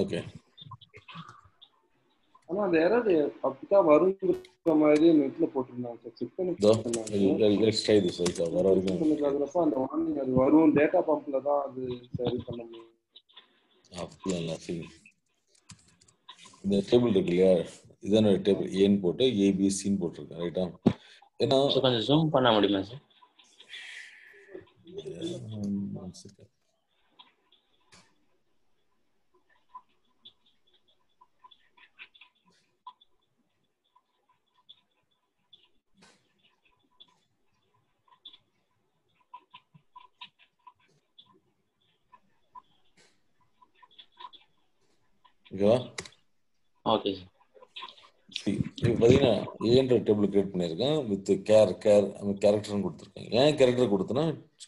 Okay. ஆனா அந்த error அப்படிதான் வருங்கிற மாதிரி நெட்ல போட்டிருந்தாங்க சார். செக் பண்ணி லெட்ஸ் ட்ரை திஸ். வர வரைக்கும் பண்ணி பார்க்குறப்ப அந்த வார்னிங் அது வரும். டேட்டா பம்ப்ல தான் அது சரி பண்ண முடியும். அப்படிலாம் சரி. இந்த டேபிள் இருக்கு இல்லையா, இதான டேபிள். ஏன்னு போட்டு ஏபிசின்னு போட்டிருக்கேன், ரைட்டா? ஏன்னா கொஞ்சம் ஜூம் பண்ண முடியுமா சார்? ஓகேவா? Okay sir. இப்போ பார்த்தீங்கன்னா ஏன்ற டேபிள் கிரியேட் பண்ணியிருக்கேன் வித் கேரக்டர்னு கொடுத்துருக்கேன். ஏன் கேரக்டர் கொடுத்தேன்னா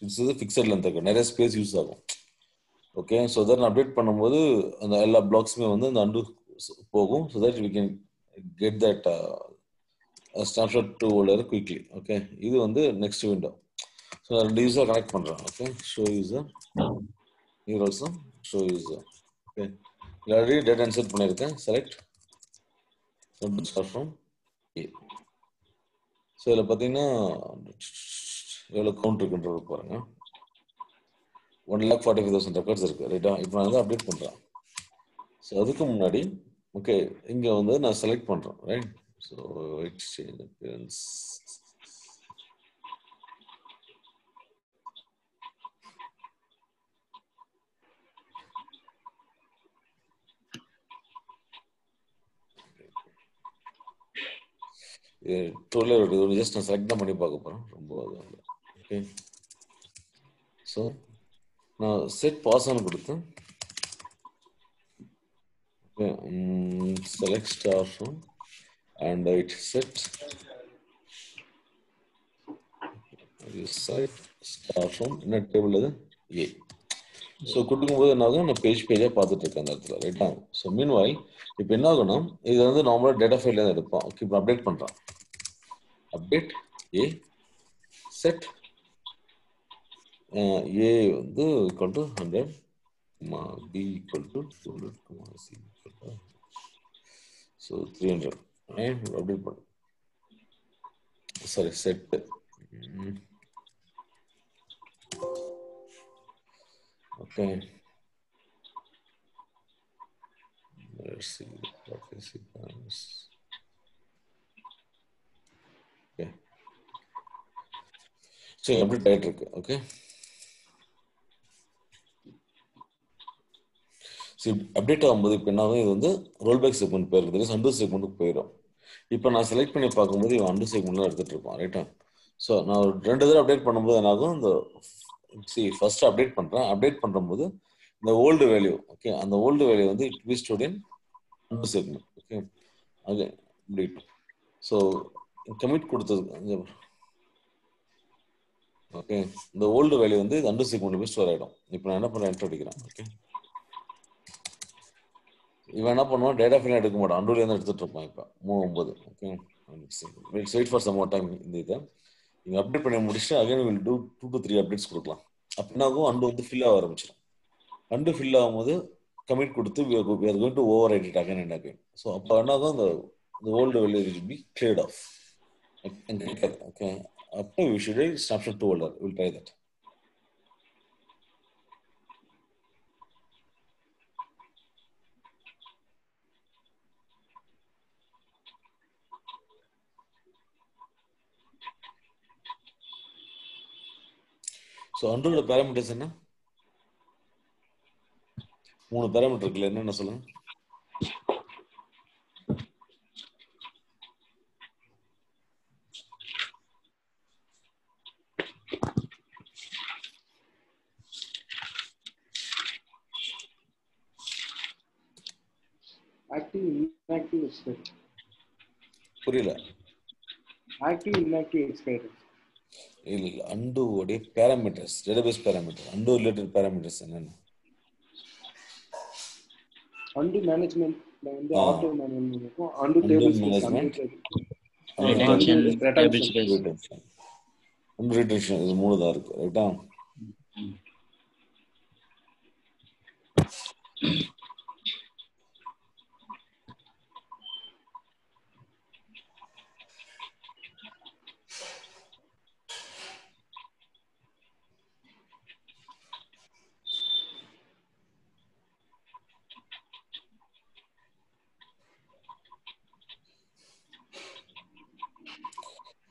இட்ஸ் ஃபிக்ஸட் லென்த் இருக்கும், நிறைய ஸ்பேஸ் யூஸ் ஆகும். ஓகே, ஸோ தட் நான் அப்டேட் பண்ணும்போது அந்த எல்லா பிளாக்ஸுமே வந்து அந்த அண்டு போகும். So that we can get that snapshot to older quickly. Okay, இது வந்து நெக்ஸ்ட் விண்டோ. ஸோ நான் 2 யூஸர் கனெக்ட் பண்ணுறேன். Okay, show user here also show user. Okay, already data insert பண்ணியிருக்கேன். Select from A. ஸோ இதில் பார்த்தீங்கன்னா எவ்வளோ count இருக்குன்றது பாருங்க. 1,45,000 ரெக்கார்ட்ஸ் இருக்கு, ரைட்டா? இப்போ நான் வந்து அப்டேட் பண்ணுறேன். ஸோ அதுக்கு முன்னாடி ஓகே, இங்கே வந்து நான் செலக்ட் பண்ணுறேன், ரைட்? ஸோ எக்ஸ்சேஞ்ச் அப்பியரன்ஸ் டூலில் இருக்குது. ஜஸ்ட் நான் செலக்ட் தான் பண்ணி பார்க்க போகிறேன், ரொம்ப அது. ஓகே, ஸோ நான் செட் பாஸ்ன்னு கொடுத்தேன். Okay, select star from and it set star from என்ன டேபிள் அது ஏ. ஸோ கொடுக்கும்போது என்ன ஆகும், நான் பேஜாக பார்த்துட்டு இருக்கேன் அந்த இடத்துல, ரைட்டா? ஸோ மீன்வாயில் இப்போ என்ன ஆகும்னா இது வந்து நார்மலாக டேட்டா ஃபைல் தான் எடுப்போம். ஓகே, இப்போ அப்டேட் பண்ணுறான். அப்டேட் ஏ செட் ஏ வந்து equal to 100, B equal to 200, C equal to so 300. Update பண்ணு. Sorry, set okay. Let's see what is it. Okay, so update ஆயிட்டு இருக்கு. ஓகே, சரி, அப்டேட் ஆகும்போது இப்போ என்ன ஆகும், இது வந்து ரோல் பேக் செக்மெண்ட் போயிருக்குது, அண்டு செக்மெண்ட்டுக்கு போயிடும். இப்போ நான் செலக்ட் பண்ணி பார்க்கும்போது இவன் அண்டு செக்மெண்ட்லாம் எடுத்துட்டு இருப்பான், ரைட்டா? ஸோ நான் 2 தடவை அப்டேட் பண்ணும்போது என்ன ஆகும், இந்த ஃபர்ஸ்ட் அப்டேட் பண்ணுறேன். அப்டேட் பண்ணும்போது இந்த ஓல்டு வேல்யூ, ஓகே, அந்த ஓல்டு வேல்யூ வந்து it be stored in and segment. Okay, அது அப்டேட். ஸோ கமிட் கொடுத்தது ஓகே, இந்த ஓல்டு வேல்யூ வந்து அண்டு செக்மெண்ட் போய் ஸ்டோர் ஆகிடும். இப்போ நான் என்ன பண்ணுறேன், என்டர் அடிக்கிறேன். ஓகே, இவன் என்ன பண்ணுவான், டேட்டா ஃபைல் எடுக்க மாட்டான், அண்டூலேருந்து எடுத்துட்டு இருப்பான். இப்போ 3:09. Okay, wait for some more time. இந்த இதை நீங்கள் அப்டேட் பண்ணி முடிச்சுட்டு again will do 2 to 3 updates கொடுக்கலாம். அப்படின்னாகும் அண்டு வந்து ஃபில் ஆக ஆரம்பிச்சிடும். அண்டு ஃபில் ஆகும்போது கமிட் கொடுத்து we are going to overwrite it again and again. So அப்போ என்னாகும், the old value will be cleared off. Okay, அப்போ we should snapshot to older. We'll try that. So அண்டோட parameters என்ன? 3 parameter இருக்குல்ல, என்னென்ன சொல்லுங்க? Active inactive expiry. புரியல. Active inactive expiry இல்ல, அண்டோடைய parameters, database parameter, undo related parameters என்னென்ன? அண்டு மேனேஜ்மென்ட்ல வந்து ஆட்டோ மேனேஜ்மென்ட் இருக்கும், undo table management, undo retention. இது 3 தான் இருக்கு, ரைட்டா?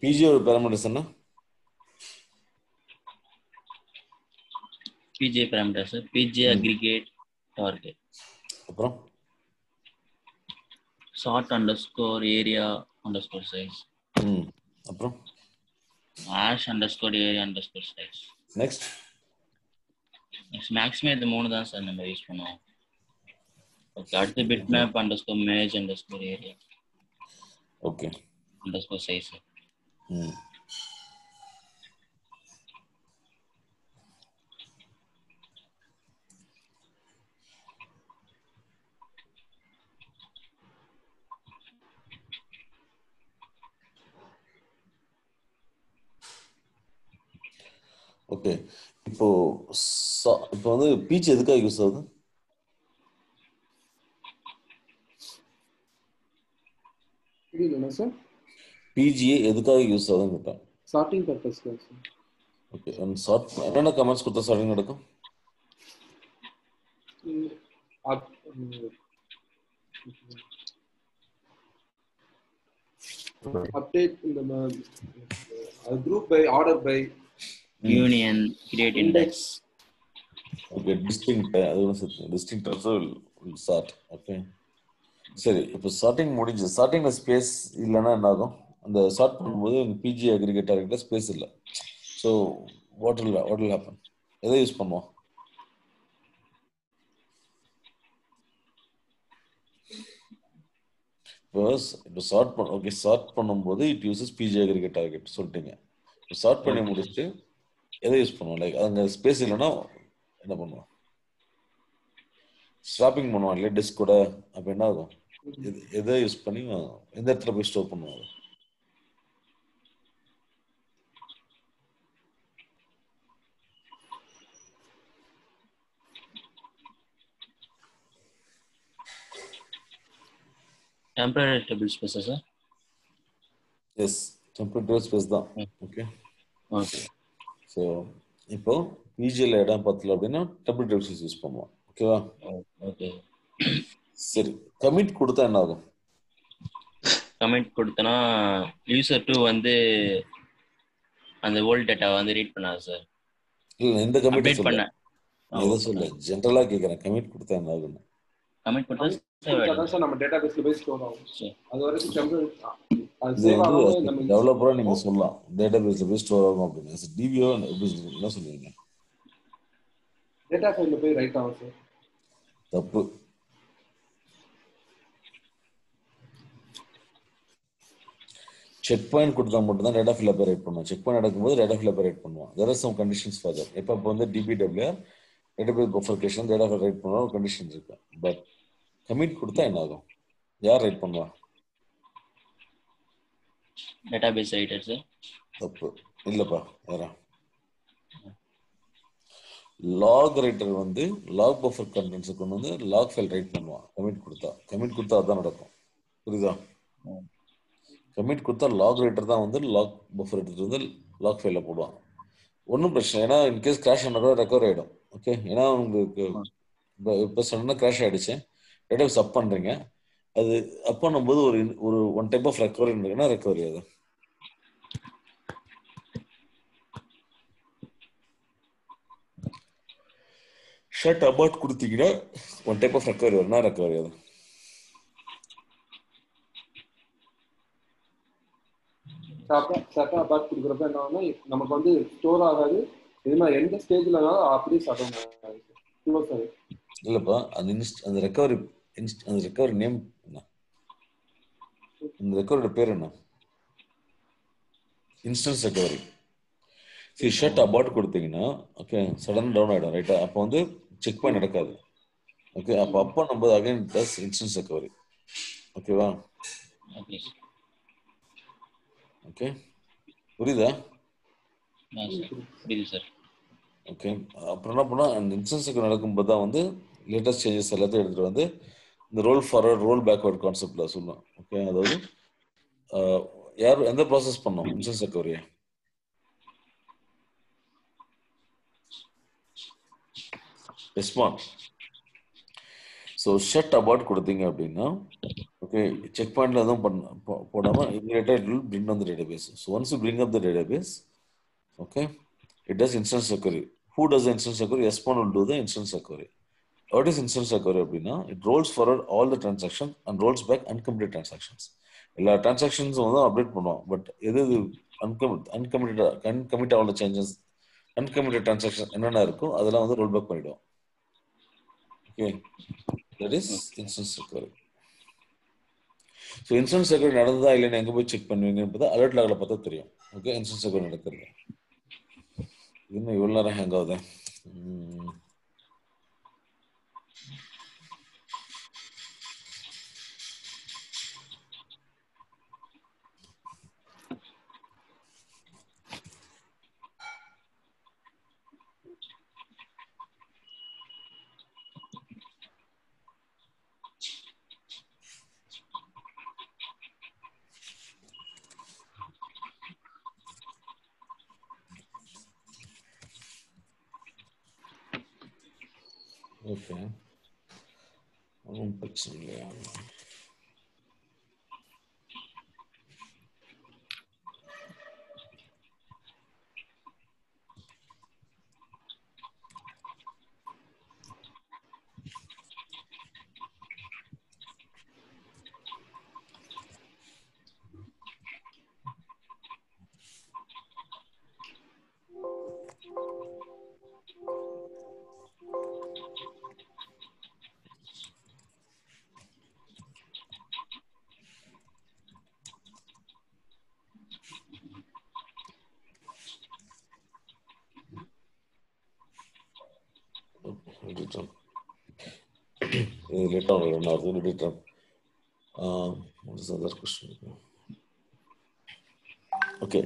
பிஜியோட பேராமீட்டர்ஸ் என்ன? பிஜே parameters பிஜே aggregate target அப்புறம் sort underscore area underscore size அப்புறம் hash underscore area underscore size. Next maximum இது 3 தான் சார் நம்ம யூஸ் பண்ணுவோம். ஓகே, அடுத்து bitmap underscore image underscore area okay underscore size. Okay, இப்போ வந்து பீச் எதுக்காக யூஸ் ஆகுது? புரியல சார். பிஜிஏ எதுக்காக யூஸ் ஆகுதுன்னு கேட்டேன். சார்ட்டிங் பர்பஸ்க்கு சார். ஓகே, சார்ட் என்னென்ன கமெண்ட்ஸ் கொடுத்தா சார்ட்டிங் நடக்கும்? அப்டேட் இந்த group by order by union create index. Okay, distinct அது distinct also will sort. Okay சரி, இப்போ சார்ட்டிங் முடிஞ்சு. சார்ட்டிங்ல ஸ்பேஸ் இல்லைன்னா என்ன ஆகும்? அந்த சார்ட் பண்ணும்போது பிஜி அக்ரிகேட் டார்கெட்ல ஸ்பேஸ் இல்லை. So what will happen? எதை யூஸ் பண்ணுவோம்? இப்போ சார்ட் பண்ணும்போது it uses PG aggregate target சொல்லிட்டீங்க. இப்போ சார்ட் பண்ணி முடிச்சுட்டு எதை யூஸ் பண்ணுவோம்? லைக் அங்கே ஸ்பேஸ் இல்லைன்னா என்ன பண்ணுவோம்? ஸ்வாப்பிங் பண்ணுவோம் இல்லையா டிஸ்க் கூட. அப்போ என்ன ஆகும்? எதை யூஸ் பண்ணி எந்த இடத்துல போய் ஸ்டோர் பண்ணுவோம்? Temporary table space sir. Yes, temporary space தான். ஓகே ஓகே, ஸோ இப்போ பிஜியில் இடம் பத்தல அப்படின்னா டெம்பரரி டேபிள் ஸ்பேஸ் யூஸ் பண்ணுவோம். ஓகேவா? ஓகே சரி, கமிட் கொடுத்தா என்ன ஆகும்? கமெண்ட் கொடுத்தனா யூசர் 2 வந்து அந்த ஓல்ட் டேட்டா வந்து ரீட் பண்ணாது சார். இல்லை, இந்த கமிட் அப்டேட் பண்ண எதை சொல்ல ஜென்ரலா கேட்குறேன். கமிட் கொடுத்தா என்ன ஆகுன்னு. கமெண்ட் கொடுத்தா சார் நம்ம டேட்டாபேஸ்ல போய் ஸ்டோர் ஆகும். அது வரைக்கும் டெம்பரரி அது இது சேவ் வந்து ஆகாம நம்ம டெவலப்பரா நீங்க சொல்லலாம் டேட்டாபேஸ்ல போய் ஸ்டோர் ஆகும் அப்படின்னு. டிபிஓ என்ன சொல்லுவீங்க? டேட்டா ஃபைல்ல போய் ரைட் ஆகும் சார். தப்பு. செக் பாயிண்ட் கொடுத்தா மட்டும் தான் டேட்டா ஃபில் ரைட் பண்ணுவோம். செக் பாயிண்ட் நடக்கும்போது டேட்டா ஃபில் ரைட் பண்ணுவோம். There are some conditions for that. இப்போ வந்து DBWR database buffer cache data file write பண்ணுவோம், ஒரு கண்டிஷன் இருக்கு. பட் கமிட் கொடுத்தா என்ன ஆகும்? யார் ரைட் பண்ணுவா? Database writer sir. தப்பு. இல்லப்பா, யாரா? லாக் ரைட்டர் வந்து லாக் பஃபர் கண்டென்ட்ஸ் கொண்டு வந்து லாக் ஃபைல் ரைட் பண்ணுவான். கமிட் கொடுத்தா அதான் நடக்கும். புரியுதா? கமிட் கொடுத்தா லாக் ரைட்டர் தான் வந்து லாக் பஃபர் எடுத்துட்டு வந்து லாக் ஃபைல போடுவான். ஒன்றும் பிரச்சனை, ஏன்னா இன்கேஸ் கிராஷ் ஆனால் கூட ரெக்கவர் ஆகிடும். ஓகே, ஏன்னா உங்களுக்கு இப்போ சடனாக கிராஷ் ஆகிடுச்சு, டேட்டாபேஸ் அப் பண்ணுறீங்க. அது அப் பண்ணும்போது ஒரு ஒன் டைப் ஆஃப் ரெக்கவரி இருக்குன்னா ரெக்கவரி. அது ஷட் அபவுட் கொடுத்தீங்கன்னா ஒன் டைப் ஆஃப் ரெக்கவரி வரும்னா ரெக்கவரி. அது ஷட் அபார்ட் கொடுக்குறப்ப என்ன ஆகும்னா நமக்கு வந்து ஸ்டோர் ஆகாது. இதுனா எந்த ஸ்டேஜ்லனாலும் அப்படியே ஷட் ஆகும். க்ளோஸ் ஆகும். இல்லப்பா, அந்த ரெக்கவரி நேம் என்ன? அந்த ரெக்கவரியோட பேர் என்ன? Instance recovery. சரி, ஷட் அபார்ட் கொடுத்தீங்கன்னா ஓகே சடன் டவுன் ஆகிடும். ரைட்டா? அப்போ வந்து செக் பாயிண்ட் நடக்காது. ஓகே, அப்போ அப்போ நம்ம அகைன் டஸ் இன்ஸ்டன்ஸ் ரெக்கவரி. ஓகேவா? ஓகே, புரியுதா? புரியுது சார். ஓகே, அப்புறம் என்ன பண்ணால் அந்த இன்ஸ்டன்ஸ் ரெக்கவரி நடக்கும்போது தான் வந்து லேட்டஸ்ட் சேஞ்சஸ் எல்லாத்தையும் எடுத்துகிட்டு வந்து இந்த ரோல் ஃபார்வர்ட் ரோல் பேக்வர்ட் கான்செப்ட்ல சொல்லணும். ஓகே, அதாவது யார் எந்த ப்ராசஸ் பண்ணோம் இன்ஸ்டன்ஸ் ரெக்கவரியை? ரெஸ்பான்ஸ். ஸோ ஷட் அபார்ட் கொடுத்தீங்க அப்படின்னா ஓகே செக் பாயிண்ட்ல எதுவும் போடாம இமீடியட்டா it will bring on the database. So once you bring up the database okay it does instance recovery. Who does instance recovery? S1 will do the instance recovery. What is instance recovery அப்படின்னா it rolls forward all the transactions and rolls back uncompleted transactions. எல்லா டிரான்சாக்ஷன்ஸும் வந்து update பண்ணுவோம். But எது அன்கமிட் ஆன changes அன்கமிட்டட் transaction என்னென்ன இருக்கோ அதெல்லாம் வந்து ரோல் பேக் பண்ணிடுவோம். Okay that is instance recovery. So insurance recovery நடந்ததா இல்லைன்னு எங்கே போய் செக் பண்ணுவீங்கன்னு பார்த்தா அலர்ட் லாகில் பார்த்தா தெரியும். ஓகே இன்சூரன்ஸ் ரெக்கவரி நடக்கிறது. இன்னும் இவ்வளோ நேரம் ஹேங் ஆகுது. ஓகே ஒன்றும் பிரச்சனை இல்லையா? Later on, return. What is the other question? Okay.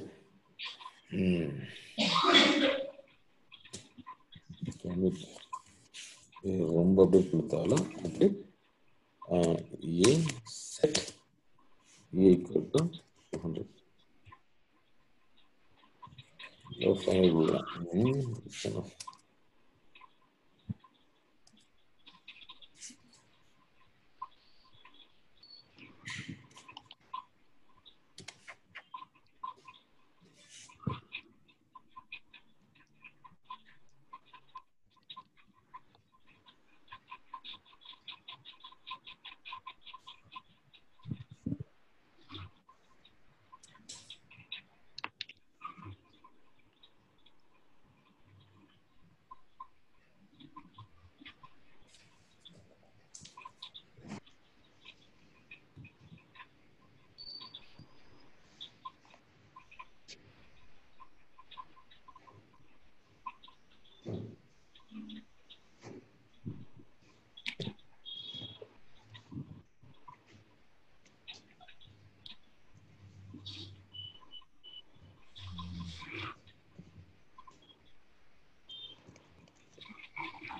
ரொம்ப அப்டேட் கொடுத்தாலும் அப்படி A set A equal to 200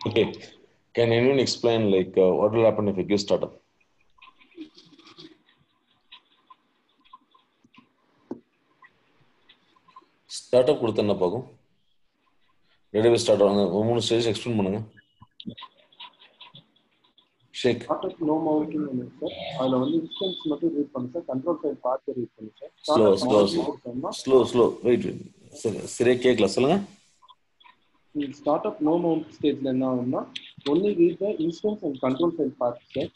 Okay, can anyone explain like what will happen if you give startup? Startup கொடுத்தா என்ன போகும்? டேட்டாபேஸ் ஸ்டார்ட் ஆகுங்க. மூணு ஸ்டேஜ் எக்ஸ்பிளைன் பண்ணுங்க. ஷேக். Startup no மவுண்ட்னு ஒன்று சார். அதில் வந்து இன்ஸ்டன்ஸ் மட்டும் ரீட் பண்ணு சார். கண்ட்ரோல் ஃபைல் பார்த்து ரீட் பண்ணு சார். Slow wait. சரியா கேட்கல, சொல்லுங்க. ஸ்டார்ட்அப் நோ மவுண்ட் ஸ்டேஜ்ல என்ன ஆகும்னா only read the instance and control file பார்த்து சார்.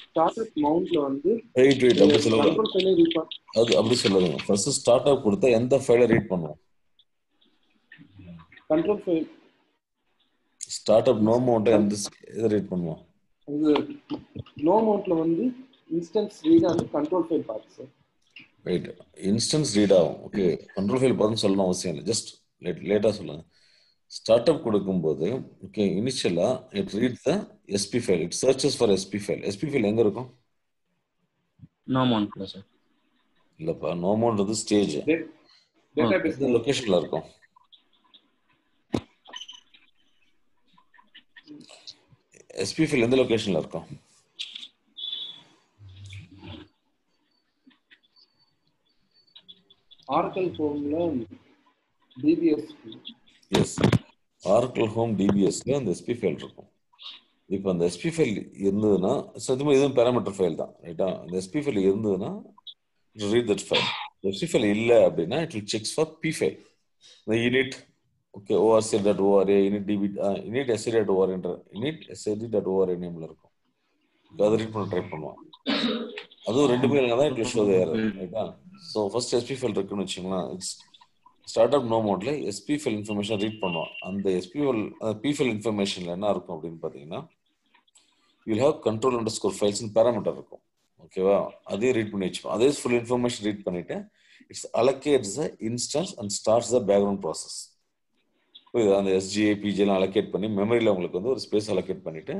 ஸ்டார்ட்அப் மவுண்ட்ல வந்து வெயிட் அப்படி சொல்லுங்க. கண்ட்ரோல் ஃபைலை ரீட் பண்ண அது அப்படி சொல்லுங்க. ஃபர்ஸ்ட் ஸ்டார்ட்அப் கொடுத்தா எந்த ஃபைலை ரீட் பண்ணுவோம்? Control file. Startup no mount எதை ரீட் பண்ணுவோம்? இது நோ மவுண்ட்ல வந்து இன்ஸ்டன்ஸ் ரீட் ஆகும், கண்ட்ரோல் ஃபைல் பார்த்து சார். வெயிட், இன்ஸ்டன்ஸ் ரீட் ஆகும். ஓகே, கண்ட்ரோல் ஃபைல் பார்த்து சொல்லணும் அவசியம் இல்லை. ஜஸ்ட் லேட்டா சொல்லுங்க. ஸ்டார்ட்அப் கொடுக்கும்போது ஓகே இனிஷியலா it read the SP file, it searches for SP file. SP file எங்க இருக்கும்? நோ மவுண்ட்ல சார். இல்லப்பா, நோ மவுண்ட் ஸ்டேஜ் டேட்டாபேஸ் லொகேஷன்ல இருக்கும். எஸ்பி ஃபைல் எந்த லொகேஷன்ல இருக்கும்? ஆர்கல் ஹோம்ல டிபிஎஸ். எஸ், ஆர்கல் ஹோம் டிபிஎஸ்ல அந்த எஸ்பி ஃபைல் இருக்கும். இப்போ அந்த எஸ்பி ஃபைல் இருந்ததுன்னா சத்தியமாக இதுவும் பேராமீட்டர் ஃபைல் தான் ரைட்டா. அந்த எஸ்பி ஃபைல் இருந்ததுன்னா read that file. SP file இல்லை அப்படின்னா it will checks for P file. இந்த unit okay orc.ora init db init sc.or என்ற init sc.or நேம்ல இருக்கும். அதை ரீட் பண்ண ட்ரை பண்ணுவான். அதுவும் 2 பேர் தான் it will show the error ரைட்டா. ஸோ ஃபர்ஸ்ட் எஸ்பி ஃபைல் இருக்குன்னு வச்சுங்களேன். இட்ஸ் ஸ்டார்ட் அப் நோ மோட்ல எஸ்பி ஃபைல் இன்ஃபர்மேஷன் ரீட் பண்ணுவோம். அந்த எஸ்பி பி ஃபைல் இன்ஃபர்மேஷன்ல என்ன இருக்கும் அப்படின்னு பார்த்தீங்கன்னா you have control under score files parameter இருக்கும். ஓகேவா, அதே ரீட் பண்ணி வச்சுப்போம். அதே ஃபுல் இன்ஃபர்மேஷன் ரீட் பண்ணிட்டு it's allocates the instance and starts the background process. அந்த எஸ்ஜிஏ பிஜிலாம் அலோகேட் பண்ணி மெமரியில் உங்களுக்கு வந்து ஒரு ஸ்பேஸ் அலோகேட் பண்ணிட்டு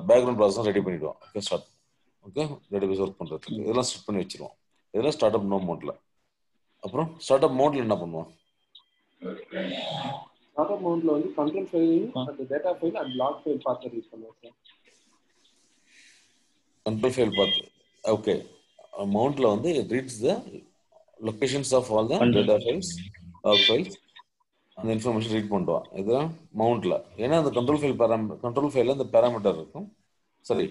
பேக்ரவுண்ட் ப்ராசஸ் ரெடி பண்ணிடுவோம். Okay start okay database work பண்ணுறதுக்கு இதெல்லாம் செட் பண்ணி வச்சிருவோம். இதெல்லாம் ஸ்டார்ட் அப் நோ மோட்ல. அப்புறம் ஸ்டார்ட் அப் மோட்ல என்ன பண்ணுவோம்? ஸ்டார்ட் அப் மோட்ல வந்து கண்ட்ரோல் ஃபைல் அந்த data file and log file பார்த்து ரீட் பண்ணுவோம் சார். கண்ட்ரோல் ஃபைல் பார்த்து ஓகே மவுண்ட்ல வந்து it reads the locations of all the data files log files அந்த இன்ஃபர்மேஷன் ரீட் பண்ணுவோம். இதுதான் மவுண்ட்ல. ஏன்னா அந்த கண்ட்ரோல் ஃபைல்ல அந்த பேராமீட்டர் இருக்கும். சரி,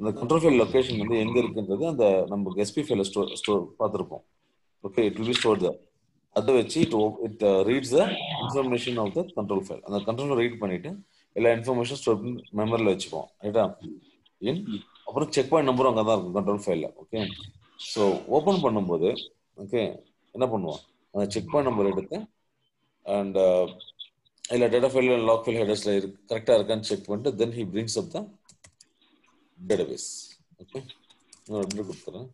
இந்த கண்ட்ரோல் ஃபைல் லொகேஷன் வந்து எங்க இருக்குன்றது அந்த நம்ம எஸ்பி ஃபைல ஸ்டோர் பார்த்துருப்போம். Okay it will be stored there. அதை வச்சு it reads the information of the control file. அந்த கண்ட்ரோல் ரீட் பண்ணிட்டு எல்லா இன்ஃபர்மேஷன் ஸ்டோர் பண்ணி மெமரியில் வச்சுப்போம் ரைட்டா. அப்புறம் செக் பாயிண்ட் நம்பரும் அங்கே தான் இருக்கும் கண்ட்ரோல் ஃபைலில். ஓகே ஸோ ஓப்பன் பண்ணும்போது ஓகே என்ன பண்ணுவோம், அந்த செக் பாயிண்ட் நம்பர் எடுத்து அண்ட் இல்லை டேட்டா ஃபைல் லாக் ஃபைல் ஹெடர்ஸில் கரெக்டாக இருக்கான்னு செக் பண்ணிட்டு then he brings up the database. Okay நான் ரெண்டு கொடுத்துறேன்.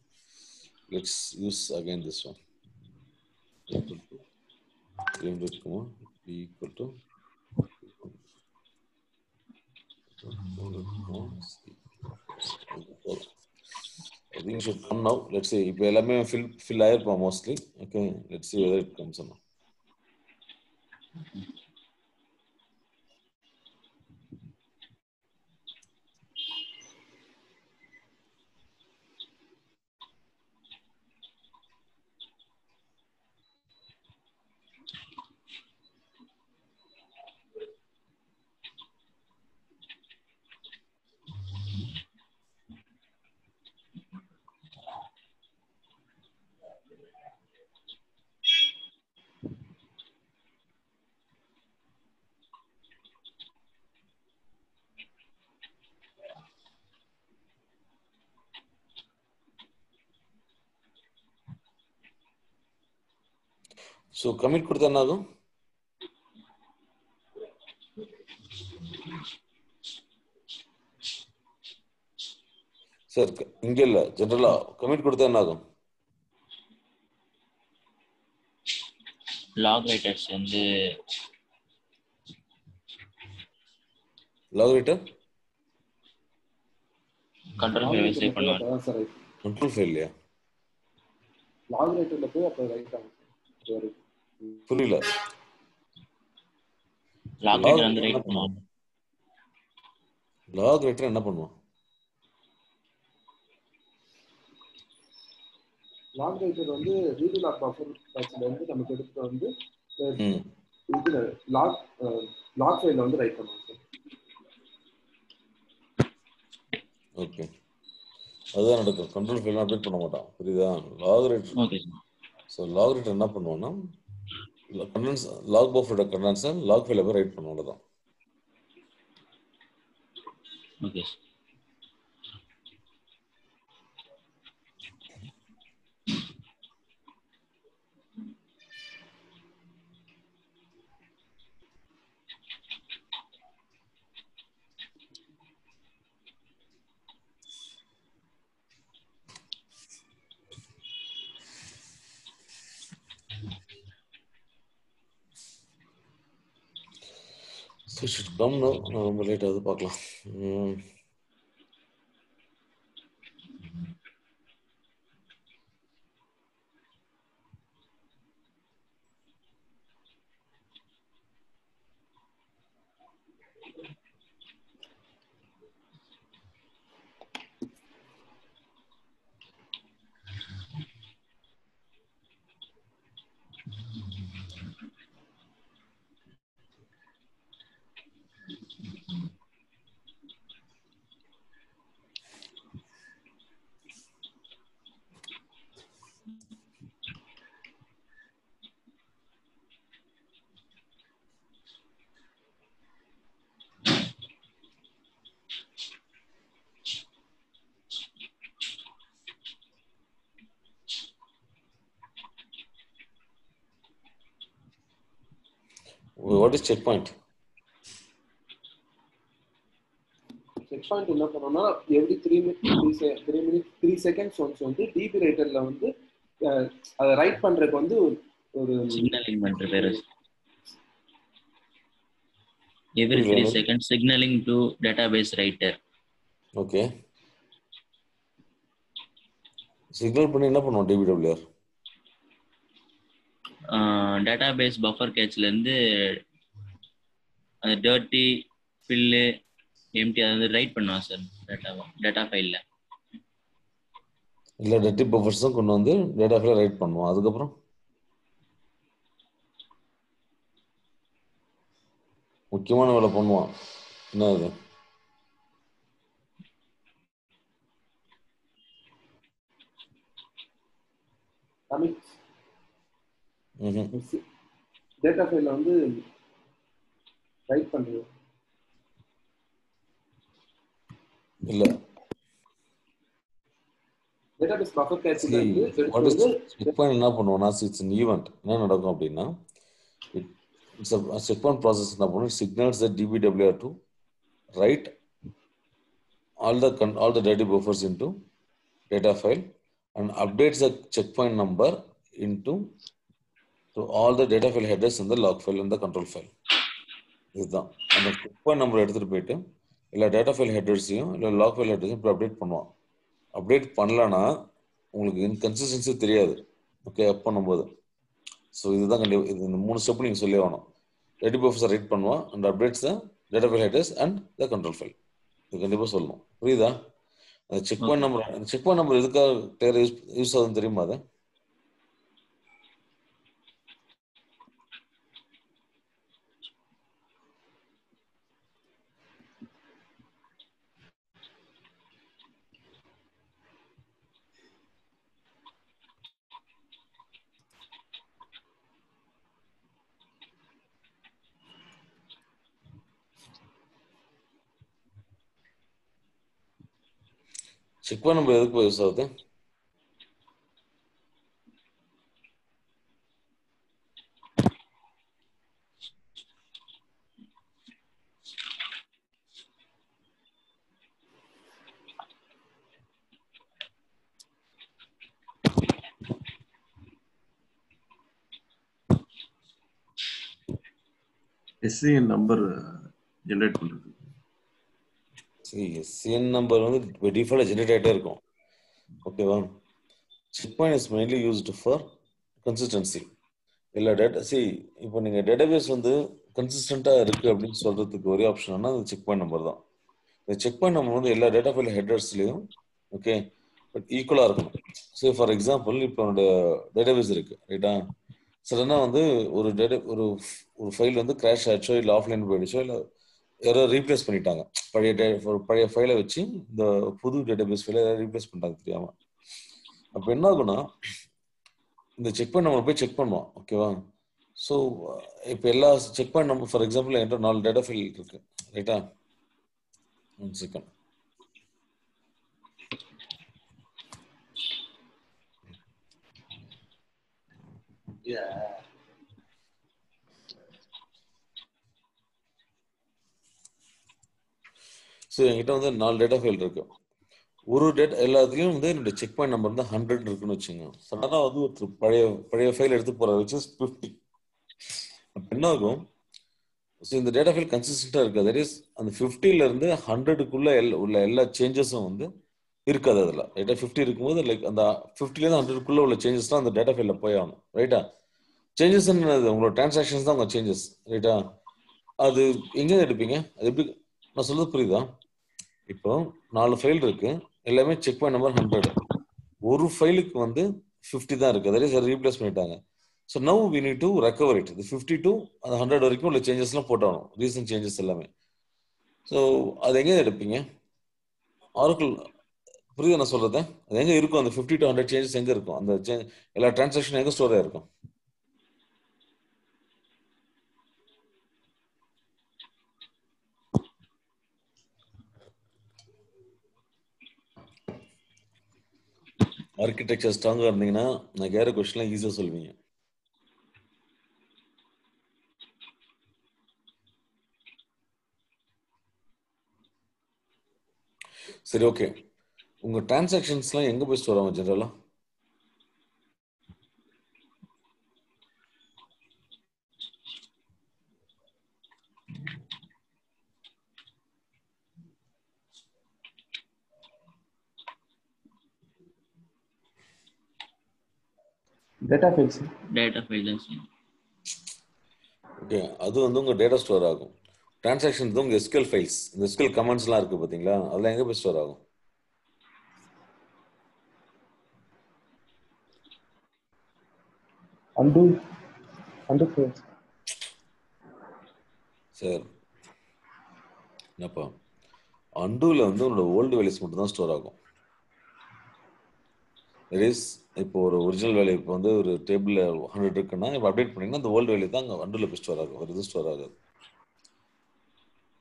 Let's use again this one. equal to I think it should come now. Let's see. இப்போ எல்லாமே fill ஆயிருப்போம் mostly. Okay, let's see whether it comes or not. So commit கொடுத்தா என்ன ஆகும்? Sir இங்க இல்ல, ஜெனரலா கமிட் கொடுத்தா என்ன ஆகும்? லாக் ரைட்டர்ஸ் வந்து log writer control file save பண்ணுவாங்க. கண்ட்ரோல் ஃபைல்லையா? லாக் ரைட்டர்ல போய் அப்ப ரைட் ஆகும். புரியல. லாக் ரைட்டர் வந்து ரைட் பண்ணுவாங்க. லாக் ரைட்டர் என்ன பண்ணுவான்? லாக் ரைட்டர் வந்து ரீட் லாக் பஃபர் பேட்ச்ல இருந்து நமக்கு எடுத்து வந்து இதுல லாக் ஃபைல்ல வந்து ரைட் பண்ணுவோம் சார். ஓகே, அதுதான் நடக்கும். கண்ட்ரோல் ஃபைல் அப்டேட் பண்ண மாட்டான். புரியுதா? Log writer. Okay. So log writer என்ன பண்ணுவோம்னா கண்டென்ஸ் லாக் பஃபரோட கண்டென்ஸை லாக் ஃபைல போய் ரைட் பண்ணுவோம். அவ்வளோதான். Okay. So it should come now. நான் ரொம்ப லேட் ஆகுது, பார்க்கலாம். What is check point? Check point என்ன பண்ணோம்னா எவ்ரி 3 செகண்ட்ஸ் ஒன்ஸ் வந்து டிபி ரைட்டர்ல வந்து அதை ரைட் பண்றதுக்கு வந்து ஒரு சிக்னலிங் பண்ற பேரு. Every 3 seconds signaling to database writer. Okay. Signal பண்ணி என்ன பண்ணுவோம் DBWR? டேட்டாபேஸ் பஃபர் கேட்ச்ல இருந்து அந்த டர்ட்டி ஃபில்லு எம்டி அதை ரைட் பண்ணுவான் சார் டேட்டா ஃபைல்ல. இல்லை டர்ட்டி பஃபர்ஸும் கொண்டு வந்து டேட்டா ஃபைல ரைட் பண்ணுவோம். அதுக்கப்புறம் முக்கியமான வேலை பண்ணுவான். என்ன அது? டேட்டா ஃபைல்ல வந்து ரைட் பண்ணுவோம். இல்ல டேட்டாபேஸ் பஃபர் கேட்ச்ல இருந்து செக் பாயிண்ட் என்ன பண்ணுவோம்னா இட்ஸ் an ஈவென்ட். என்ன நடக்கும் அப்படின்னா செக் பாயிண்ட் ப்ராசஸ் என்ன பண்ணுவோம்? Signals the DBWR to write all the dirty buffers into data file and updates the checkpoint number into to all the data file headers in the log file and the control file. இதுதான் அந்த checkpoint number எடுத்துட்டு போயிட்டு எல்லா data file ஹெட்டர்ஸையும் இல்லை lock file ஹெட்டர்ஸையும் இப்போ update பண்ணுவோம். Update பண்ணலன்னா உங்களுக்கு இன்கன்சிஸ்டன்சி தெரியாது. ஓகே, அப் பண்ணும்போது. ஸோ இதுதான் கண்டிப்பாக இது இந்த 3 ஸ்டெப் நீங்கள் சொல்லி ஆகணும். டேட்டா பஃபர்ஸை ரைட் பண்ணுவோம் and updates the data file headers and the control file. இது கண்டிப்பாக சொல்லணும். புரியுதா? அந்த செக் பாயிண்ட் நம்பர் எதுக்காக கிளியர் யூஸ் ஆகுதுன்னு தெரியுமா? அது செக் பாயிண்ட் நம்பர் எதுக்கு யூஸ் ஆகுது? SCN நம்பர் ஜெனரேட் பண்றது. SCN நம்பர் வந்து டிஃபால்ட்டா ஜெனரேட் ஆகிட்டே இருக்கும். ஓகேவா? Check point is mainly used for consistency. இல்லை இப்போ நீங்கள் டேட்டாபேஸ் வந்து கன்சிஸ்டண்ட்டாக இருக்குது அப்படின்னு சொல்கிறதுக்கு ஒரே ஆப்ஷன்னா அது செக் பாயிண்ட் நம்பர் தான். இந்த செக் பாயிண்ட் நம்பர் வந்து எல்லா டேட்டா ஃபைல் ஹெட்டர்ஸ்லையும் ஓகே பட் ஈக்குவலாக இருக்கணும். ஸோ ஃபார் எக்ஸாம்பிள் இப்போ என்னோட டேட்டாபேஸ் இருக்குது ரைட்டா, சடனாக வந்து ஒரு ஃபைல் வந்து கிராஷ் ஆச்சோ இல்லை ஆஃப்லைன் போயிடுச்சோ இல்லை யாரோ ரீப்ளேஸ் பண்ணிட்டாங்க, பழைய ஃபைலை வச்சு இந்த புது டேட்டாபேஸ் ஃபைலை ரீப்ளேஸ் பண்ணிட்டாங்க தெரியாமல். அப்போ என்ன ஆகுனா இந்த செக் பாயிண்ட் நம்பர் போய் செக் பண்ணுவோம். ஓகேவா? ஸோ இப்போ எல்லா check point number for example என்கிட்ட 4 டேட்டா ஃபைல் இருக்கு ரைட்டா. 1 செகண்ட். ஸோ என்கிட்ட வந்து 4 டேட்டா ஃபைல் இருக்கு. ஒரு டேட்டா எல்லாத்துலேயும் வந்து என்னுடைய செக் பாயிண்ட் நம்பர் வந்து 100 இருக்குன்னு வச்சுங்க. சடனாக வந்து ஒரு பழைய ஃபைல் எடுத்து போகிற வச்சு 50. அப்போ என்ன ஆகும்? ஸோ இந்த டேட்டா ஃபைல் கன்சிஸ்டண்டாக இருக்குது. தட் இஸ் அந்த 50லேருந்து 100க்குள்ளே உள்ள எல்லா சேஞ்சஸும் வந்து இருக்காது அதில் ரைட்டா. 50 இருக்கும்போது லைக் அந்த 50லேருந்து 100க்குள்ளே உள்ள சேஞ்சஸ் தான் அந்த டேட்டா ஃபைலில் போய் ஆகணும் ரைட்டா. சேஞ்சஸ் உங்களோட டிரான்சாக்ஷன்ஸ் தான் உங்கள் சேஞ்சஸ் ரைட்டா. அது எங்கே எடுப்பீங்க? அது எப்படி நான் சொல்றது புரியுதா? இப்போ 4 ஃபைல் இருக்கு, எல்லாமே செக் பாயிண்ட் நம்பர் 100. ஒரு ஃபைலுக்கு வந்து 50 தான் இருக்கு, அதே சார் ரீப்ளேஸ் பண்ணிட்டாங்க. So now we need to recover it. 50 to 100 வரைக்கும் உள்ள சேஞ்சஸ்லாம் போட்டாகணும், ரீசன்ட் சேஞ்சஸ் எல்லாமே. ஸோ அது எங்கே எடுப்பீங்க? ஆரக்கிள் புரியுது நான் சொல்றது? அது எங்கே இருக்கும்? அந்த 50 to 100 சேஞ்சஸ் எங்கே இருக்கும்? அந்த எல்லா டிரான்சாக்ஷன் எங்கே ஸ்டோர் ஆயிருக்கும்? ஆர்கிடெக்சர் ஸ்ட்ராங்காக இருந்தீங்கன்னா நான் கேட்குற கொஸ்டின்லாம் ஈஸியாக சொல்லுவீங்க. சரி, ஓகே. உங்க டிரான்சாக்ஷன்ஸ்லாம் எங்க போய் ஸ்டோர் ஆகும் ஜெனரலா? Data files. டேட்டா ஃபைல் தான் சார். ஓகே, அது வந்து உங்க டேட்டா ஸ்டோர் ஆகும். டிரான்சாக்ஷன் உங்க எஸ்கியூஎல் ஃபைல்ஸ், இந்த எஸ்கியூஎல் கமெண்ட்ஸ்லாம் இருக்கு பாத்தீங்களா, அதெல்லாம் எங்க போய் ஸ்டோர் ஆகும்? Undo files. சரி, என்னப்பா அண்டூல வந்து உங்களோட ஓல்டு வேல்யூஸ் மட்டும் தான் ஸ்டோர் ஆகும். இப்போ ஒரு ஒரிஜினல் வேல்யூ இப்போ வந்து ஒரு டேபிள்ல 100 இருக்குன்னா இப்போ அப்டேட் பண்ணீங்கன்னா அந்த ஓல்டு வேல்யூ தான் அங்கே அண்டூல போய் ஸ்டோர் ஆகும், ஒரு இது ஸ்டோர் ஆகாது.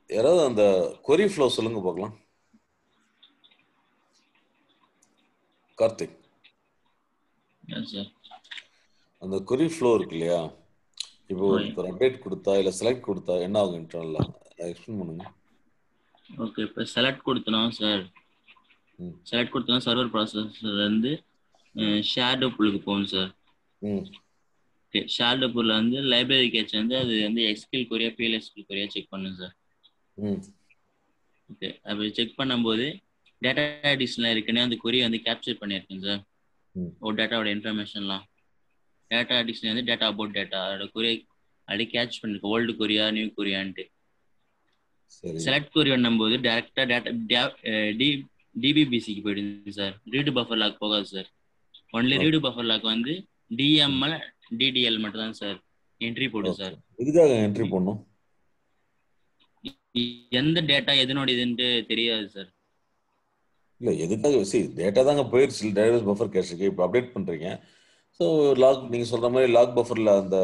யாராவது அந்த கொரி ஃப்ளோ சொல்லுங்க பார்க்கலாம். கார்த்திக், சார் அந்த கொரி ஃப்ளோ இருக்கு இல்லையா, இப்போ ஒருத்தர் அப்டேட் கொடுத்தா இல்லை செலக்ட் கொடுத்தா என்ன ஆகும் இன்டர்னலா, எக்ஸ்பிளைன் பண்ணுங்க. ஓகே, இப்போ செலக்ட் கொடுத்தோம் சார். செலக்ட் கொடுத்தோம் சர்வர் ப்ராசஸர் வந்து ஷேடோ புல்லுக்கு போகும் சார். ஓகே, ஷேடோ புல்ல வந்து லைப்ரரி கேட்ச் வந்து அது வந்து எக்ஸ்கியூஎல் கொரியா பிஎல்எஸ்கியூஎல் கொரியா செக் பண்ணும் சார். ஓகே, அப்படி செக் பண்ணும்போது டேட்டா அடிஷனில் இருக்குன்னு அந்த கொரியை வந்து கேப்சர் பண்ணியிருக்கேன் சார். ஒரு டேட்டாவோட இன்ஃபர்மேஷன்லாம் டேட்டா அடிஷன் வந்து டேட்டா அபவுட் டேட்டா அதோட கொரியை அப்படி கேட்ச் பண்ணிருக்கேன், ஓல்டு கொரியா நியூ கொரியான்ட்டு. செலக்ட் கொரி பண்ணும்போது டேரக்டா டேட்டா டிபிபிசிக்கு போயிடுது சார். ரீடு பஃபர் லாக் போகாது sir. Only redo buffer log வந்து டிஎம்எல் டிடிஎல் மட்டும் தான் சார் என்ட்ரி போடும் சார். எதுக்காக என்ட்ரி போடணும்? எந்த டேட்டா எதனோட இதுன்ட்டு தெரியாது சார். இல்ல எதுக்காக, டேட்டா தாங்க போயிருச்சு டேட்டாபேஸ் பஃபர் கேஷுக்கு, இப்போ அப்டேட் பண்றீங்க. ஸோ லாக் நீங்க சொல்ற மாதிரி லாக் பஃபர்ல அந்த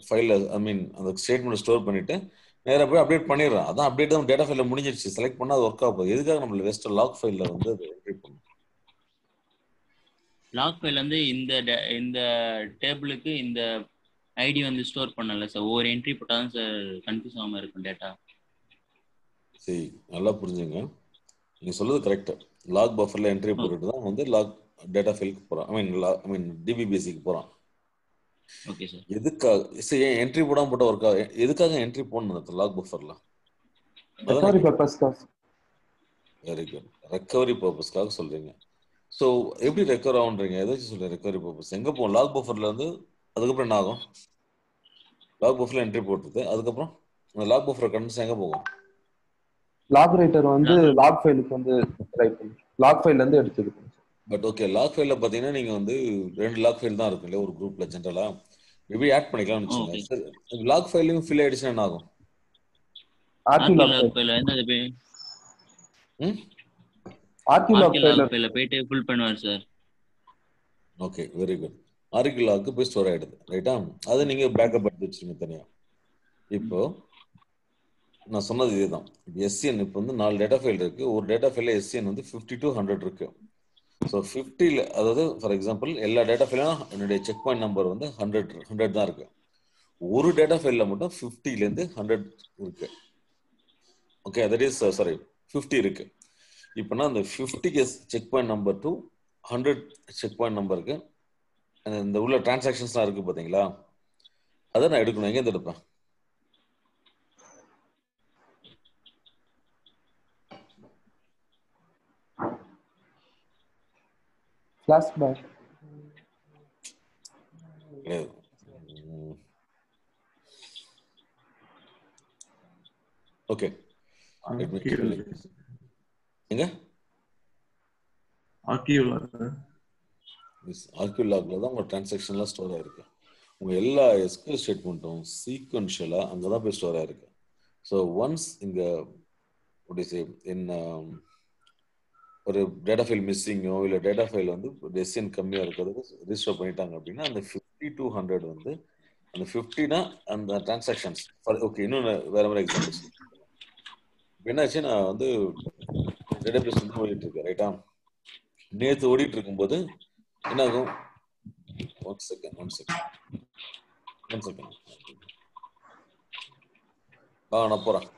ஃபைல ஐ மீன் அந்த ஸ்டேட்மெண்ட் ஸ்டோர் பண்ணிட்டு நேராக போய் அப்டேட் பண்ணிடுறேன். அதான் அப்டேட் தான் டேட்டா ஃபைல முடிஞ்சிருச்சு. செலக்ட் பண்ணா அது ஒர்க் ஆகும். எதுக்காக நம்மள வேஸ்ட் லாக் ஃபைல்ல வந்து அது என்ட்ரி பண்ணணும்? லாக் ஃபைல் வந்து இந்த டேபிளுக்கு இந்த ஐடி வந்து ஸ்டோர் பண்ணல சார். ஒவ்வொரு என்ட்ரி போட்டாலும் சார் கன்ஃபியூஸ் ஆகாம இருக்கும் டேட்டா. சரி, நல்லா புரிஞ்சுங்க. நீங்க சொல்றது கரெக்ட். லாக் பஃபர்ல என்ட்ரி போட்டுட்டு தான் வந்து லாக் டேட்டா ஃபைலுக்கு போறான், ஐ மீன் டிபிபிசிக்கு போறான். Okay sir. எதுக்காக சரி என்ட்ரி போடாம போட்டா ஒர்க் ஆகும்? எதுக்காக என்ட்ரி போடணும் லாக் பஃபர்ல? ரெக்கவரி பர்பஸ்க்காக. வெரி குட், ரெக்கவரி பர்பஸ்க்காக சொல்றீங்க. ஸோ எப்படி ரெக்கவர் ஆகுன்றீங்க? ஏதாச்சும் சொல்லுங்க. ரெக்கவரி பர்பஸ் எங்க போகும் லாக் பஃபர்ல இருந்து? அதுக்கப்புறம் என்ன ஆகும்? லாக் பஃபர்ல என்ட்ரி போட்டுருது, அதுக்கப்புறம் அந்த லாக் பஃபர் கண்டென்ட்ஸ் எங்க போகும்? லாக் ரைட்டர் வந்து லாக் ஃபைலுக்கு வந்து ரைட் பண்ணி லாக் ஃபைல்ல இருந்து எடுத்துக்கிட்டு. பட் ஓகே, லாக் ஃபைல்ல பாத்தீங்கன்னா நீங்க வந்து 2 லாக் ஃபைல் தான் இருக்கு இல்லையா ஒரு குரூப்ல ஜென்ரலா. மேபி ஆட் பண்ணிக்கலாம்னு வச்சுங்க. சரி, லாக் ஃபைலையும் ஃபில் ஆயிடுச்சுன்னா என்ன ஆகும்? ஆர்டி லாக் ஃபைல்ல வந்து அது போய் ஆர்டி லாக் ஃபைல்ல போயிட்டு ஃபுல் பண்ணுவார் சார். Okay, very good. ஆர்டி லாக்கு போய் ஸ்டோர் ஆயிடுது, ரைட்டா? அதை நீங்க பேக்கப் எடுத்து வச்சிருங்க தனியா. இப்போ நான் சொன்னது இதுதான். இப்போ எஸ்சிஎன் இப்போ வந்து 4 டேட்டா ஃபைல் இருக்கு. ஒரு டேட்டா ஃபைல்ல எஸ்சிஎன் வந்து 50 to 100 இருக்கு. ஸோ 50ல அதாவது ஃபார் எக்ஸாம்பிள் எல்லா டேட்டா ஃபைலும் என்னுடைய செக் பாயிண்ட் நம்பர் வந்து 100 தான் இருக்கு. ஒரு டேட்டா ஃபைல்ல மட்டும் 50லேருந்து 100 இருக்கு. ஓகே, தட் இஸ் சாரி 50 இருக்கு. இப்போனா அந்த 50க்கு checkpoint number to 100 checkpoint நம்பருக்கு இந்த உள்ள டிரான்சாக்ஷன்ஸ்லாம் இருக்கு பாத்தீங்களா, அதை நான் எடுக்கணும். எங்கேருந்து எடுப்பேன்? ஃபிளாஷ்பேக். ஓகே, எங்க ஆர்கியூ லாக்ல தான் உங்க டிரான்சாக்ஷன்லாம் ஸ்டோர் ஆயிருக்கு. உங்க எல்லா எஸ்கியூஎல் ஸ்டேட்மெண்ட்டும் சீக்வென்ஷியலா அங்கே தான் போய் ஸ்டோர் ஆயிருக்கு. ஸோ ஒன்ஸ் இங்க என்ன ஒரு டேட்டா ஃபைல் மிஸ்ஸிங்கோ இல்லை டேட்டா ஃபைல் வந்து எஸ்என் கம்மியாக இருக்கிறது ரிஜிஸ்டர் பண்ணிட்டாங்க அப்படின்னா அந்த 50 to 100 வந்து அந்த 50னா அந்த டிரான்சாக்ஷன்ஸ். ஓகே, இன்னொன்று வேற மாதிரி எக்ஸாம்பிள்ஸ். என்னாச்சு, நான் வந்து டேட்டாபேஸ் வந்து ஓடிட்டு இருக்கேன், ரைட்டா? நேற்று ஓடிட்டு இருக்கும்போது என்ன ஆகும்? ஒன் செகண்ட் நான் போறேன்.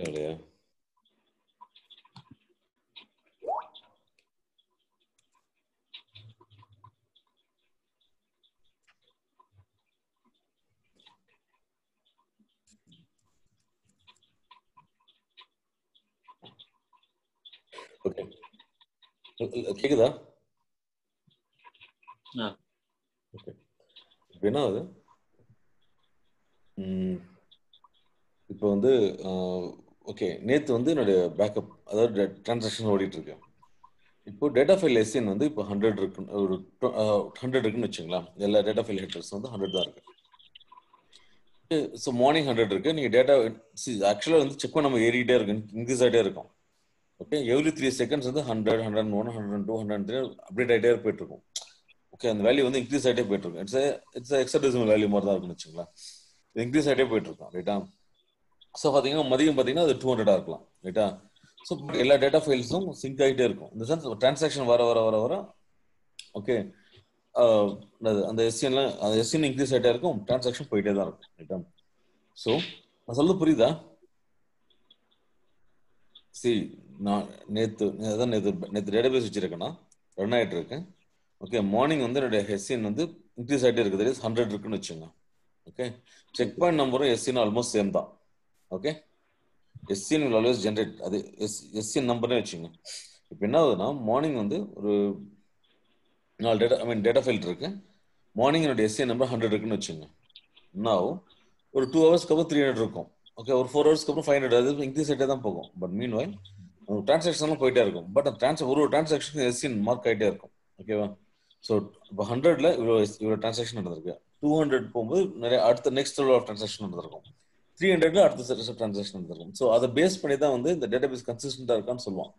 இல்லையா? ஓகே, கேக்குதா? ஓகே, இப்போ என்ன ஆகுது, இப்போ வந்து ஓகே, நேற்று வந்து என்னுடைய பேக்கப், அதாவது டிரான்சாக்ஷன் ஓடிட்டு இருக்கு. இப்போ டேட்டா ஃபைல் எஸ்என் வந்து இப்போ 100 இருக்கு, ஒரு 100 இருக்குன்னு வச்சுங்களா. எல்லா டேட்டா ஃபைல் ஹெட்டர்ஸ் வந்து 100 தான் இருக்கு. ஸோ மார்னிங் 100 இருக்கு. நீங்கள் டேட்டா ஆக்சுவலாக வந்து செக் பண்ண நம்ம ஏறிக்கிட்டே இருக்கு, இன்க்ரீஸ் ஆகிட்டே இருக்கும். ஓகே, எவ்ரி 3 செகண்ட்ஸ் வந்து 100, 101, 102, 103 அப்டேட் ஆகிட்டே போயிட்டு இருக்கும். ஓகே, அந்த வேல்யூ வந்து இன்க்ரீஸ் ஆகிட்டே போயிட்டு இருக்கும். இட்ஸ் ஹெக்ஸாடெசிமல் வேல்யூ மாதிரி தான் இருக்குன்னு வச்சுங்களேன். இன்க்ரீஸ் ஆகிட்டே போயிட்டு இருக்கும், ரைட்டா. ஸோ பார்த்தீங்கன்னா மதியம் பார்த்தீங்கன்னா அது 200 இருக்கலாம், ரைட்டா. ஸோ எல்லா டேட்டா ஃபைல்ஸும் சிங்க் ஆகிட்டே இருக்கும். இந்த சென்ஸ் டிரான்சாக்ஷன் வர வர வர வர ஓகே, அந்த எஸ்சிஎன்லாம் அந்த எஸ்சிஎன் இன்க்ரீஸ் ஆகிட்டே இருக்கும், டிரான்சாக்ஷன் போயிட்டே தான் இருக்கும், ரைட்டா. ஸோ நான் சொல்றது புரியுதா? நான் நேற்று டேட்டாபேஸ் வச்சிருக்கேன்னா ரன் ஆகிட்டு இருக்கேன். ஓகே, மார்னிங் வந்து என்னுடைய எஸ்சிஎன் வந்து இன்க்ரீஸ் ஆகிட்டே இருக்குது, 100 இருக்குன்னு வச்சுங்க. ஓகே, செக் பாயிண்ட் நம்பரும் எஸ்சிஎன் ஆல்மோஸ்ட் சேம் தான். Okay, SCN will always generate, அது எஸ்சிஎன் நம்பர்னே வச்சுங்க. இப்போ என்ன ஆகுதுன்னா மார்னிங் வந்து ஒரு 4 டேட்டா ஃபைல் இருக்கு. மார்னிங் என்னோட எஸ்சிஎன் நம்பர் 100 இருக்குன்னு வச்சுங்க. என்ன ஆகும், ஒரு 2 ஹவர்ஸ்க்கு அப்புறம் 300 இருக்கும். ஓகே, ஒரு 4 ஹவர்ஸ்க்கு அப்புறம் 500, அது இன்க்ரீஸ் ஆகிட்டே தான் போகும். பட் மீன் வைல் டிரான்சாக்ஷன்லாம் போயிட்டே இருக்கும். பட் ஒரு டிரான்சாக்ஷன் எஸ்சிஎன் மார்க் ஆகிட்டே இருக்கும். ஓகேவா? ஸோ இப்போ 100ல இவ்வளோ டிரான்சாக்ஷன் நடந்திருக்கு. 200 போகும்போது நிறைய அடுத்த நெக்ஸ்ட் லெவல் ஆஃப் டிரான்சாக்ஷன் நடந்திருக்கும். 300ல அடுத்த டிரான்சாக்ஷன் நடந்திருக்கும். ஸோ அதை பேஸ் பண்ணி தான் வந்து இந்த டேட்டாபேஸ் கன்சிஸ்டண்டா இருக்கான்னு சொல்லுவான்.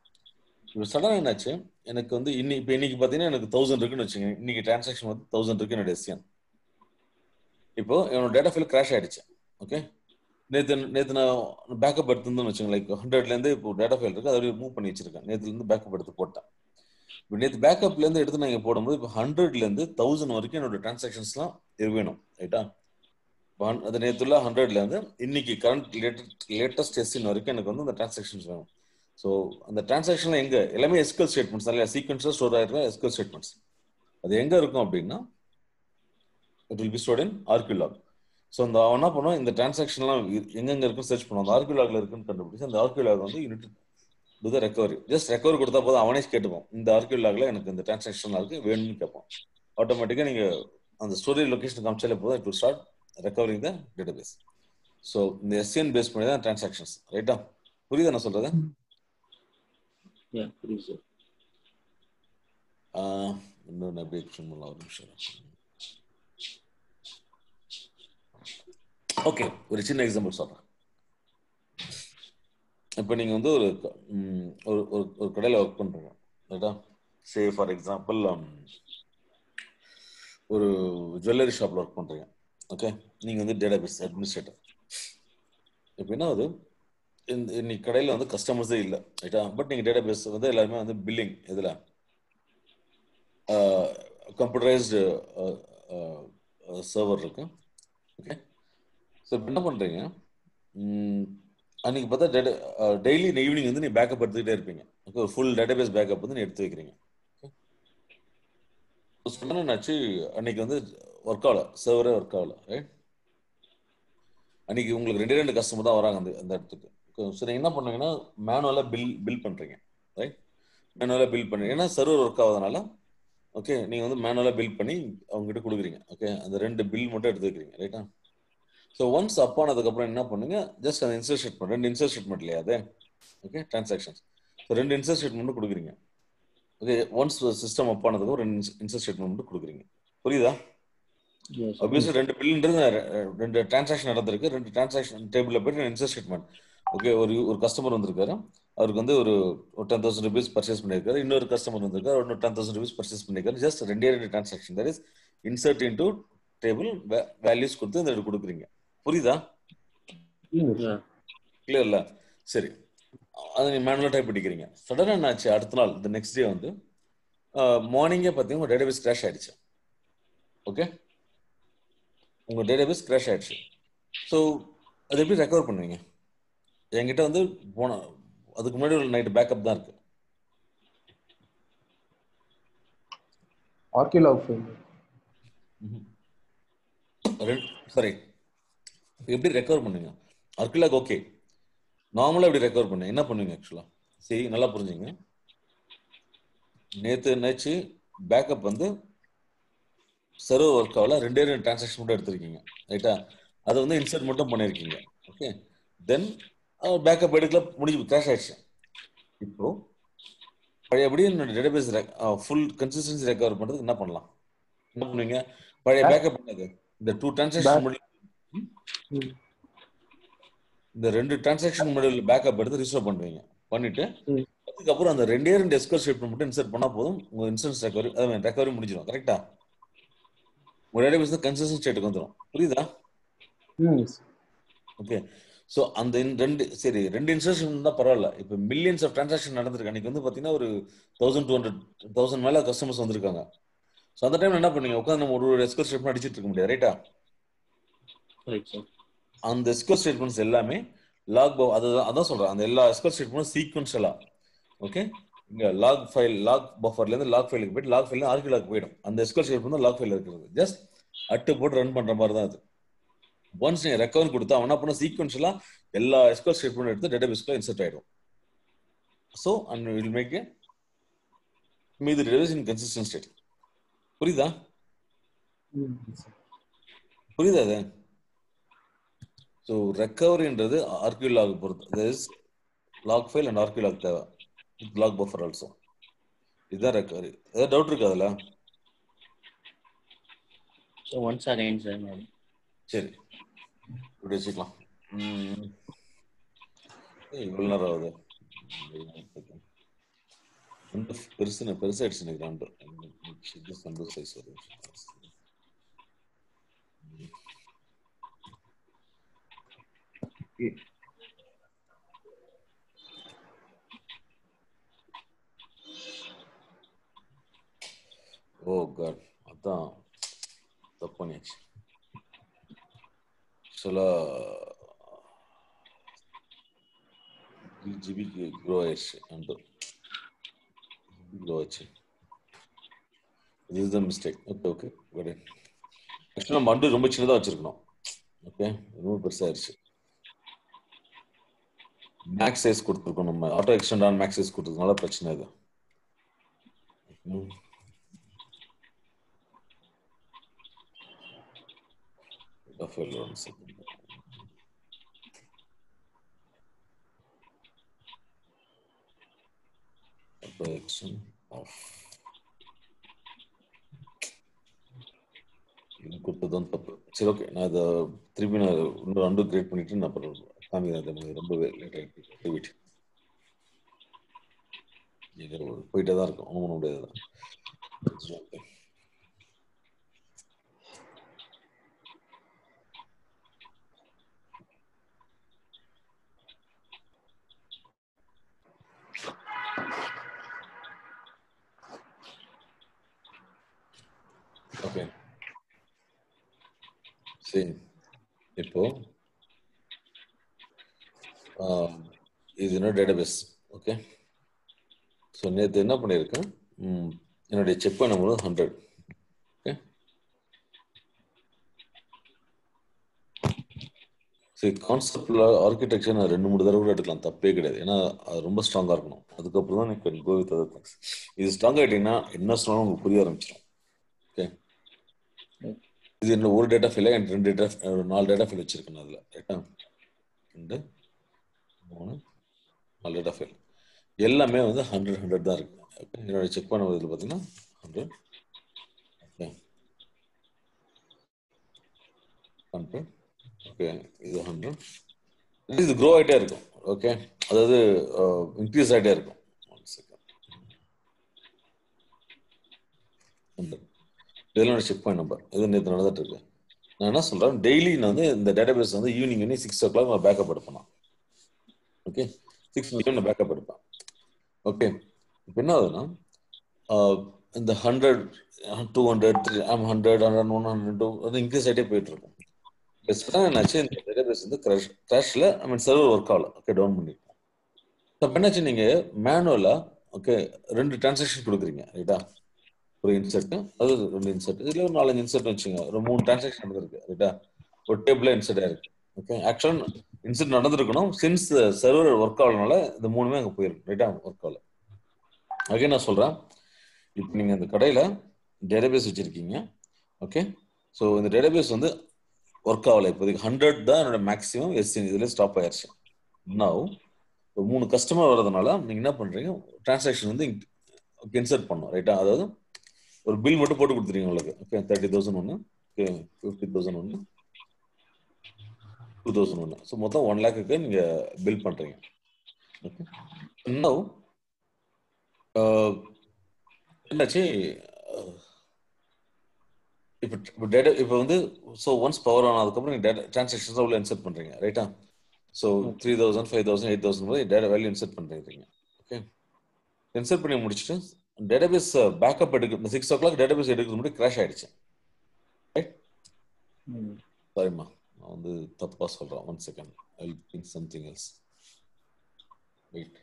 இப்போ சடனா என்னாச்சு, எனக்கு வந்து இன்னைக்கு பார்த்தீங்கன்னா எனக்கு 1000 இருக்குன்னு வச்சுங்க. இன்னைக்கு டிரான்சாக்ஷன் வந்து 1000 இருக்கு என்னோட எஸ்சிஎன். இப்போ என்னோட டேட்டா ஃபைல் கிராஷ் ஆயிடுச்சு. ஓகே, நேற்று நான் பேக்கப் எடுத்துருந்தேன்னு வச்சுங்க. லைக் 100லேருந்து இப்போ டேட்டா ஃபைல் இருக்கு, அதை மூவ் பண்ணி வச்சிருக்கேன். நேற்றுலேருந்து பேக்கப் எடுத்து போட்டேன். இப்போ நேற்று பேக்கப்லேருந்து எடுத்து நான் இங்கே போடும்போது இப்போ 100லேருந்து 1000 வரைக்கும் என்னோட டிரான்சாக்ஷன்ஸ்லாம் வேணும், ரைட்டா. அது நேற்றுல 100லேருந்து இன்னைக்கு கரண்ட் லேட்டஸ்ட் எஸ்சின் வரைக்கும் எனக்கு வந்து அந்த டிரான்சாக்ஷன்ஸ் வேணும். ஸோ அந்த டிரான்சாக்ஷன்ல எங்க எல்லாமே எஸ்கியூஎல் ஸ்டேட்மெண்ட்ஸ், நிறைய சீக்வன்ஸாக ஸ்டோர் ஆகிருக்க எஸ்கியூஎல் ஸ்டேட்மெண்ட்ஸ். அது எங்க இருக்கும் அப்படின்னா it will be stored in archive log. So அந்த அவன் என்ன பண்ணுவோம், இந்த டிரான்சாக்ஷன்லாம் எங்கெங்க இருக்குன்னு சர்ச் பண்ணுவோம். அந்த ஆர்கியூ லாக்ல இருக்குன்னு கண்டுபிடிச்சு அந்த ஆர்கியூ லாக் வந்து unit to the recovery. Just recovery கொடுத்தா போதும், அவனே கேட்டுப்போம் இந்த ஆர்கியூ லாக்ல எனக்கு இந்த டிரான்சாக்ஷன் இருக்கு வேணும்னு கேட்போம். ஆட்டோமேட்டிக்கா நீங்க அந்த ஸ்டோரேஜ் லொகேஷன் காமிச்சாலே போதும், it will start recovering the database. So இந்த எஸ்சிஎன் பேஸ் பண்ணி தான் டிரான்சாக்ஷன்ஸ், ரைட்டா? புரியுதா நான் சொல்றது? இன்னொன்று எப்படி எக்ஸ்பிளைன் பண்ணலாம், ஒரு நிமிஷம். ஓகே, ஒரு சின்ன எக்ஸாம்பிள் சொல்றேன். இப்போ நீங்க வந்து ஒரு கடையில் ஒர்க் பண்றீங்க, ரைட்டா? சே ஃபார் எக்ஸாம்பிள் ஒரு ஜுவல்லரி ஷாப்ல ஒர்க் பண்றீங்க. ஓகே, நீங்க வந்து டேட்டாபேஸ் அட்மினிஸ்ட்ரேட்டர். இப்போ என்ன ஆகுது, இன்னைக்கு கடையில் வந்து கஸ்டமர்ஸே இல்லை, ரைட்டா? பட் நீங்கள் டேட்டாபேஸ் வந்து எல்லாருமே வந்து பில்லிங் இதில் கம்ப்யூட்டரைஸ்டு சர்வர் இருக்கு. ஓகே, ஸோ இப்போ என்ன பண்ணுறீங்க, அன்னைக்கு பார்த்தா டெய்லி ஈவினிங் வந்து நீ பேக்கப் எடுத்துக்கிட்டே இருப்பீங்க. ஓகே, ஒரு ஃபுல் டேட்டாபேஸ் பேக்கப் வந்து நீ எடுத்து வைக்கிறீங்க. என்னாச்சு, அன்னைக்கு வந்து ஒர்க் ஆகல, சர்வரே ஒர்க் ஆகல, ரைட்? அன்னைக்கு உங்களுக்கு 2 கஸ்டமர் தான் வராங்க அந்த இடத்துக்கு. ஸோ நீங்கள் என்ன பண்ணுவீங்கன்னா மேனுவலாக பில் பண்ணுறீங்க, ரைட்? மேனுவலாக பில் பண்ணுறீங்க, ஏன்னா சர்வர் ஒர்க் ஆகாதனால. ஓகே, நீங்கள் வந்து மேனுவலாக பில் பண்ணி அவங்ககிட்ட கொடுக்குறீங்க. ஓகே, அந்த 2 பில் மட்டும் எடுத்து வைக்கிறீங்க, ரைட்டா? ஸோ ஒன்ஸ் அப் ஆனதுக்கப்புறம் என்ன பண்ணுங்க, ஜஸ்ட் அந்த இன்சர்ட் ஸ்டேட்மெண்ட், 2 இன்சர்ட் ஸ்டேட்மெண்ட் இல்லையா அது? Okay, transactions. So 2 insert statement கொடுக்குறீங்க. ஓகே, ஒன்ஸ் சிஸ்டம் அப் ஆனதுக்கப்புறம் 2 இன்சர்ட் ஸ்டேட்மெண்ட் மட்டும் கொடுக்குறீங்க. புரியுதா? ஆப்வியஸ்லி 2 பில்ன்றது 2 டிரான்சாக்ஷன் நடந்திருக்கு. 2 டிரான்சாக்ஷன் டேபிள்ல போயிட்டு இன்சர்ட் ஸ்டேட்மெண்ட். ஓகே, ஒரு கஸ்டமர் வந்திருக்காரு, அவருக்கு வந்து ஒரு 10,000 rupees பர்ச்சேஸ் பண்ணியிருக்காரு. இன்னொரு கஸ்டமர் வந்திருக்காரு, ஒரு 10,000 rupees பர்ச்சேஸ் பண்ணியிருக்காரு. Just 2 transaction, that is insert into table values கொடுத்து இந்த கொடுக்குறீங்க. புரியுதா? கிளியர்ல? சரி, அதை நீ மேனுவலா டைப் பண்ணிக்கிறீங்க. சடனா என்னாச்சு, அடுத்த நாள் இந்த நெக்ஸ்ட் டே வந்து மார்னிங்கே பார்த்தீங்கன்னா உங்க டேட்டாபேஸ் கிராஷ் ஆயிடுச்சு. ஓகே, உங்க டேட்டாபேஸ் கிராஷ் ஆயிடுச்சு. ஸோ அதை எப்படி ரெக்கவர் பண்ணுவீங்க? என்கிட்ட வந்து போன அதுக்கு முன்னாடி ஒரு நைட் பேக்கப் தான் இருக்கு. ஆர்கிலாக் ஃபைல் சரி, எப்படி ரெக்கவர் பண்ணுங்க? ஆர்கிலாக் ஓகே, நார்மலா எப்படி ரெக்கவர் பண்ணுங்க, என்ன பண்ணுவீங்க ஆக்சுவலா? சரி, நல்லா புரிஞ்சுங்க. நேத்து என்னாச்சு, பேக்கப் வந்து சர்வர் ஒர்க் ஆகல, 2 டிரான்சாக்ஷன் மட்டும் எடுத்திருக்கீங்க, ரைட்டா? அதை வந்து இன்சர்ட் மட்டும் பண்ணியிருக்கீங்க. ஓகே, தென் பேக்கப் எடுக்கல, முடிஞ்சு கிராஷ் ஆயிடுச்சு. இப்போ பழையபடி என்னோட டேட்டாபேஸ் ஃபுல் கன்சிஸ்டன்சி ரெக்கவர் பண்றதுக்கு என்ன பண்ணலாம்? என்ன பண்ணுவீங்க? பழைய பேக்கப் பண்ணது இந்த 2 டிரான்சாக்ஷன் முடியும், இந்த 2 டிரான்சாக்ஷன் முடியல பேக்கப் எடுத்து ரிஸ்டோர் பண்ணுவீங்க. பண்ணிட்டு அதுக்கப்புறம் அந்த 2 எஸ்கோர் ஸ்டேட்மெண்ட் மட்டும் இன்சர்ட் பண்ணா போதும், உங்க இன்சூரன்ஸ் ரெக்கவரி முடிஞ்சிடும். கரெக்டா? உங்க டேட்டாபேஸ் கன்சிஸ்டன்ட் ஸ்டேட்டுக்கு வந்துடும். புரியுதா? ஓகே, ஸோ அந்த 2 இன்ஸ்ட்ரக்ஷன் தான் பரவாயில்ல. இப்போ மில்லியன்ஸ் ஆஃப் டிரான்சாக்ஷன் நடந்திருக்கு. அன்னைக்கு வந்து பார்த்தீங்கன்னா ஒரு 1200 மேல கஸ்டமர்ஸ் வந்திருக்காங்க. ஸோ அந்த டைம்ல என்ன பண்ணீங்க? உட்காந்து நம்ம ஒரு எஸ்கோர் ஸ்டேட்மெண்ட் அடிச்சிட்டு இருக்க முடியாது, ரைட்டா? அந்த எஸ்கோர் ஸ்டேட்மெண்ட்ஸ் எல்லாமே லாக் அதான் சொல்றேன், அந்த எல்லா எஸ்கோர் ஸ்டேட்மெண்ட்டும் சீக்வென்ஷியலா. ஓகே, இங்க லாக் ஃபைல், லாக் பஃபர்ல இருந்து லாக் ஃபைலுக்கு போயிட்டு லாக் ஃபைல் ஆர்கிலாக் போயிடும். அந்த எஸ்கோர் ஸ்டேட்மெண்ட் தான் லாக் ஃபைல் இருக்கிறது. ஜஸ்ட் அட்டு போட்டு ரன் பண்ற மாதிரி தான் அது. ஒன்ஸ் நீங்க ரெக்கவர் கொடுத்தா அவன் என்ன பண்ண, சீக்வென்ஷியலா எல்லா எஸ்கோர் ஸ்டேட்மெண்ட் எடுத்து டேட்டாபேஸ்க்குள்ள இன்சர்ட் ஆயிடும். So undo will make a மீதி டேட்டாபேஸ் இன் கன்சிஸ்டன்ட் ஸ்டேட். புரியுதா? புரியுதா அது? ஸோ ரெக்கவரின்றது ஆர்கிலாக் பொறுத்து, லாக் ஃபைல் அண்ட் ஆர்கிலாக் தேவை, லாக் பஃபர் ஆல்சோ. இதுதான் ரெக்கவரி. ஏதாவது டவுட் இருக்கு அதுல? Once again sir. சரி, இப்படி வச்சுக்கலாம். இவ்வளவு நேரம் ஆகுது. பெருசாயிடுச்சு எனக்கு ரெண்டு சைஸ் வரும். ஓ காட், அதான் தப்பு பண்ணியாச்சு. ஆக்சுவலா 3 GB க்ரோ ஆயிடுச்சு, அண்டு க்ரோ ஆச்சு. இதுதான் மிஸ்டேக். Okay good. ஆக்சுவலா நம்ம அண்டு ரொம்ப சின்னதாக வச்சிருக்கணும். ஓகே, ரொம்ப பெருசாயிருச்சு. மேக்ஸ் சைஸ் கொடுத்துருக்கோம் நம்ம, auto extend on max size கொடுத்ததுனால பிரச்சனை இது. கொடுத்ததும் தப்பு. சரி, ஓகே, நான் இதை திருப்பி நான் இன்னொரு அண்டு கிரியேட் பண்ணிட்டு நான் காமிக்கிறேன். ரொம்ப லேட் ஆகிட்டு போயிட்டே தான் இருக்கும், ஒன்றும் பண்ண முடியாது. ஓகே, சரி, இப்போ இது என்னோட டேட்டாபேஸ். ஓகே, ஸோ நேற்று என்ன பண்ணியிருக்கேன், என்னுடைய செக் பண்ணும்போது 100. ஓகே, சரி, கான்செப்ட்ல ஆர்கிடெக்சர் நான் 2-3 தடவை கூட எடுக்கலாம், தப்பே கிடையாது. ஏன்னா அது ரொம்ப ஸ்ட்ராங்காக இருக்கணும். அதுக்கப்புறம் தான் எனக்கு கோ வித் அதர் திங்ஸ். இது ஸ்ட்ராங் ஆகிட்டீங்கன்னா என்ன சொன்னாலும் உங்களுக்கு புரிய ஆரம்பிச்சிடும். ஓகே, இது என்ன ஒரு டேட்டா ஃபைல எனக்கு 4 டேட்டா ஃபைல் வச்சிருக்கேன். அதில் ரைட்டா 2 3 4 டேட்டா ஃபைல் எல்லாமே வந்து 100 தான் இருக்கு. என்னோட செக் பண்ண இதில் பார்த்தீங்கன்னா 100. ஓகே, 100. ஓகே, இது 100. இது க்ரோ ஆகிட்டே இருக்கும். ஓகே, அதாவது இன்க்ரீஸ் ஆகிட்டே இருக்கும். 1 செகண்ட், இதெல்லாம் செக் பாயிண்ட் நம்பர். இது நேற்று நடந்துட்டு இருக்கு. நான் என்ன சொல்றேன், டெய்லி நான் வந்து இந்த டேட்டாபேஸ் வந்து ஈவினிங் 6 o'clock நான் பேக்கப் எடுப்பேன். ஓகே, 6 PM நான் பேக்கப் எடுப்பேன். ஓகே, இப்போ என்ன ஆகுதுன்னா இந்த 100 200 300 100 102 அது இன்க்ரீஸ் ஆகிட்டே போயிட்டு இருக்கும். பெஸ்ட்டாக என்னாச்சு இந்த டேட்டாபேஸ் வந்து கிராஷ்ல சர்வர் ஒர்க் ஆகல. ஓகே, டவுன் பண்ணிருக்கோம். அப்போ என்னாச்சு நீங்கள் மேனுவலாக ஓகே 2 டிரான்சாக்ஷன் கொடுக்குறீங்க ரைட்டா. ஒரு இன்சர்ட், அது 2 இன்சர்ட், இதில் ஒரு 4-5 இன்சர்ட் வச்சுங்க. ஒரு 3 டிரான்சாக்ஷன் நடந்திருக்கு ரைட்டா. ஒரு டேபிளில் இன்சர்ட் ஆயிருக்கு. ஓகே, ஆக்சுவலாக இன்சர்ட் நடந்திருக்கணும். சின்ஸ் சர்வர் ஒர்க் ஆகலனால இந்த 3மே அங்கே போயிருக்கு ரைட்டா, ஒர்க் ஆகல. ஓகே, நான் சொல்கிறேன். இப்போ நீங்கள் இந்த கடையில் டேட்டாபேஸ் வச்சுருக்கீங்க. ஓகே, ஸோ இந்த டேட்டாபேஸ் வந்து ஒர்க் ஆகலை. இப்போதைக்கு 100 தான் என்னோட மேக்ஸிமம் எஸ்சின், இதில் ஸ்டாப் ஆயிடுச்சு. நவ் இப்போ 3 கஸ்டமர் வர்றதுனால நீங்கள் என்ன பண்ணுறீங்க, டிரான்சாக்ஷன் வந்து இன்சர்ட் பண்ணணும் ரைட்டா. அதாவது ஒரு பில் மட்டும் போட்டு கொடுத்துருங்க உங்களுக்கு. ஓகே, 30,000 ஒன்று, ஓகே 50,000 ஒன்று, 2,000 ஒன்று. ஸோ மொத்தம் 1 lakhக்கு நீங்கள் பில் பண்ணுறீங்க. ஓகே, நவ் என்னாச்சு இப்போ டேட்டா இப்போ வந்து ஸோ ஒன்ஸ் பவர் ஆன் ஆனதுக்கப்புறம் நீங்கள் டேட்டா டிரான்சாக்ஷன்ஸ் உள்ள இன்சர்ட் பண்ணுறீங்க ரைட்டா. ஸோ 3,000, 5,000, 8,000 போது டேட்டா வேல்யூ இன்சர்ட் பண்ணுறீங்க. ஓகே, இன்சர்ட் பண்ணி முடிச்சுட்டு டேட்டாபேஸ் பேக்கப் எடுக்க 6 o'clock டேட்டாபேஸ் எடுக்கிறது முன்னாடி கிராஷ் ஆயிடுச்சு. ரைட், சாரிம்மா நான் வந்து தப்பா சொல்றேன். 1 second, I'll think something else. Wait.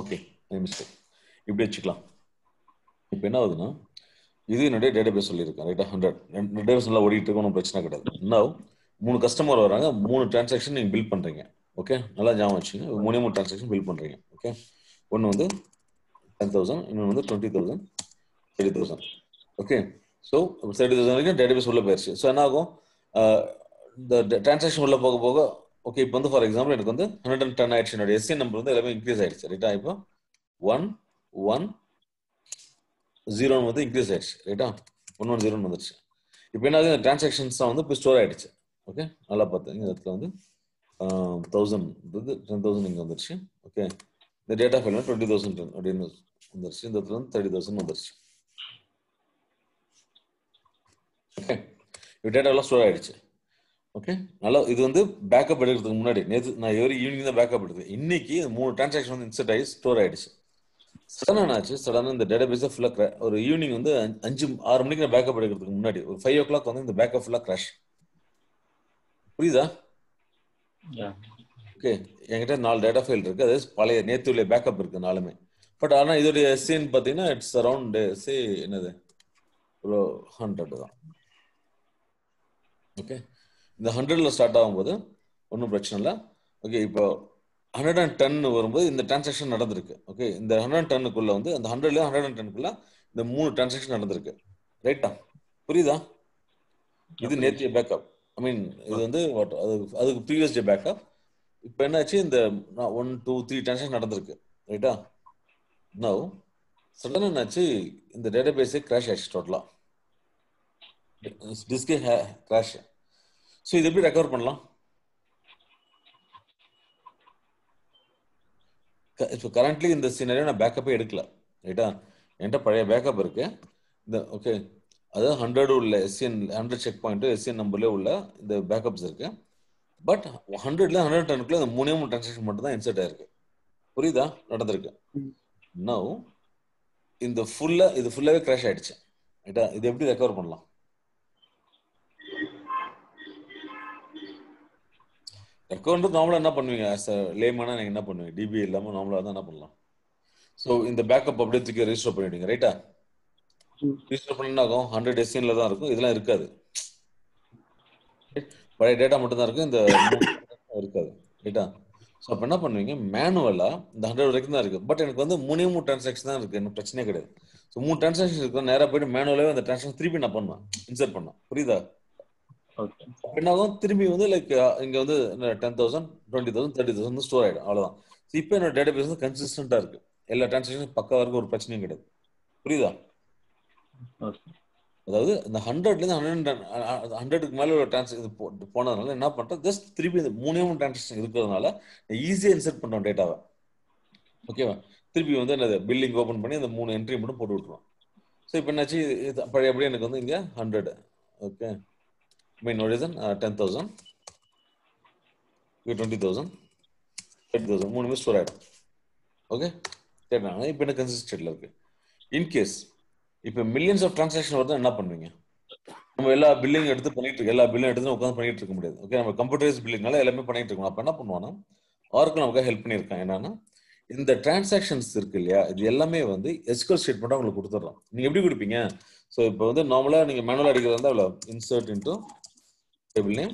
Okay, mistake. இப்படி வச்சுக்கலாம். இப்போ என்ன ஆகுதுன்னா இது என்னுடைய டேட்டாபேஸ் சொல்லியிருக்கேன் ரைட்டா. 100 டேட்டாபேஸ் நல்லா ஓடிட்டு இருக்கு, ஒன்றும் பிரச்சனை கிடையாது. இன்னும் 3 கஸ்டமர் வராங்க, 3 டிரான்சாக்ஷன் நீங்கள் பில் பண்ணுறீங்க. ஓகே, நல்லா ஞாபகம் வச்சுங்க. 3 டிரான்சாக்ஷன் பில் பண்ணுறீங்க. ஓகே, ஒன்று வந்து 10,000, இன்னொன்று வந்து 20,000, 30,000. ஓகே, ஸோ 30,000 வரைக்கும் டேட்டாபேஸ் உள்ள போயிடுச்சு. ஸோ என்ன ஆகும், இந்த டிரான்சாக்ஷன் உள்ள போக போக ஓகே இப்போ வந்து ஃபார் எக்ஸாம்பிள் எனக்கு வந்து 110 ஆயிடுச்சு. என்னோட எஸ்என் நம்பர் வந்து எல்லாமே இன்க்ரீஸ் ஆயிடுச்சு ரைட்டா. இப்போ 110 வந்து இன்க்ரீஸ் ஆயிடுச்சு ரைட்டா. 110 வந்துருச்சு. இப்போ என்ன ஆகுது, இந்த டிரான்சாக்ஷன்ஸ் தான் வந்து இப்போ ஸ்டோர் ஆயிடுச்சு. ஓகே, நல்லா பார்த்தீங்க. இந்த இடத்துல வந்து 1000 10,000 இங்கே வந்துருச்சு. ஓகே, இந்த டேட்டா ஃபைல் 20,000 அப்படின்னு வந்துருச்சு. இந்த இடத்துல வந்து 30,000 வந்துருச்சு. ஓகே, இப்போ டேட்டா எல்லாம் ஸ்டோர் ஆயிடுச்சு. ஓகே, நல்லா இது வந்து பேக்கப் எடுக்கிறதுக்கு முன்னாடி நேற்று நான் எவரி ஈவினிங் தான் பேக்கப் எடுத்தேன். இன்னைக்கு 3 டிரான்சாக்ஷன் வந்து இன்சர்ட் ஆகி ஸ்டோர் ஆயிடுச்சு. சடனாக ஆச்சு, சடனாக இந்த டேட்டாபேஸை ஃபுல்லாக ஒரு ஈவினிங் வந்து 5-6 மணிக்கு நான் பேக்கப் எடுக்கிறதுக்கு முன்னாடி ஒரு 5 o'clock வந்து இந்த பேக்கப் ஃபுல்லாக கிராஷ். புரியுதா? ஓகே, என்கிட்ட 4 டேட்டா ஃபைல் இருக்கு. அது பழைய நேற்று பேக்கப் இருக்கு 4மே. பட் ஆனால் இதோடைய எஸ்சின்னு பார்த்தீங்கன்னா இட்ஸ் அரௌண்ட் சே என்னது ஒரு 100 தான். ஓகே, இந்த 100ல ஸ்டார்ட் ஆகும்போது ஒன்றும் பிரச்சனை இல்லை. ஓகே, இப்போ 110 வரும்போது இந்த டிரான்சாக்ஷன் நடந்திருக்கு. ஓகே, இந்த 110க்குள்ள வந்து அந்த 100ல 110க்குள்ள இந்த 3 டிரான்சாக்ஷன் நடந்திருக்கு ரைட்டா. புரியுதா? இது நேத்திய பேக்கப். ஐ மீன் இது வந்து அதுக்கு ப்ரீவியஸ் டே பேக்கப். இப்போ என்னாச்சு, இந்த 1, 2, 3 டிரான்சாக்ஷன் நடந்திருக்கு ரைட்டா. நவ் சடனாக என்னாச்சு, இந்த டேட்டாபேஸே கிராஷ் ஆயிடுச்சு டோட்டலா. டிஸ்கே கிராஷ். ஸோ இது எப்படி ரெக்கவர் பண்ணலாம்? இப்போ கரண்ட்லி இந்த சீனரியை நான் பேக்கப்பே எடுக்கல ரைட்டா. என்கிட்ட பழைய பேக்கப் இருக்கு. இந்த ஓகே, அதாவது 100 உள்ள எஸ்சிஎன் 100 செக் பாயிண்ட் எஸ்சிஎன் நம்பர்லேயே உள்ள இந்த பேக்கப்ஸ் இருக்கு. பட் 100ல 110க்குள்ள இந்த 3 டிரான்சாக்ஷன் மட்டும் தான் இன்சர்ட் ஆயிருக்கு. புரியுதா? நடந்திருக்கு. நவ் இந்த இது ஃபுல்லாவே கிராஷ் ஆயிடுச்சு ரைட்டா. இது எப்படி ரெக்கவர் பண்ணலாம்? ரெக்கவர்ன்றது நார்மலா என்ன பண்ணுவீங்க, லேமனா நீங்க என்ன பண்ணுவீங்க, டிபி இல்லாம நார்மலா தான் என்ன பண்ணலாம். ஸோ இந்த பேக்கப் அப்படியே தூக்கி ரெஜிஸ்டர் பண்ணிடுங்க ரைட்டா. ரெஜிஸ்டர் பண்ணா ஆகும் 100 எஸ்சிஎன்ல தான் இருக்கும், இதெல்லாம் இருக்காது. பழைய டேட்டா மட்டும் தான் இருக்கும், இந்த இருக்காது ரைட்டா. ஸோ அப்போ என்ன பண்ணுவீங்க, மேனுவலா இந்த 100 வரைக்கும் தான் இருக்கு. பட் எனக்கு வந்து 3 டிரான்சாக்ஷன் தான் இருக்கு, எனக்கு பிரச்சனையே கிடையாது. ஸோ 3 டிரான்சாக்ஷன் இருக்கு, நேராக போயிட்டு மேனுவலாவே அந்த டிரான்சாக்ஷன் திருப்பி நான் பண்ணுவேன், இன்சர்ட் பண்ணேன். புரியுதா? என்னாகும், திரும்பி வந்து லைக் இங்க வந்து 10,000, 20,000, 30,000 ஸ்டோர் ஆயிடும், அவ்வளவுதான். இப்போ என்னோட டேட்டாபேஸ் வந்து கன்சிஸ்டன்டா இருக்கு, எல்லா டிரான்சாக்ஷனும் பக்கா இருக்கு, ஒரு பிரச்சனையும் கிடையாது. புரியுதா? அதாவது இந்த 100ல இருந்து 100க்கு மேல ஒரு டிரான்சாக்ஷன் போனதுனால என்ன பண்றேன், ஜஸ்ட் திருப்பி இந்த 3 டிரான்சாக்ஷன் இருக்கிறதுனால ஈஸியா இன்சர்ட் பண்றோம் டேட்டாவை. ஓகேவா? திருப்பி வந்து என்னது பில்லிங் ஓபன் பண்ணி அந்த 3 என்ட்ரி மட்டும் போட்டு விட்டுருவோம். ஸோ இப்போ என்னாச்சு, பழையபடி எனக்கு வந்து இங்க 100. ஓகே, mean horizon 10,000, 20,000, 30,000 மூணுமே ஸ்டோர் ஆயிடும். ஓகே, கேட்டாங்க. இப்போ என்ன கன்சிஸ்டன்ட்ல இருக்கு. இன்கேஸ் இப்போ மில்லியன்ஸ் ஆஃப் டிரான்சாக்ஷன் வருது, என்ன பண்ணுவீங்க? நம்ம எல்லா பில்லிங் எடுத்து பண்ணிட்டு இருக்கோம், எல்லா பில்லும் எடுத்து உட்காந்து பண்ணிட்டு இருக்க முடியாது. ஓகே, நம்ம கம்ப்யூட்டரைஸ் பில்லிங்னால எல்லாமே பண்ணிட்டு இருக்கோம். அப்ப என்ன பண்ணுவோம்னா ஆர்க்கு நமக்கு ஹெல்ப் பண்ணியிருக்கான். என்னன்னா இந்த டிரான்சாக்ஷன்ஸ் இருக்கு இல்லையா, இது எல்லாமே வந்து எஸ்கியூஎல் ஸ்டேட்மெண்ட்டா உங்களுக்கு கொடுத்துட்றோம். நீங்க எப்படி கொடுப்பீங்க? ஸோ இப்போ வந்து நார்மலா நீங்க மேனுவல் அடிக்கிறது வந்து அவ்வளோ insert into table name,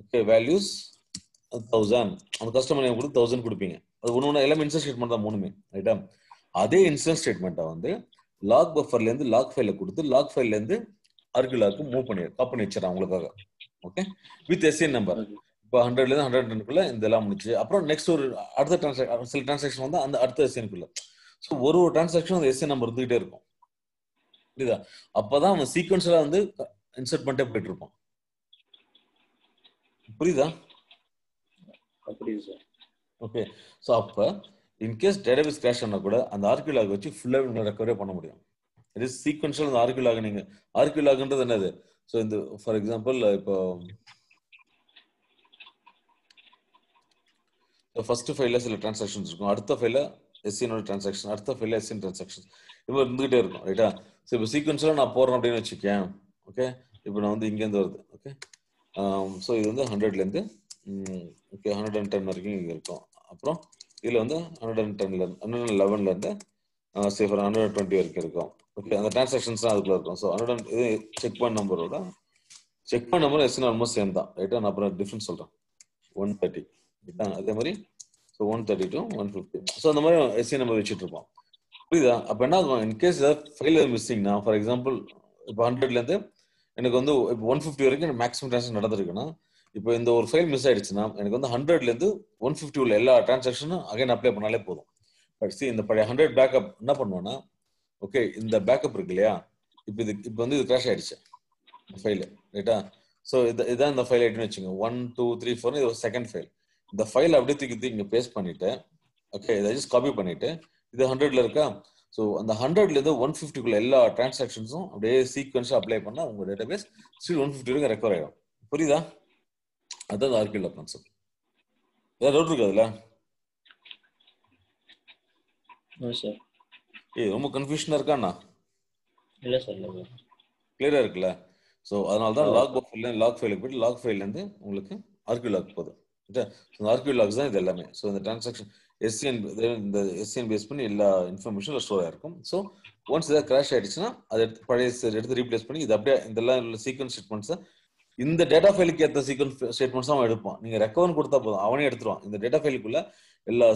okay, values 1000, அந்த கஸ்டமர் நேம் கொடுத்து 1000 கொடுப்பீங்க. அது ஒன்று எல்லாமே இன்சர்ட் ஸ்டேட்மெண்ட் தான் மூணுமே, ரைட்டா? அதே இன்சர்ட் ஸ்டேட்மெண்ட்டை வந்து லாக் பஃபர்ல இருந்து லாக் ஃபைல கொடுத்து லாக் ஃபைல்ல இருந்து ஆர்கியூ லாக்கு மூவ் பண்ணி காப்பி பண்ணி வச்சிடறேன் உங்களுக்காக. Okay, with SN number. இப்போ 100ல இருந்து 110க்குள்ள இதெல்லாம் முடிச்சு அப்புறம் நெக்ஸ்ட் ஒரு அடுத்த சில டிரான்சாக்ஷன் வந்து அந்த அடுத்த எஸ்என்குள்ள. ஸோ ஒரு டிரான்சாக்ஷன் அந்த எஸ்என் நம்பர் இருந்துகிட்டே இருக்கும், புரியுதா? அப்பதான் அவன் சீக்வன்ஸ்ல வந்து இன்சர்ட் பண்ணிட்டே போயிட்டு இருப்பான். புரியுதா? ஓகே, ஸோ அப்போ இன்கேஸ் டேட்டாபேஸ் கிராஷ் ஆனா கூட அந்த ஆர்கியூ லாக் வச்சு ஃபுல்லாக ரெக்கவரே பண்ண முடியும். It is sequential. அந்த ஆர்கியூ லாக் நீங்க ஆர்கியூ லாக்ன்றது என்னது? ஸோ இந்த ஃபார் எக்ஸாம்பிள் இப்போ ஃபர்ஸ்ட் ஃபைல்ல சில டிரான்சாக்ஷன்ஸ் இருக்கும், அடுத்த ஃபைல்ல எஸ்சினோட டிரான்சாக்ஷன், அடுத்த ஃபைல்ல எஸ்சின் டிரான்சாக்ஷன், இப்போ இருந்துகிட்டே இருக்கும், ரைட்டா? ஸோ இப்போ சீக்வன்ஷியலாக நான் போடுறேன் அப்படின்னு வச்சுக்கேன். ஓகே, இப்போ நான் வந்து இங்கேருந்து வருது. ஓகே, ஸோ இது வந்து 100லேருந்து ஓகே 110 வரைக்கும் இங்கே இருக்கும். அப்புறம் இதில் வந்து 111லேருந்து சேஃபர் 120 வரைக்கும் இருக்கும். ஓகே, அந்த டிரான்சாக்ஷன்ஸ் தான் அதுக்குள்ள இருக்கும். ஸோ 100 இது செக் பாயிண்ட் நம்பரோட checkpoint number SCN almost same தான், ரைட்டா? நான் அப்புறம் டிஃப்ரென்ஸ் சொல்கிறேன். 130, அதே மாதிரி ஸோ 130 to 150. ஸோ அந்த மாதிரி எஸ்சி நம்பர் வச்சுட்டு இருப்போம், புரியுதா? அப்போ என்ன ஆகும், இன்கேஸ் ஏதாவது ஃபைல் மிஸ்ஸிங்னா ஃபார் எக்ஸாம்பிள் இப்போ 100லேருந்து எனக்கு வந்து இப்போ 150 வரைக்கும் மேக்ஸிமம் டிரான்சாக்ஷன் நடந்திருக்குன்னா, இப்போ இந்த ஒரு ஃபைல் மிஸ் ஆயிடுச்சுன்னா எனக்கு வந்து 100லேருந்து 150 உள்ள எல்லா டிரான்சாக்ஷனும் அகைன் அப்ளை பண்ணாலே போதும். பட் சி இந்த பழைய 100 பேக்கப் என்ன பண்ணுவோம்னா, ஓகே இந்த பேக்கப் இருக்கு இல்லையா, இப்போ வந்து இது கிராஷ் ஆயிடுச்சு ஃபைல், ரைட்டா? ஸோ இதான் இந்த ஃபைல் ஆயிட்டுன்னு வச்சுங்க. 1 2 3 4 இது ஒரு செகண்ட் ஃபைல். இந்த ஃபைல் அப்படியே தூக்கி இங்கே பேஸ்ட் பண்ணிட்டு, ஓகே இதை ஜஸ்ட் காப்பி பண்ணிட்டு இது 100ல இருக்கா, ஸோ அந்த 100லேருந்து 150க்குள்ள எல்லா டிரான்சாக்ஷன்ஸும் அப்படியே சீக்வன்ஸாக அப்ளை பண்ணா உங்க டேட்டாபேஸ் ஸ்டில் 150 வரைக்கும் ரெக்கவர் ஆகிடும். புரியுதா? அதான் ஆர்கியூ லாக் கான்செப்ட். ஏதாவது டவுட் இருக்கு அதுல? ரொம்ப கன்ஃபியூஷனா இருக்காண்ணா? இல்ல சார், கிளியரா இருக்குல்ல? ஸோ அதனால தான் லாக் பஃபர்ல லாக் ஃபைலுக்கு போயிட்டு லாக் ஃபைல்லேருந்து உங்களுக்கு ஆர்கியூ லாக் போகுது. இந்த ஆர்கியூ லாக்ஸ் தான் இது எல்லாமே. ஸோ இந்த டிரான்சாக்ஷன் எஸ்சிஎன் இந்த எஸ்சிஎன் பேஸ் பண்ணி எல்லா இன்ஃபர்மேஷனும் ஸ்டோர் ஆயிருக்கும். ஸோ ஒன்ஸ் ஏதாவது கிராஷ் ஆயிடுச்சுன்னா அதை பழைய எடுத்து ரீப்ளேஸ் பண்ணி இது அப்படியே இதெல்லாம் உள்ள சீக்வன்ஸ் ஸ்டேட்மெண்ட்ஸ் இந்த டேட்டா ஃபைலுக்கு ஏற்ற சீக்வன்ஸ் ஸ்டேட்மெண்ட்ஸ் அவன் எடுப்பான். நீங்க ரெக்கவர் கொடுத்தா போதும், அவனே எடுத்துருவான். இந்த டேட்டா ஃபைலுக்குள்ள எல்லா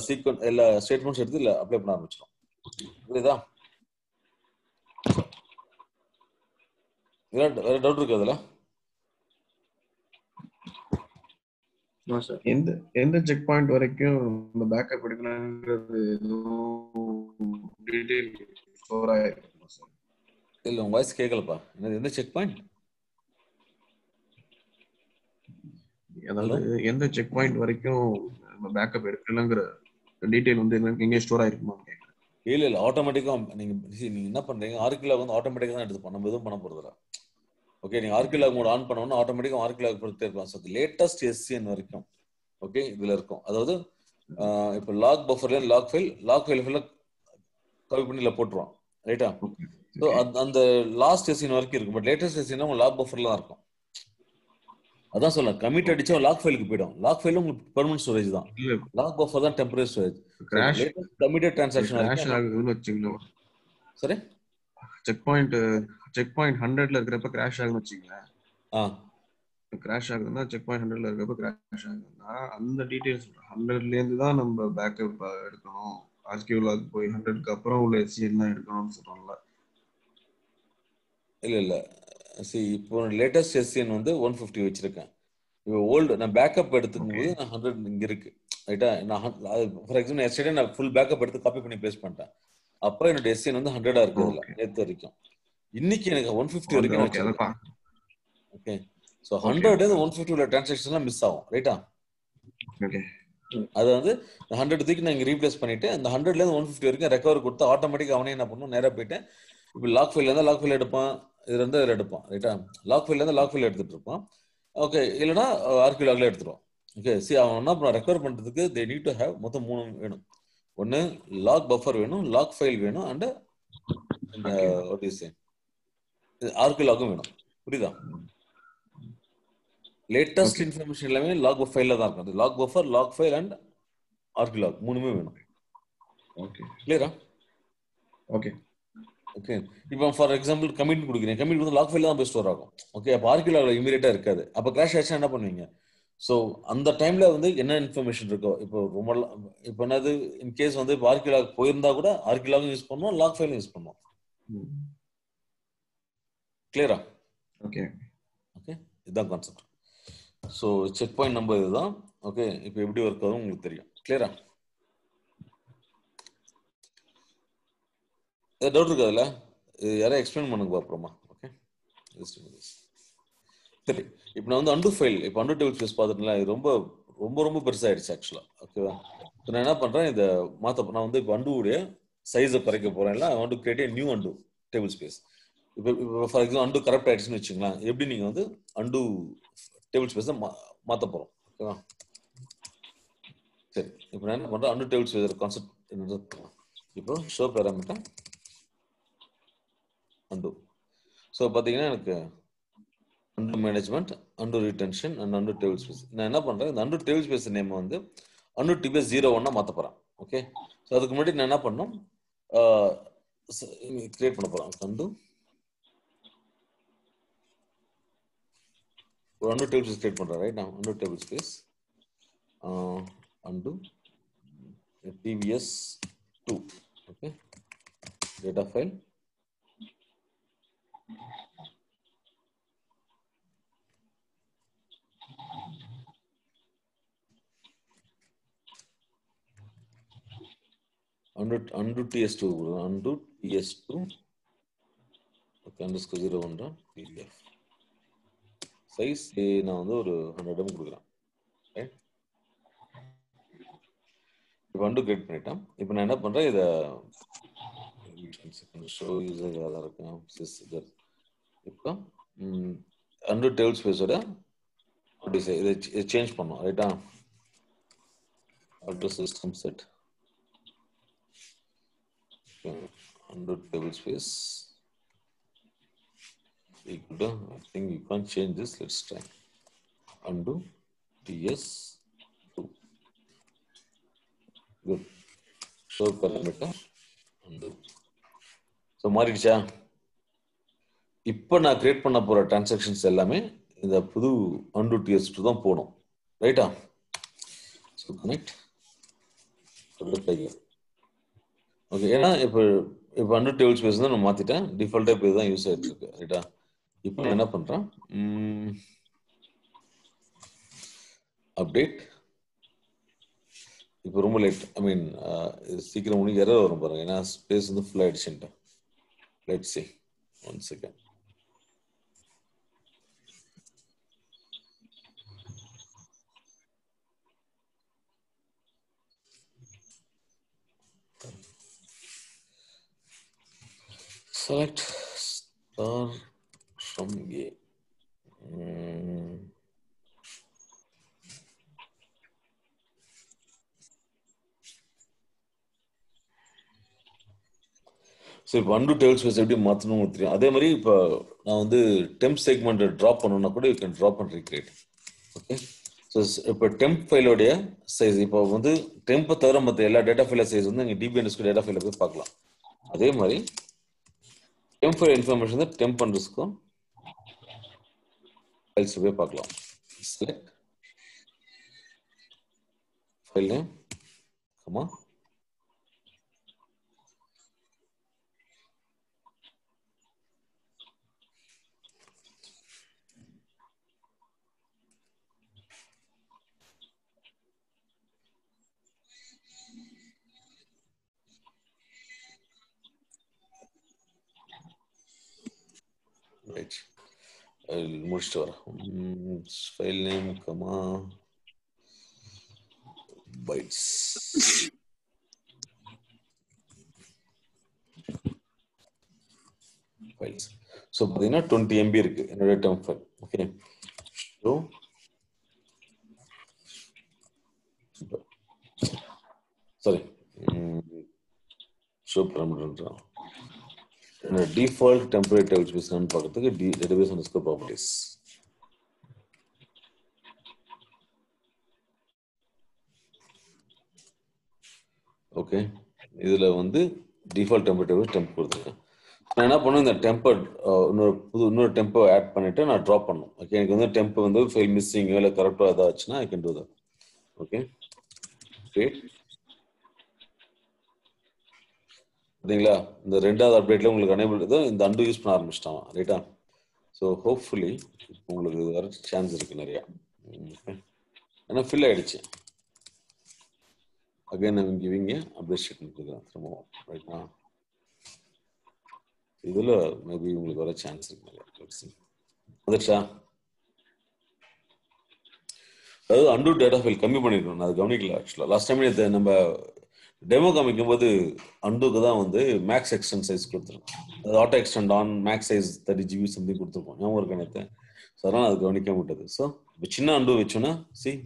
ஸ்டேட்மெண்ட்ஸ் எடுத்து இல்லை அப்ளை பண்ண ஆரம்பிச்சிடும். புரியுதா? வேற டவுட் இருக்கு அதுல? எந்த செக் பாயிண்ட் வரைக்கும் நம்ம பேக்கப் எடுக்கணும்ன்றது டீடைல் ஸ்டோர் ஆயிருக்கும் சார்? இல்ல உங்க வாய்ஸ் கேட்கலப்பா. எந்த செக் பாயிண்ட்? அதாவது எந்த செக் பாயிண்ட் வரைக்கும் நம்ம பேக்கப் எடுக்கலங்கிற டீடைல் வந்து எங்க ஸ்டோர் ஆயிருக்குமா கேக்குறேன். இல்ல ஆட்டோமேட்டிக்கா நீங்க என்ன பண்றீங்க, ஆர்கியூ லாக் வந்து ஆட்டோமேட்டிக்கா தான் எடுத்துப்போம், நம்ம எதுவும் பண்ண போறதில்ல. ஓகே, நீங்க ஆர்கியூ லாக் மோட் ஆன் பண்ணோம்னா ஆட்டோமேட்டிக்கா ஆர்கியூ லாக் பொறுத்தே இருக்கலாம். ஸோ லேட்டஸ்ட் எஸ்சிஎன் வரைக்கும் ஓகே இதுல இருக்கும். அதாவது இப்போ லாக் பஃபர்ல லாக் ஃபைல் ஃபுல்லா காப்பி பண்ணி இதுல போட்டுருவோம், ரைட்டா? ஸோ அந்த லாஸ்ட் எஸ்சிஎன் வரைக்கும் இருக்கும். பட் லேட்டஸ்ட் எஸ்சிஎன் உங்க லாக் பஃபர்ல தான் இருக்கும். அதான் சொல்ல கமிட் அடிச்சா லாக் ஃபைலுக்கு போய்டும். லாக் ஃபைல் உங்களுக்கு பெர்மனன்ட் ஸ்டோரேஜ் தான், லாக் பஃபர் தான் temporary storage. Latest committed transaction crash ஆகுதுன்னு வெச்சீங்களா? சரி, செக் பாயிண்ட் 100ல இருக்கிறப்ப கிராஷ் ஆகுதுன்னு வெச்சீங்களா? கிராஷ் ஆகுதுன்னா செக் பாயிண்ட் 100ல இருக்கிறப்ப கிராஷ் ஆகுதுன்னா அந்த டீடைல்ஸ் 100ல இருந்து தான் நம்ம பேக்கப் எடுக்கணும். ஆர்கியூ லாக் போய் 100க்கு அப்புறம் உள்ள எஸ்சிஎன் தான் எடுக்கணும்னு சொல்றோம்ல? இல்ல இப்போ லேட்டஸ்ட் எஸ்சிஎன் வந்து 150 வச்சிருக்கேன். இப்போ ஓல்டு நான் பேக்கப் எடுத்துக்கும் போது நான் 100 இங்க இருக்கு, ரைட்டா? நான் ஃபார் எக்ஸாம்பிள் எஸ்டர்டே நான் ஃபுல் பேக்கப் எடுத்து காப்பி பண்ணி பேஸ்ட் பண்ணிட்டேன். அப்போ என்னோட எஸ்சிஎன் வந்து 100 இருக்கு அதுல நேத்து வரைக்கும். இன்னைக்கு எனக்கு 150 வரைக்கும் வச்சிருக்கேன். ஓகே, ஸோ 100 150 உள்ள டிரான்சாக்ஷன்லாம் மிஸ் ஆகும், ரைட்டா? அது வந்து 100 தூக்கி நான் இங்க ரீப்ளேஸ் பண்ணிட்டு அந்த 100ல இருந்து 150 வரைக்கும் ரெக்கவர் கொடுத்து ஆட்டோமேட்டிக்கா அவனே என்ன பண்ணும், நேரா போயிட்டு இப்போ லாக் ஃபைல்ல இருந்தா லாக் ஃபைல் எடுப்பான், இதுல இருந்து இதுல எடுப்பான், ரைட்டா? லாக் ஃபைல்ல இருந்தா லாக் ஃபைல் எடுத்துட்டு இருப்பான். ஓகே, இல்லைன்னா ஆர்கியூ லாக்ல எடுத்துருவான். ஓகே, சி அவன் என்ன பண்ண ரெக்கவர் பண்றதுக்கு தே நீட் டு ஹேவ் மொத்தம் 3 வேணும். ஒன்னு லாக் பஃபர் வேணும், லாக் ஃபைல் வேணும், அண்ட் வாட் இஸ் ஆர்கியூ லாக்கும் வேணும். புரியுதா? லேட்டஸ்ட் இன்ஃபர்மேஷன் எல்லாமே லாக் ஃபைல்ல தான் இருக்கும். அது log buffer, log file and archivelog மூணுமே வேணும். ஓகே கிளியரா? Okay okay. இப்போ ஃபார் எக்ஸாம்பிள் கமிட் கொடுக்குறேன். கமிட் வந்து லாக் ஃபைல் தான் போய் ஸ்டோர் ஆகும். ஓகே. அப்போ ஆர்கிலாக்ல இமீடியட்டா இருக்காது. அப்போ கிராஷ் ஆச்சுன்னா என்ன பண்ணுவீங்க? ஸோ அந்த டைம்ல வந்து என்ன இன்ஃபர்மேஷன் இருக்கோ, இப்போ ரொம்ப இப்போ என்னது இன்கேஸ் வந்து இப்போ ஆர்கிலாக் போயிருந்தா கூட ஆர்கிலாகும் யூஸ் பண்ணுவோம், லாக் ஃபைலும் யூஸ் பண்ணுவோம். கிளியரா? Okay okay. இதுதான் concept. So checkpoint number இதுதான். ஓகே. இப்போ எப்படி ஒர்க் ஆகும் உங்களுக்கு தெரியும். கிளியரா? ஏதாவது டவுட் இருக்கா அதில்? யாராவது எக்ஸ்பிளைன் பண்ணுங்க அப்புறமா. ஓகே. சரி. இப்போ நான் வந்து அண்டு ஃபைல், இப்போ அண்டு டேபிள் ஸ்பேஸ் பார்த்துட்டுல இது ரொம்ப ரொம்ப ரொம்ப பெருசாகிடுச்சு ஆக்சுவலாக. ஓகேவா? இப்போ நான் என்ன பண்ணுறேன், இதை நான் வந்து இப்போ அண்டுடைய சைஸை குறைக்க போகிறேன். இல்லை and create new and table space. இப்போ ஃபார் எக்ஸாம்பிள் அண்டு கரெக்ட் ஆயிடுச்சுன்னு வச்சுங்களேன். எப்படி நீங்கள் வந்து அண்டு டேபிள் ஸ்பேஸை மாற்ற போகிறோம். ஓகேவா? சரி. இப்போ நான் என்ன பண்ணுறேன், அண்டு டேபிள் ஸ்பேஸ் கான்செப்ட் என்னது, இப்போ ஷோ பேராமீட்டர் அண்டு. ஸோ பார்த்தீங்கன்னா எனக்கு and management, and retention and and table space. நான் என்ன பண்ணுறேன், இந்த அண்டு டேபிள் ஸ்பேஸ் நேம் வந்து அண்டு டிபிஎஸ் 01 மாற்ற போகிறேன். ஓகே. ஸோ அதுக்கு முன்னாடி நான் என்ன பண்ணணும், கிரியேட் பண்ண போகிறேன். அண்டு ஒரு அண்டு டேபிள் ஸ்பேஸ் கிரியேட் பண்ணுறேன். ரைட்? நான் undo table space undo TBS 2. Okay. Data file undo ts2 undo ts2 okay underscore 01 pdf size நான் வந்து ஒரு 100 கொடுக்குறேன். ரைட்? இப்போ undo கிரியேட் பண்ணிட்டேன். இப்போ நான் என்ன பண்றேன், இதை ஷோ யூசர் யாரா இருக்கும் சிஸ் இதர். இப்போ undo டேபிள் ஸ்பேஸோட இதை சேஞ்ச் பண்ணோம். ரைட்டா? auto system set undo table space equal to, I think you can't change this, let's try undo ts2. good. show parameter undo. so மாறிடுச்சா? இப்போ நான் கிரியேட் பண்ண போற டிரான்சாக்ஷன்ஸ் எல்லாமே இந்த புது undo ts2 தான் போடும். ரைட்டா? so connect okay. ஏன்னா இப்போ அண்டு டேபிள் ஸ்பேஸ் தான் நான் மாத்திட்டேன். டிஃபால்ட்டா இப்போ இதுதான் யூஸ் ஆயிட்டு இருக்கு. ரைட்டா? இப்போ நான் என்ன பண்றேன், அப்டேட். இப்போ ரொம்ப லேட், ஐ மீன் சீக்கிரம் முடிஞ்சு எரர் வரும் பாருங்க, ஏன்னா ஸ்பேஸ் வந்து ஃபுல் ஆயிடுச்சுன்ட்டு. Let's see 1 second. select star from A. So இப்போ அண்டு டேபிள் ஸ்பேஸ் எப்படி மாற்றணும் தெரியும். அதே மாதிரி இப்போ நான் வந்து டெம்ப் செக்மெண்ட் ட்ராப் பண்ணணும்னா கூட you can drop and recreate. Okay. So இப்போ டெம்ப் ஃபைலோடைய சைஸ், இப்போ வந்து டெம்பை தவிர மற்ற எல்லா டேட்டா ஃபைல சைஸ் வந்து நீங்கள் டிபிஎன்எஸ்க்கு டேட்டா ஃபைல போய் பார்க்கலாம். அதே மாதிரி டெம்ப் ஃபைல் இன்ஃபர்மேஷன் தான் டெம்ப் அண்டர்ஸ்கோர் ஃபைல்ஸ் போய் பார்க்கலாம். Select file name comma right. முடிச்சுட்டு வரேன். File name comma bytes. Files. So பார்த்தீங்கன்னா 20 MB இருக்கு என்னோட temp file. Okay. So sorry show parameter default temporary table which is run பார்க்கிறதுக்கு database underscore properties. Okay, இதுல வந்து டிஃபால்ட் டெம்பரேச்சர் டெம்ப் கொடுத்துருக்கேன். நான் என்ன பண்ணுவேன், இந்த டெம்பர் இன்னொரு டெம்போ ஆட் பண்ணிட்டு நான் ட்ராப் பண்ணும். ஓகே, எனக்கு வந்து டெம்ப் வந்து ஃபைல் மிஸ்ஸிங் இல்லை கரெக்டாக ஏதாச்சுன்னா I can do that. Okay, great. பார்த்தீங்களா, இந்த ரெண்டாவது அப்டேட்ல உங்களுக்கு எனேபிள் இது இந்த அண்டு யூஸ் பண்ண ஆரம்பிச்சிட்டான். ரைட்டா? ஸோ ஹோப்ஃபுல்லி உங்களுக்கு வர சான்ஸ் இருக்கு நிறையா. ஏன்னா ஃபில் ஆயிடுச்சு. Again, I'm giving a update statement திரும்பவும். ரைட்டா? இதுல மேபி உங்களுக்கு வர சான்ஸ் இருக்கு. வந்துச்சா? அதாவது அன்டூ டேட்டா ஃபைல் கம்மி பண்ணிருக்கணும். நான் அது கவனிக்கல ஆக்சுவலா. லாஸ்ட் டைம் நம்ம டெமோ காமிக்கும் போது அன்டூக்கு தான் வந்து மேக்ஸ் எக்ஸ்டெண்ட் சைஸ் கொடுத்துருக்கோம். அது auto extend on max size 30 GB something கொடுத்துருக்கோம். ஞாபகம் இருக்கு எனக்கு. ஸோ அதனால அது கவனிக்க விட்டது. ஸோ இப்போ சின்ன அன்டூ வச்சோன்னா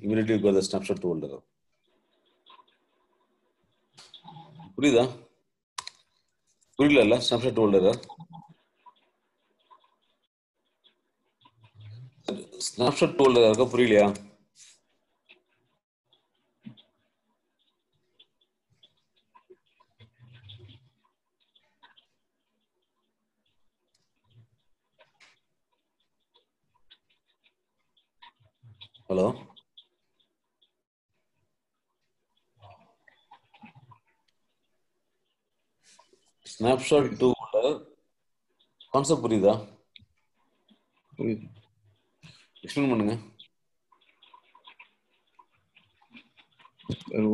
இமீடியட்லி கோ தி ஸ்னாப்ஷாட் ஹோல்டர். புரியுதா? புரியல ஸ்னாப்ஷாட் ஹோல்டர். ஸ்னாப்ஷாட் ஹோல்டர் இருக்கா? புரியலையா? ஹலோ, ஸ்னாப்ஷாட் டூல கான்செப்ட் புரியுதா? புரியுது. எக்ஸ்பிளைன் பண்ணுங்க.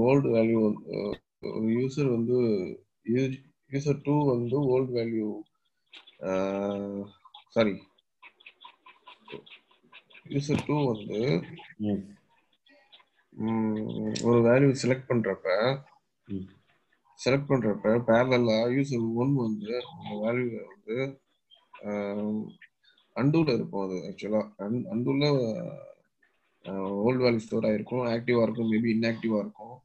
ஓல்டு வேல்யூ யூசர் வந்து யூசர் 2 வந்து ஓல்டு வேல்யூ சாரி யூசர் 2 வந்து ஒரு வேல்யூ செலக்ட் பண்றப்ப பேரலா யூசர் 1 வந்து அந்த வேல்யூ வந்து அண்டூல இருக்கும். அது ஆக்சுவலா அண்டூல ஓல்டு வேல்யூ ஸ்டோர் ஆயிருக்கும், ஆக்டிவா இருக்கும், மேபி இன்ஆக்டிவா இருக்கும்,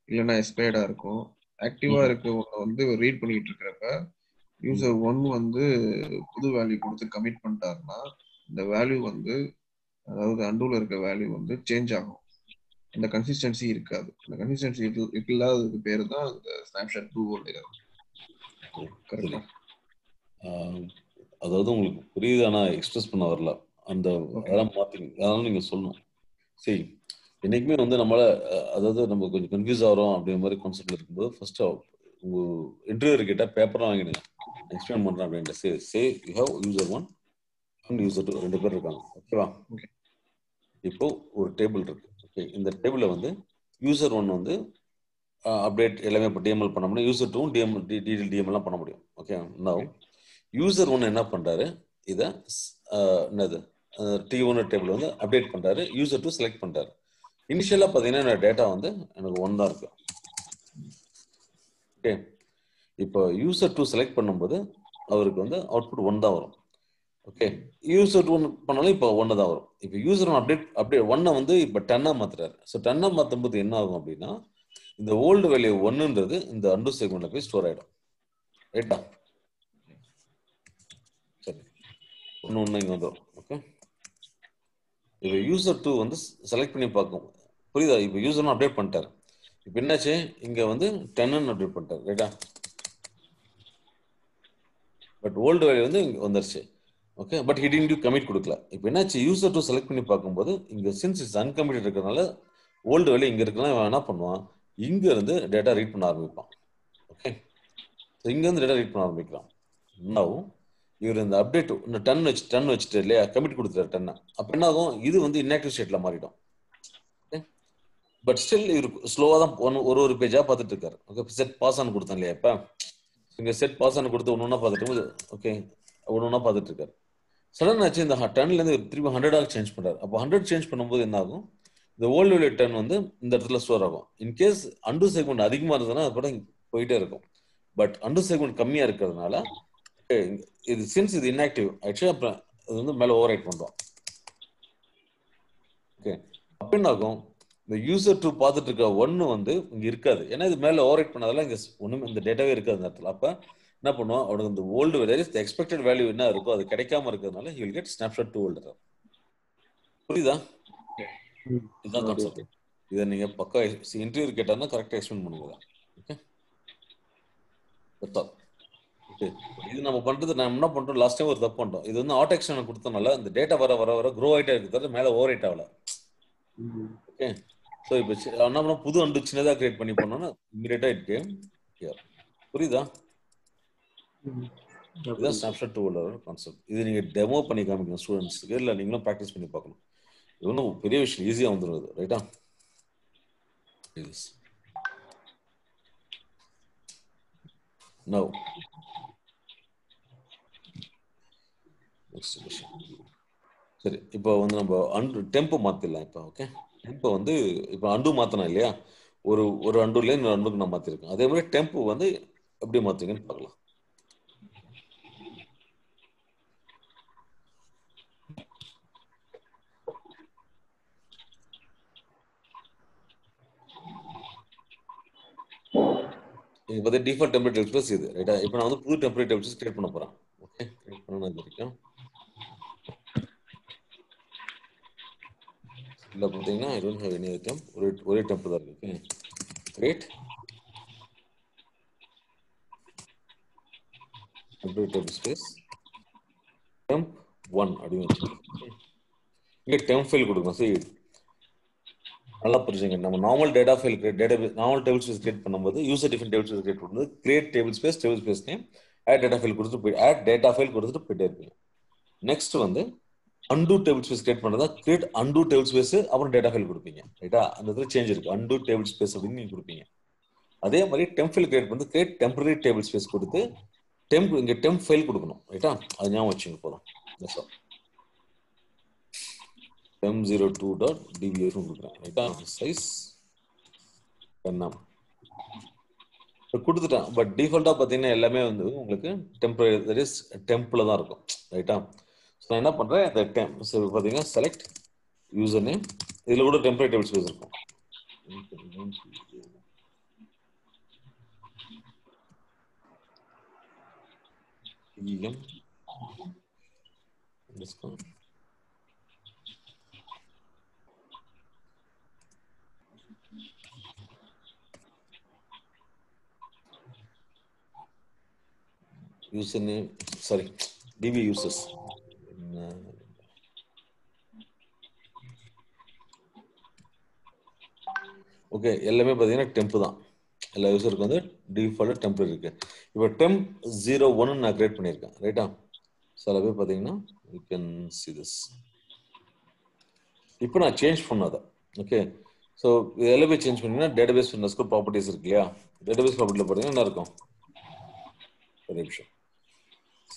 இல்லைன்னா எக்ஸ்பயர்டா இருக்கும். ஆக்டிவா இருக்க ஒன்று வந்து ரீட் பண்ணிட்டு இருக்கிறப்ப யூசர் 1 வந்து புது வேல்யூ கொடுத்து கமிட் பண்ணிட்டாருன்னா இந்த வேல்யூ வந்து, அதாவது அண்டூல இருக்க வேல்யூ வந்து சேஞ்ச் ஆகும். அந்த கன்சிஸ்டன்சி இருக்காது. அந்த கன்சிஸ்டன்சி இல்லாததுக்கு பேரு தான் இந்த ஸ்னாப்ஷாட் 2 ஹோல்டர். கரெக்டா? அதாவது உங்களுக்கு புரியுது, ஆனா எக்ஸ்பிரஸ் பண்ண வரல. அந்த அதெல்லாம் மாத்திங்க, அதனால நீங்க சொல்லணும். சரி, என்னைக்குமே வந்து நம்மளால அதாவது நம்ம கொஞ்சம் கன்ஃபியூஸ் ஆகிறோம் அப்படிங்கிற மாதிரி கான்செப்ட்ல இருக்கும்போது ஃபர்ஸ்ட் உங்க இன்டர்வியூ கிட்ட பேப்பர்லாம் வாங்கிடுங்க. எக்ஸ்பிளைன் பண்றேன் அப்படின்ட்டு say you have user 1 and user 2 ரெண்டு பேர் இருக்காங்க. ஓகேவா? இப்போ ஒரு டேபிள் இருக்கு. ஓகே, இந்த டேபிள்ல வந்து யூசர் 1 வந்து அப்டேட் எல்லாமே இப்போ டிஎம்எல் பண்ண முடியும், யூசர் 2 டிஎம்எல்லாம் பண்ண முடியும். ஓகே, நவ் யூசர் 1 என்ன பண்றாரு, இதை என்னது T1 டேபிள் வந்து அப்டேட் பண்றாரு, யூசர் 2 செலக்ட் பண்றாரு. இனிஷியலா பாத்தீங்கன்னா டேட்டா வந்து எனக்கு 1 தான் இருக்கு. ஓகே, இப்போ யூசர் 2 செலக்ட் பண்ணும்போது அவருக்கு வந்து அவுட்புட் 1 தான் வரும். ஓகே, யூசர் 1 பண்ணாலும் இப்போ 1 தான் வரும். இப்போ யூசர் 1 அப்டேட் 1 வந்து இப்போ 10 மாத்துறாரு. ஸோ 10 மாத்தும் போது என்ன ஆகும் அப்படின்னா, இந்த ஓல்டு வேல்யூ 1ன்றது இந்த அண்டு செக்மெண்ட்ல போய் ஸ்டோர் ஆயிடும். ரைட்டா? சரி, ஒன்று இங்க வந்துடும். ஓகே, இப்போ யூசர் 2 வந்து செலக்ட் பண்ணி பார்க்கும். புரியுதா? இப்போ யூசர் 1 அப்டேட் பண்ணிட்டாரு. இப்போ என்னாச்சு, இங்க வந்து 10 அப்டேட் பண்ணிட்டாரு. ரைட்டா? பட் ஓல்டு வேல்யூ வந்து இங்க வந்துருச்சு. Okay, but he didn't commit கொடுக்கல. இப்போ என்னாச்சு, யூசர் 2 செலக்ட் பண்ணி பார்க்கும்போது இங்க சின்ஸ் இட்ஸ் அன்கமிட்டட் இருக்கிறதுனால ஓல்டு வேல்யூ இங்க இருக்குன்னா இவன் என்ன பண்ணுவான், இங்க இருந்து டேட்டா ரீட் பண்ண ஆரம்பிப்பான். ஓகே, இங்க இருந்து டேட்டா ரீட் பண்ண ஆரம்பிக்கலாம். நவ் இவர் இந்த அப்டேட் இந்த 10 வச்சுட்டு இல்லையா, கமிட் கொடுத்துட்டாரு 10. அப்ப என்ன ஆகும், இது வந்து இன்ஆக்டிவ் ஸ்டேட்ல மாறிடும். பட் ஸ்டில் இவர் ஸ்லோவா தான் ஒரு பேஜா பார்த்துட்டு இருக்காரு. ஓகே, செட் பாஸ் ஆன் கொடுத்தேன் இல்லையா, இப்ப இங்க செட் பாஸ் ஆன் கொடுத்து ஒன்னொன்னா பார்த்துட்டு, ஓகே ஒன்னொன்னா பார்த்துட்டு இருக்காரு. சடன் ஆச்சு இந்த 10ல இருந்து திருப்பி 100 சேஞ்ச் பண்றாரு. அப்போ 100 சேஞ்ச் பண்ணும்போது என்ன ஆகும், இந்த ஓல்டு வேல்யூ 10 வந்து இந்த இடத்துல ஸ்டோர் ஆகும். இன்கேஸ் அண்டு செக்மெண்ட் அதிகமா இருந்ததுன்னா அது கூட போயிட்டே இருக்கும். பட் அண்டு செக்மெண்ட் கம்மியா இருக்கிறதுனால இது சின்ஸ் இது இன்ஆக்டிவ் ஆக்சுவலி அப்புறம் அது வந்து மேல ஓவர் ரைட் பண்றோம். ஓகே, அப்ப என்ன ஆகும், இந்த யூசர் 2 பார்த்துட்டு இருக்க 1 வந்து இங்க இருக்காது. ஏன்னா இது மேல ஓவர் ரைட் பண்ணதால இங்க ஒண்ணுமே இந்த டேட்டாவே இருக்காது அந்த இடத்துல. அப்ப என்ன பண்ணுவோம், அவனுக்கு இந்த ஓல்டு வேல்யூ எக்ஸ்பெக்டட் வேல்யூ என்ன இருக்கோ அது கிடைக்காம இருக்கிறதுனால he will get snapshot to old error. புரியுதா? இதுதான் கான்செப்ட். இதை நீங்க பக்கா இன்டர்வியூ கேட்டாங்கன்னா கரெக்டா எக்ஸ்பிளைன் பண்ணுவீங்க. Okay, okay. இது நம்ம பண்றது, நம்ம என்ன பண்றோம், லாஸ்ட் டைம் ஒரு தப்பு பண்ணிட்டோம். இது வந்து ஆட்டோ எக்ஸ்டென்ஷன் கொடுத்தனால இந்த டேட்டா வர வர வர க்ரோ ஆயிட்டே இருக்கிறது, மேல ஓவர் ஹைட் ஆகல. ஓகே, ஸோ இப்போ என்ன பண்ணோம், புது அண்டு சின்னதாக கிரியேட் பண்ணி பண்ணோம்னா இமீடியட்டா இட் கேம் ஹியர். புரியுதா? இதுதான் ஸ்னாப்ஷாட் டூல் கான்செப்ட். இது நீங்க டெமோ பண்ணி காமிக்கணும் ஸ்டூடெண்ட்ஸ்க்கு, இல்லை நீங்களும் ப்ராக்டிஸ் பண்ணி பார்க்கணும். இது ஒன்றும் பெரிய விஷயம், ஈஸியாக வந்துடும். ரைட்டா? Now next question. சரி, இப்போ வந்து நம்ம அண்டு டெம்போ மாத்திடலாம். இப்போ ஓகே, டெம்போ வந்து இப்போ அண்டு மாத்தணும் இல்லையா, ஒரு அண்டுல இன்னொரு அண்டுக்கு நான் மாத்திருக்கேன். அதே மாதிரி டெம்போ வந்து எப்படி மாத்துவீங்கன்னு பார்க்கலாம். இது வந்து டிஃபால்ட் டெம்ப்ளேட் எக்ஸ்பிரஸ் இது. ரைட்டா? இப்போ நான் வந்து புது டெம்ப்ளேட் எக்ஸ்பிரஸ் கிரியேட் பண்ண போறேன். ஓகே, கிரியேட் பண்ணது வரைக்கும் இல்லை பார்த்தீங்கன்னா I don't have any item, ஒரே டெம்ப் தான் இருக்கு. கிரியேட் டெம்ப்ளேட் எக்ஸ்பிரஸ் டெம்ப் 1 அப்படின்னு வச்சுக்கோங்க. இங்கே டெம்ப் ஃபைல் கொடுக்கணும். சரி, நல்லா புரிஞ்சுங்க. நம்ம normal data file normal table space create பண்ணும்போது user define table space create பண்ணும்போது create tablespace name add data file கொடுத்துட்டு போயிட்டே இருப்பீங்க. நெக்ஸ்ட் வந்து அன்டூ டேபிள் ஸ்பேஸ் கிரியேட் பண்ணதா கிரியேட் அன்டூ டேபிள் ஸ்பேஸ் அப்புறம் டேட்டா ஃபைல் கொடுப்பீங்க. ரைட்டா? அந்த இடத்துல சேஞ்ச் இருக்கு, அன்டூ டேபிள் ஸ்பேஸ் அப்படின்னு நீங்க கொடுப்பீங்க. அதே மாதிரி டெம்ப் ஃபைல் கிரியேட் பண்ணி கிரியேட் டெம்பரரி டேபிள் ஸ்பேஸ் கொடுத்து இங்க டெம்ப் ஃபைல் கொடுக்கணும். ரைட்டா? அது ஞாபகம் வச்சுங்க போதும். temp02.dbf கொடுக்குறேன். ரைட்டா? சைஸ் 10 கொடுத்துட்டேன். பட் டிஃபால்ட்டா பார்த்தீங்கன்னா எல்லாமே வந்து உங்களுக்கு டெம்பரரி, தட் இஸ் டெம்ப்ல தான் இருக்கும். ரைட்டா? ஸோ நான் என்ன பண்றேன், இந்த டெம்ப் பார்த்தீங்கன்னா செலக்ட் யூசர் நேம், இதுல கூட டெம்பரரி டேபிள் ஸ்பேஸ் இருக்கும். username, sorry, db users. Okay, எல்லாமே பார்த்தீங்கன்னா டெம்ப் தான். எல்லா யூசருக்கு வந்து டிஃபால்ட் டெம்ப் இருக்கு. இப்போ டெம்ப் 01 நான் கிரியேட் பண்ணியிருக்கேன். ரைட்டா? சில பேர் பார்த்தீங்கன்னா யூ கேன் சி திஸ். இப்போ நான் சேஞ்ச் பண்ணாத. ஓகே, ஸோ எல்லாமே சேஞ்ச் பண்ணீங்கன்னா டேட்டாபேஸ் அண்டர்ஸ்கோர் ப்ராப்பர்ட்டிஸ் இருக்கு இல்லையா, டேட்டாபேஸ் ப்ராப்பர்ட்டியில் பார்த்தீங்கன்னா என்ன இருக்கும், ஒரு நிமிஷம்,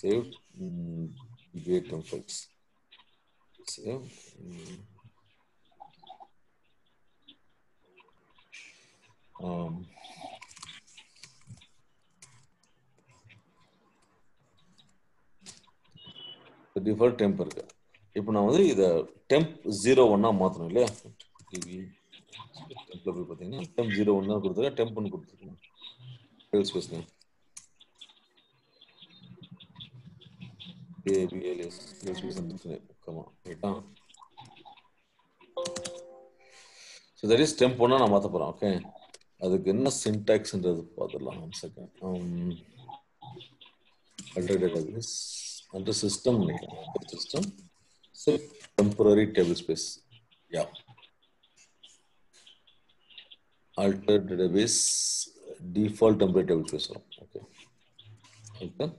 save templates, save default temp இருக்கு. இப்போ நான் வந்து இதை டெம்ப் 01 மாற்றணும் இல்லையா, டெம்ப்ல போய் பார்த்தீங்கன்னா டெம்ப் 01 கொடுத்துருக்கேன், டெம்ப்னு கொடுத்துருக்கேன். Table space name ABLS table space name comma. ரைட்டா? ஸோ தட் இஸ் டெம்ப் 1 நான் மாற்ற போகிறேன். ஓகே, அதுக்கு என்ன சின்டாக்ஸ்ன்றது பார்த்துடலாம். One second. alter database under system set temporary table space. Yeah, alter database default temporary table space. Okay, alter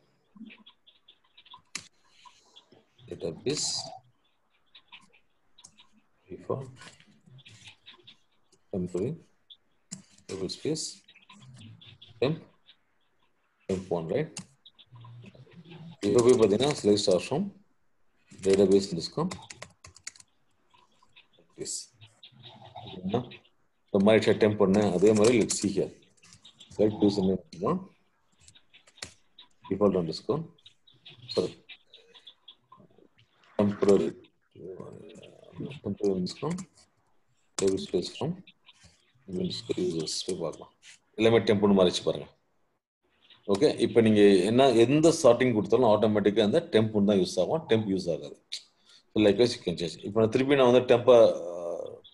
database default temporary table space temp 1, right? இப்போ போய் பார்த்தீங்கன்னா select star from database discom this இந்த மாதிரி temp பண்ணேன். அதே மாதிரி let's see here, select username default underscore, sorry, temporary underscore table space from users. போய் பார்க்கலாம், எல்லாமே டெம்ப்னு மாறிச்சு பாருங்க. ஓகே, இப்போ நீங்க எந்த சார்ட்டிங் கொடுத்தாலும் ஆட்டோமேட்டிக்கா அந்த டெம்ப் தான் யூஸ் ஆகும், டெம்ப் யூஸ் ஆகாது. Likewise you can change. இப்போ நான் திருப்பி நான் வந்து டெம்பை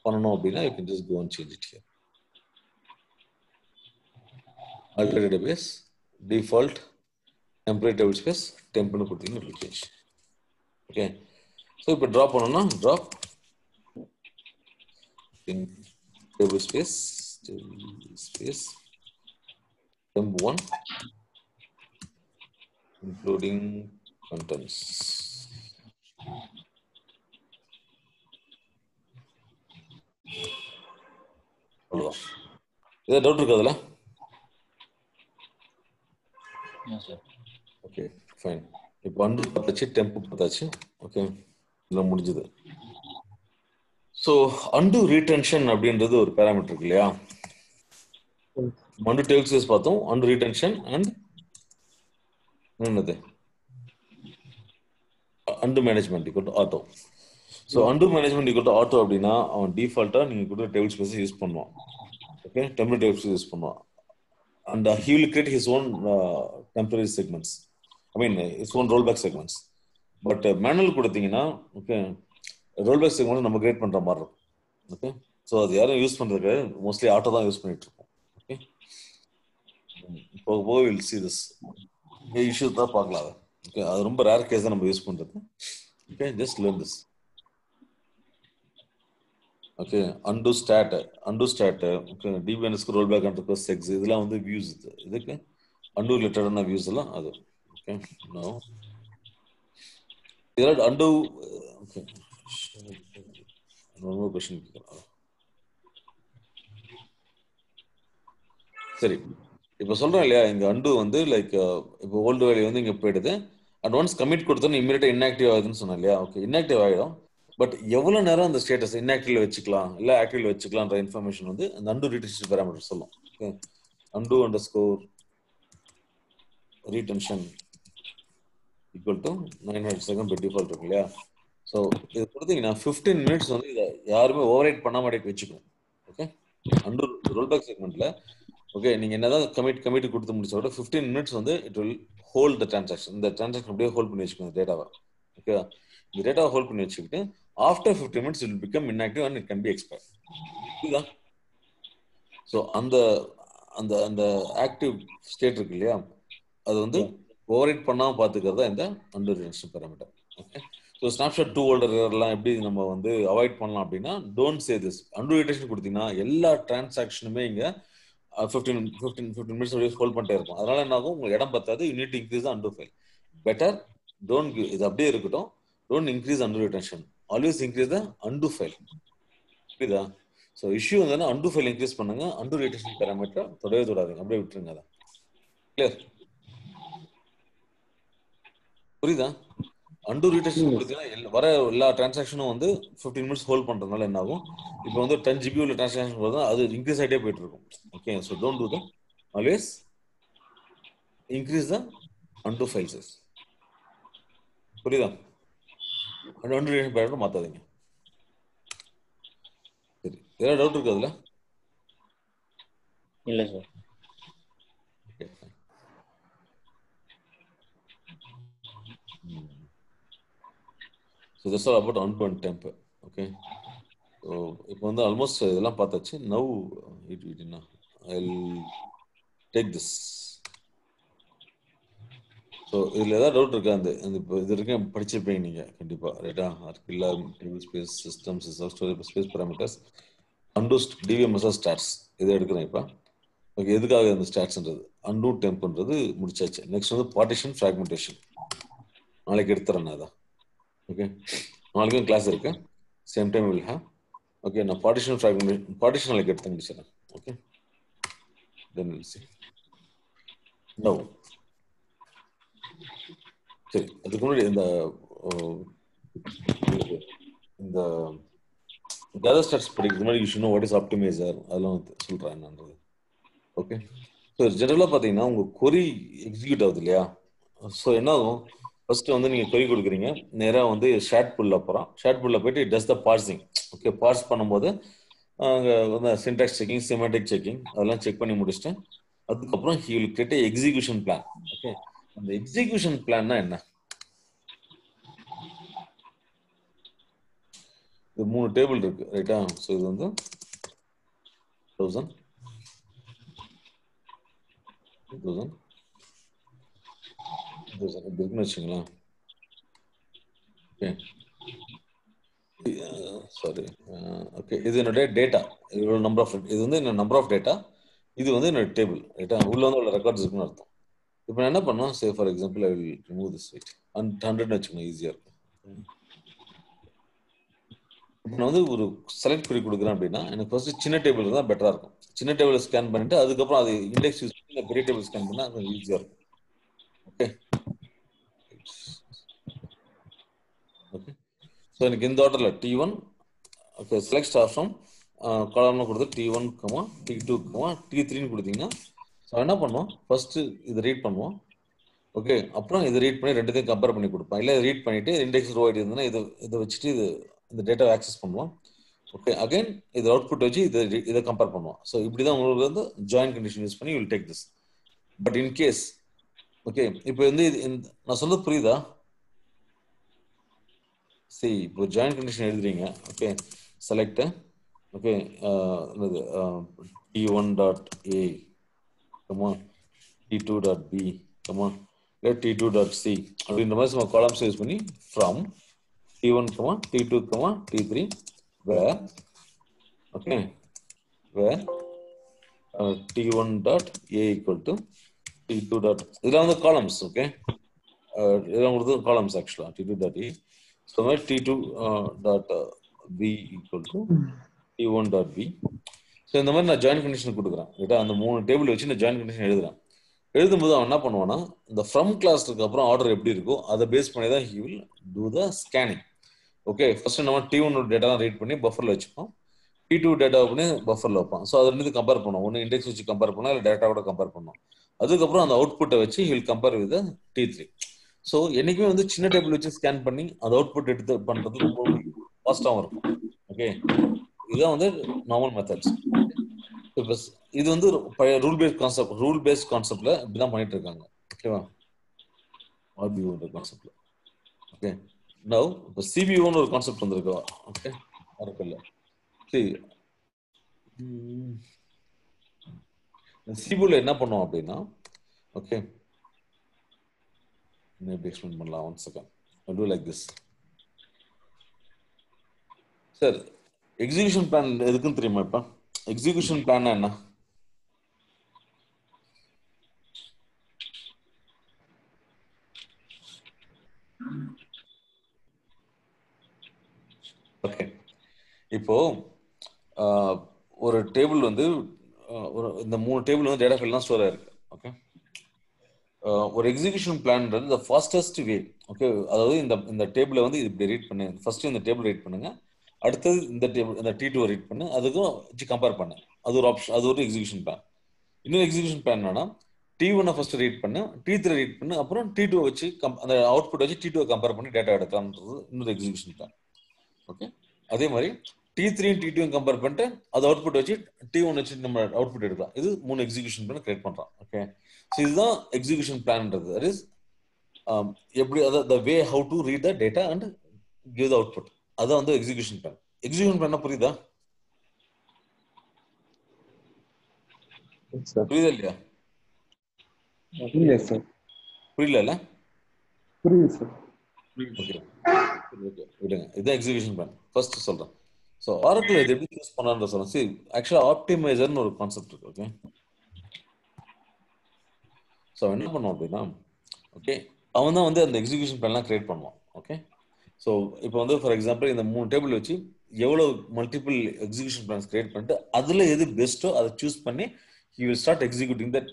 பண்ணணும் அப்படின்னா you can just go and change it here. alter database default temporary table space temp னு கொடுத்தீங்கன்னா it will change. Okay, so இப்போ ட்ராப் பண்ணணும்னா drop table space temp1 including contents. அவ்வளோதான். ஏதாவது டவுட் இருக்கு அதில்? Okay fine. இப்போ அண்டு பார்த்தாச்சு, டெம்ப் பார்த்தாச்சு. ஓகே, இதெல்லாம் முடிஞ்சது. ஸோ அண்டு ரீடென்ஷன் அப்படின்றது ஒரு பேராமீட்டர் இருக்கு இல்லையா? அண்டு டேபிள் ஸ்பேஸ் பார்த்தோம், அண்டு ரீடென்ஷன் அண்ட் என்னது and management equal to auto. So and management equal to auto அப்படின்னா அவன் டிஃபால்ட்டா நீங்க கொடுத்த டேபிள் ஸ்பேஸ் யூஸ் பண்ணுவான். Okay, temporary table space use பண்ணுவான். And he will create his own temporary segments. I mean, his own rollback segments. But manual கொடுத்தீங்கன்னா okay rollback segment நம்ம create பண்ற மாதிரி இருக்கும். ஓகே, ஸோ அது யாரும் யூஸ் பண்றதுக்கு மோஸ்ட்லி ஆட்டோ தான் யூஸ் பண்ணிட்டு இருக்கோம். ஓகே, இப்போ வில் see this இஷ்யூ தான் பார்க்கலாம். அது ஓகே, அது ரொம்ப ரேர் கேஸ் தான் நம்ம யூஸ் பண்றது. Okay, just learn this. Okay, undo stat okay, டிபிஎன்எஸ்க்கு roll back and plus X இதெல்லாம் வந்து வியூஸ். இதுக்கு அண்டு ரிலேட்டடான வியூஸ் எல்லாம் அது. ஓகே, நோ இதெல்லாம் அண்டு. ஓகே, இன்னொரு क्वेश्चन கேட்கலாம். சரி, இப்போ சொல்றேன் இல்லையா, இங்க அண்டு வந்து லைக் இப்போ ஓல்டு வேல்யூ வந்து இங்க போயிடுது. அண்ட் ஒன்ஸ் கமிட் கொடுத்தோன்னு இமீடியட்டா இன்ஆக்டிவ் ஆகுதுன்னு சொன்னேன் இல்லையா? ஓகே, இன்ஆக்டிவ் ஆகிடும். பட் எவ்வளவு நேரம் அந்த ஸ்டேட்டஸ் இன்ஆக்டிவ்ல வச்சுக்கலாம் இல்ல ஆக்டிவ்ல வச்சுக்கலாம்ன்ற இன்ஃபர்மேஷன் வந்து அந்த அண்டு ரீடென்ஷன் பாராமீட்டர் சொல்லும். Okay, undo underscore retention equal to 900 second by default இருக்கு இல்லையா? ஸோ இது கொடுத்தீங்கன்னா 15 மினிட்ஸ் வந்து இதை யாருமே ஓவர் ரைட் பண்ணாம வச்சுக்கணும். ஓகே, அண்டு ரோல்பேக் செக்மெண்ட்ல ஓகே நீங்க என்னதான் கமிட் கொடுத்து முடிச்ச விட 15 மினிட்ஸ் வந்து it will hold the transaction. இந்த டிரான்சாக்ஷன் அப்படியே ஹோல்ட் பண்ணி வச்சுக்கணும் டேட்டாவை. ஓகே, இந்த டேட்டாவை ஹோல்ட் பண்ணி வச்சுக்கிட்டு after 15 minutes it will become inactive and it can be expired. புரியுதா? ஸோ அந்த ஆக்டிவ் ஸ்டேட் இருக்கு இல்லையா, அது வந்து ஓவர்ரைட் பண்ணாம பாத்துக்கிறதா இந்த and retention parameter. Okay, so snapshot 2 holder எல்லாம் எப்படி நம்ம வந்து அவாய்ட் பண்ணலாம் அப்படின்னா, don't say this. And retention கொடுத்தீங்கன்னா எல்லா டிரான்சாக்ஷனுமே இங்க 15 மினிட்ஸ் ஹோல்ட் பண்ணிட்டே இருக்கும். அதனால என்ன ஆகும், உங்களுக்கு இடம் பத்தாது. You need to increase and file. Better don't, இது அப்படியே இருக்கட்டும். Don't increase and retention, always increase the undo file. புரியுதா? ஸோ இஷ்யூ வந்து அண்டு ஃபைல் இன்க்ரீஸ் பண்ணுங்க, அண்டு ரீடென்ஷன் பேராமீட்டர் தொடவே தொடாதீங்க, அப்படியே விட்டுருங்க. அதான் கிளியர்? புரியுதா? அண்டு ரீடென்ஷன் கொடுத்தீங்கன்னா வர எல்லா டிரான்சாக்ஷனும் வந்து 15 மினிட்ஸ் ஹோல்ட் பண்றதுனால என்ன ஆகும், இப்போ வந்து 10 GB உள்ள டிரான்சாக்ஷன் போதும் அது இன்க்ரீஸ் ஆகிட்டே போயிட்டு இருக்கும். Okay, so don't do that. Always increase the undo file size. புரியுதா? அண்டு ரீடென்ஷன் பேராமீட்டர் மாத்தாதீங்க. சரி, ஏதாவது டவுட் இருக்கு அதுல? இல்ல sir. So that's all about on and temp. Okay, so இப்போ வந்து ஆல்மோஸ்ட் இதெல்லாம் பார்த்தாச்சு. Now I'll take this. So இதில் ஏதாவது டவுட் இருக்கா? அந்த இது வரைக்கும் படிச்சிருப்பீங்க நீங்கள் கண்டிப்பாக, ரைட்டா? Oracle, tablespace, systems, storage space parameters, undo டிவிஎம்எஸ்ஆர் ஸ்டாட்ஸ் இதை எடுக்கிறேன் இப்போ. ஓகே, எதுக்காக அந்த ஸ்டாட்ஸ்ன்றது அண்டு டெம்ப்ன்றது முடிச்சாச்சு. நெக்ஸ்ட் வந்து பார்ட்டிஷன் ஃப்ராக்மெண்டேஷன் நாளைக்கு எடுத்துறேன் அதான். ஓகே, நாளைக்கும் கிளாஸ் இருக்கு, same time will have. Okay, நான் பார்ட்டிஷன் நாளைக்கு எடுத்து முடிச்சிடறேன். Okay, then will see. No. சரி, அதுக்கு முன்னாடி இந்த கேதர் ஸ்டாட்ஸ் படிக்கிறது முன்னாடி you should know what is optimiser, அதெல்லாம் சொல்றேன் என்னன்றது. ஓகே, ஸோ ஜெனரலாக பார்த்தீங்கன்னா உங்கள் கொரி எக்ஸிக்யூட் ஆகுது இல்லையா? ஸோ என்ன ஆகும், ஃபர்ஸ்ட் வந்து நீங்கள் கொரி கொடுக்குறீங்க, நேராக வந்து ஷேட் புல்ல போகிறோம். ஷேட் புல்ல போயிட்டு டஸ் த பார்சிங். ஓகே, பார்ஸ் பண்ணும்போது அங்கே வந்து சின்டாக்ஸ் செக்கிங், சிமெட்டிக் செக்கிங் அதெல்லாம் செக் பண்ணி முடிச்சுட்டு அதுக்கப்புறம் he will create a execution plan. Okay, அந்த எக்ஸிகியூஷன் பிளான்னா என்ன? இது 3 டேபிள் இருக்கு ரைட்டா? ஸோ இது வந்து 1000 இப்படி இருக்குன்னு வச்சுங்களேன். ஓகே சாரி, ஓகே இது என்னோட டேட்டா, இவ்வளோ நம்பர் ஆஃப், இது வந்து என்ன நம்பர் ஆஃப் டேட்டா, இது வந்து என்னோட டேபிள் ரைட்டா? உள்ள வந்து உள்ள ரெக்கார்ட்ஸ் இருக்குன்னு அர்த்தம். இப்போ நான் என்ன பண்ணோம், say for example I will remove this right 100 வச்சுக்கணும், ஈஸியாக இருக்கும். இப்போ நான் வந்து ஒரு செலக்ட் பண்ணி கொடுக்குறேன் அப்படின்னா எனக்கு ஃபர்ஸ்ட் சின்ன டேபிள் தான் பெட்டராக இருக்கும். சின்ன டேபிள் ஸ்கேன் பண்ணிட்டு அதுக்கப்புறம் அது இண்டெக்ஸ் யூஸ் பண்ணி பெரிய டேபிள் ஸ்கேன் பண்ணால் கொஞ்சம் ஈஸியாக இருக்கும். ஓகே ஓகே, ஸோ எனக்கு இந்த ஆர்டரில் T1 okay select star from காலம்னு கொடுத்து T1, T2, T3ன்னு கொடுத்தீங்கன்னா ஸோ என்ன பண்ணுவோம், ஃபர்ஸ்ட் இதை ரீட் பண்ணுவோம். ஓகே, அப்புறம் இதை ரீட் பண்ணி ரெண்டுத்தையும் கம்பேர் பண்ணி கொடுப்பேன். இல்லை ரீட் பண்ணிட்டு இண்டெக்ஸ் ரோ ஐடி இருந்ததுன்னா இதை வச்சுட்டு இந்த டேட்டாவை ஆக்சஸ் பண்ணுவோம். ஓகே, அகைன் இது அவுட்புட் வச்சு இதை கம்பேர் பண்ணுவோம். ஸோ இப்படி தான் உங்களுக்கு வந்து ஜாயின் கண்டிஷன் யூஸ் பண்ணி will take this. But in case okay, இப்போ வந்து நான் சொல்றது புரியுதா? சரி, இப்போ ஜாயின் கண்டிஷன் எழுதுறீங்க. Okay, select okay T1.A T2.B T2.C அப்படின்ற மாதிரி நம்ம காலம்ஸ் யூஸ் பண்ணி from T1, T2, T3 where okay where T1.A equal to T2. இதெல்லாம் வந்து காலம்ஸ். ஓகே, இதெல்லாம் உங்களுக்கு காலம்ஸ் ஆக்சுவலா T2.A. So T2.B equal to T1.B. So இந்த மாதிரி நான் ஜாயின் கண்டிஷன் கொடுக்குறேன் ரைட்டா? அந்த 3 டேபிள் வச்சு நான் ஜாயின் கண்டிஷன் எழுதுறேன். எழுதும்போது அவன் என்ன பண்ணுவான்னா இந்த ஃப்ரம் கிளாஸ்க்கு அப்புறம் ஆர்டர் எப்படி இருக்கோ அதை பேஸ் பண்ணி தான் he will do the scanning. Okay, first நம்ம T1 டேட்டா ரீட் பண்ணி பஃபர்ல வச்சுப்போம், T2 டேட்டா பண்ணி பஃபர்ல வைப்போம். ஸோ அது ரெண்டு கம்பேர் பண்ணுவோம். ஒன்று இண்டெக்ஸ் வச்சு கம்பேர் பண்ணோம், இல்லை டேட்டாவோட கம்பேர் பண்ணோம். அதுக்கப்புறம் அந்த அவுட்புட்டை வச்சு he will compare with the T3. So என்னைக்குமே வந்து சின்ன டேபிள் வச்சு ஸ்கேன் பண்ணி அந்த அவுட்புட் எடுத்து பண்றது ரொம்ப ஃபாஸ்டாகவும் இருக்கும். ஓகே, இதுதான் வந்து நார்மல் மெத்தட்ஸ். இது வந்து பழைய ரூல் பேஸ்ட் கான்செப்ட்ல இப்படிதான் பண்ணிட்டு இருக்காங்க. ஓகேவா? RBO கான்செப்ட்ல. ஓகே, நவ் இப்போ CBOன்னு ஒரு கான்செப்ட் வந்திருக்கு. ஓகே, இருக்குல்ல? சரி, CBOல என்ன பண்ணுவோம் அப்படின்னா ஓகே எப்படி எக்ஸ்பிளைன் பண்ணலாம், one second. I'll do like this. Sir, execution plan எதுக்குன்னு தெரியுமா? இப்ப எக்ஸிகியூஷன் பிளான் என்ன? ஓகே, இப்போ ஒரு டேபிள் வந்து இந்த 3 டேபிள் வந்து டேட்டா ஃபைல்லாம் ஸ்டோர் ஆயிருக்கு. ஓகே, ஒரு எக்ஸிகியூஷன் பிளான்ன்றது தி ஃபாஸ்டஸ்ட் வே. ஓகே, அதாவது இந்த டேபிளை வந்து இப்படி ரீட் பண்ணு, ஃபர்ஸ்ட் இந்த டேபிள் ரீட் பண்ணுங்க, அடுத்தது இந்த டேபிள் இந்த T2 ரீட் பண்ணு, அதுக்கும் வச்சு கம்பேர் பண்ணு. அது ஒரு ஆப்ஷன், அது ஒரு எக்ஸிகியூஷன் பிளான். இன்னொரு எக்ஸிகியூஷன் பிளான் என்னன்னா T1 ஃபர்ஸ்ட் ரீட் பண்ணு, T3 ரீட் பண்ணு, அப்புறம் T2 வச்சு அந்த அவுட்புட் வச்சு T2 கம்பேர் பண்ணி டேட்டா எடுக்கலாம்ன்றது இன்னொரு எக்ஸிகியூஷன் பிளான். ஓகே, அதே மாதிரி T3 T2 கம்பேர் பண்ணிட்டு அது அவுட்புட் வச்சு T1 வச்சு நம்ம அவுட்புட் எடுக்கலாம். இது 3 எக்ஸிகியூஷன் பிளான் கிரியேட் பண்றோம். ஓகே, ஸோ இதுதான் எக்ஸிகியூஷன் பிளான்ன்றது. தட் இஸ் எப்படி அதாவது the way how to read the data and give the output. அதான் வந்து எக்ஸிகியூஷன் பிளான். எக்ஸிகியூஷன் பிளான் புரியுதா? புரியுதா இல்லையா? Yes sir. புரியல? புரியுது சார். ஓகே ஓகே, விடுங்க. இதுதான் எக்ஸிகியூஷன் பிளான். ஃபர்ஸ்ட் சொல்றேன். ஸோ ஆரக்கிள் இது எப்படி யூஸ் பண்ணலாம்னு சொல்றேன். சரி, ஆக்சுவலா ஆப்டிமைசர்னு ஒரு கான்செப்ட் இருக்கு. ஓகே, ஸோ என்ன பண்ணுவோம் அப்படின்னா ஓகே அவன் தான் வந்து அந்த எக்ஸிகியூஷன் பிளான்லாம் கிரியேட் பண்ணுவான். ஓகே, ஸோ இப்போ வந்து ஃபார் எக்ஸாம்பிள் இந்த 3 டேபிள் வச்சு எவ்வளோ மல்டிபிள் எக்ஸிகியூஷன் பிளான்ஸ் கிரியேட் பண்ணிட்டு அதில் எது பெஸ்ட்டோ அதை சூஸ் பண்ணி he will start executing that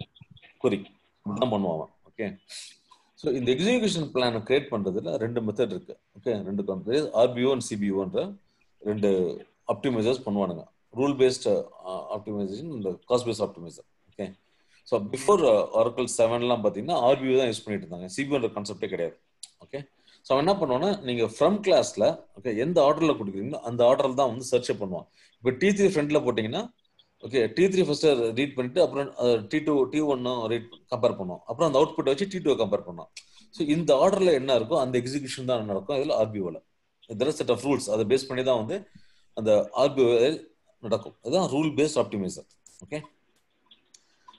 query. தான் பண்ணுவான். ஓகே, ஸோ இந்த எக்ஸிகியூஷன் பிளான் கிரியேட் பண்றதுல 2 மெத்தட் இருக்கு. ஓகே, 2 கான்செப்ட் RBO and CBOன்ற 2 ஆப்டிமைசர்ஸ் பண்ணுவானுங்க. ரூல் பேஸ்ட் ஆப்டிமைசேஷன், இந்த cost based optimizer. Okay, so before Oracle 7லாம் பார்த்தீங்கன்னா RBO தான் யூஸ் பண்ணிட்டு இருந்தாங்க. CBOன்ற கான்செப்டே கிடையாது. ஓகே, ஸோ அவன் என்ன பண்ணுவான்னா நீங்க ஃப்ரம் கிளாஸ்ல ஓகே எந்த ஆர்டர்ல கொடுக்குறீங்களோ அந்த ஆர்டர்ல தான் வந்து சர்ச் பண்ணுவான். இப்போ T3 ஃப்ரண்ட்ல போட்டீங்கன்னா ஓகே T3 ஃபர்ஸ்ட் ரீட் பண்ணிட்டு அப்புறம் T1 ரீட் கம்பேர் பண்ணோம், அப்புறம் அந்த அவுட்புட் வச்சு T2 கம்பேர் பண்ணோம். ஸோ இந்த ஆர்டர்ல என்ன இருக்கோ அந்த எக்ஸிகியூஷன் தான் நடக்கும் இதில் ஆர்பிஓல. இதெல்லாம் செட் ஆஃப் ரூல்ஸ், அதை பேஸ் பண்ணி தான் வந்து அந்த ஆர்பிஓ நடக்கும். அதுதான் rule based optimizer. Okay,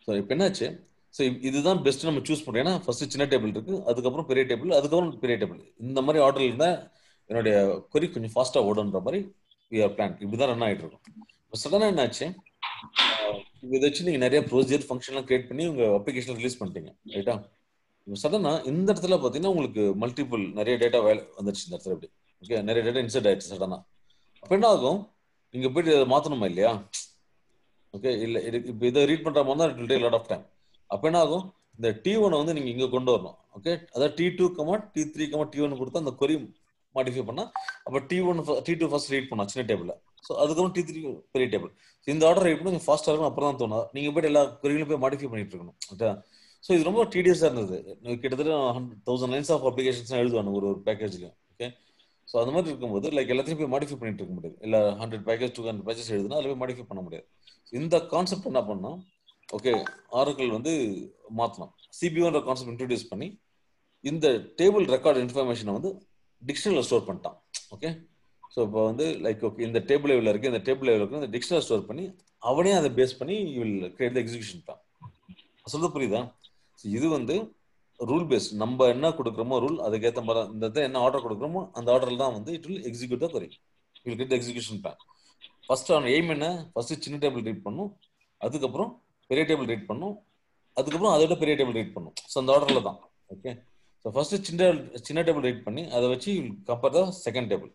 so இப்போ என்னாச்சு, ஸோ இதுதான் பெஸ்ட் நம்ம சூஸ் பண்ணுறோம். ஏன்னா ஃபர்ஸ்ட் சின்ன டேபிள் இருக்கு, அதுக்கப்புறம் பெரிய டேபிள், அதுக்கப்புறம் பெரிய டேபிள். இந்த மாதிரி ஆர்டர்ல இருந்தால் என்னுடைய கொரி கொஞ்சம் ஃபாஸ்ட்டாக ஓடுன்ற மாதிரி பிளான் இப்படிதான் ரன் ஆகிட்டு இருக்கும். இப்போ சடனாக என்னாச்சு, இதை வச்சு நீங்கள் நிறைய ப்ரொசீஜர் ஃபங்க்ஷன்லாம் கிரியேட் பண்ணி உங்கள் அப்ளிகேஷன் ரிலீஸ் பண்ணிட்டீங்க, ரைட்டா? இப்போ சடனாக இந்த இடத்துல பார்த்தீங்கன்னா உங்களுக்கு மல்டிபிள் நிறைய டேட்டா வந்துருச்சு இந்த இடத்துல. இப்படி ஓகே, நிறைய டேட்டா இன்சர்ட் ஆயிடுச்சு சடனாக. அப்போ என்ன ஆகும், நீங்கள் போயிட்டு இதை மாற்றணுமா இல்லையா? ஓகே, இல்லை இப்போ இதை ரீட் பண்ணுற மாதிரி தான் it will take lot of time. அப்போ என்ன ஆகும், இந்த T1 வந்து நீங்கள் இங்கே கொண்டு வரணும். ஓகே, அதாவது T2, T3, T1 கொடுத்தா அந்த கொரி மாடிஃபை பண்ணா, அப்போ T2 ஃபர்ஸ்ட் ரீட் பண்ணா சின்ன டேபிள். ஸோ அதுக்கப்புறம் T3 பெரிய டேபிள். இந்த ஆர்டர் ரீட் பண்ணி கொஞ்சம் ஃபாஸ்ட்டாக இருக்கும். அப்புறம் தான் தோணும் நீங்கள் போய்ட்டு எல்லா கொரிகளும் போய் மாடிஃபை பண்ணிட்டு இருக்கணும். ஓகே, ஸோ இது ரொம்ப டீடியஸாக இருந்தது. கிட்டத்தட்ட 1000 லைன்ஸ் ஆஃப் அப்ளிகேஷன்ஸ் எழுதுவாங்க ஒரு பேக்கேஜ்லையும். ஓகே, ஸோ அந்த மாதிரி இருக்கும்போது லைக் எல்லாத்தையும் போய் மாடிஃபை பண்ணிட்டு இருக்க முடியாது. இல்லை 100 பேக்கேஜ் 200 பேக்கேஜ் எழுதுனா அதில் போய் மாடிஃபை பண்ண முடியாது. இந்த கான்செப்ட் என்ன பண்ணோம், ஓகே, ஆரக்கிள் வந்து மாற்றணும். சிபிஓன்ற கான்செப்ட் இன்ட்ரடியூஸ் பண்ணி இந்த டேபிள் ரெக்கார்ட் இன்ஃபர்மேஷனை வந்து டிக்ஷனரியில் ஸ்டோர் பண்ணிட்டான். ஓகே, ஸோ இப்போ வந்து லைக் ஓகே இந்த டேபிள் லெவலில் இருக்குது, இந்த டேபிள் லெவலில் இருக்குது, இந்த டிக்ஷனரி ஸ்டோர் பண்ணி அவனே அதை பேஸ் பண்ணி will create the execution plan. சொல்றது புரியுதா? இது வந்து ரூல் பேஸ்ட். நம்ம என்ன கொடுக்குறோமோ ரூல், அதுக்கேற்ற மாதிரி இந்த என்ன ஆர்டர் கொடுக்குறோமோ அந்த ஆர்டரில் தான் வந்து it will execute the query, will get the execution plan. First அவன் எய்ம் என்ன, ஃபர்ஸ்ட் சின்ன டேபிள் ரீட் பண்ணும், அதுக்கப்புறம் பெரிய டேபிள் ரீட் பண்ணும், அதுக்கப்புறம் அதை விட பெரிய டேபிள் ரீட் பண்ணும். ஸோ அந்த ஆர்டரில் தான். ஓகே, ஸோ ஃபர்ஸ்ட் சின்ன டேபிள் ரீட் பண்ணி அதை வச்சு கம்பேர் த செகண்ட் டேபிள்,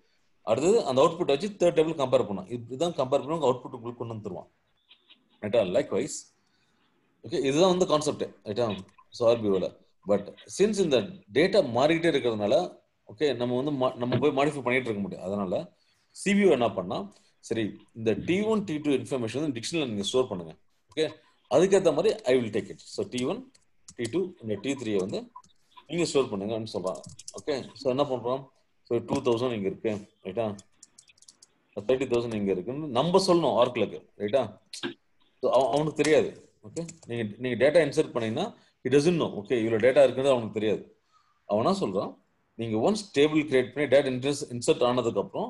அடுத்தது அந்த அவுட்புட் வச்சு தேர்ட் டேபிள் கம்பேர் பண்ணும். இதுதான் கம்பேர் பண்ணி அவுட்புட் கொண்டு வந்துருவான், ரைட்டா? Like wise. ஓகே, இதுதான் வந்து கான்செப்ட், ரைட்டா? ஸோ ஆர்பிஓல. பட் சின்ஸ் இந்த டேட்டா மாறிக்கிட்டே இருக்கிறதுனால ஓகே நம்ம வந்து நம்ம போய் மாடிஃபை பண்ணிட்டு இருக்க முடியும். அதனால சிபிஓ என்ன பண்ணா, சரி இந்த T1 T2 இன்ஃபர்மேஷன் வந்து டிக்ஷனரியில் நீங்க ஸ்டோர் பண்ணுங்க. ஓகே, அதுக்கேற்ற மாதிரி I will take it. So T1 T2 இந்த T3 வந்து நீங்க ஸ்டோர் பண்ணுங்கன்னு சொல்றாங்க. ஓகே, ஸோ என்ன பண்றோம், ஸோ 2000 இங்க இருக்கு, ரைட்டா? 30,000 இங்க இருக்குன்னு நம்ம சொல்லணும் ஆர்க்லுக்கு, ரைட்டா? அவனுக்கு தெரியாது. ஓகே, நீங்க டேட்டா இன்சர்ட் பண்ணீங்கன்னா இட் டசன்ட் நோ. ஓகே, இவ்வளவு டேட்டா இருக்குன்னு அவனுக்கு தெரியாது. அவனா சொல்றான், நீங்க ஒன்ஸ் டேபிள் கிரியேட் பண்ணி டேட்டா இன்சர்ட் ஆனதுக்கு அப்புறம்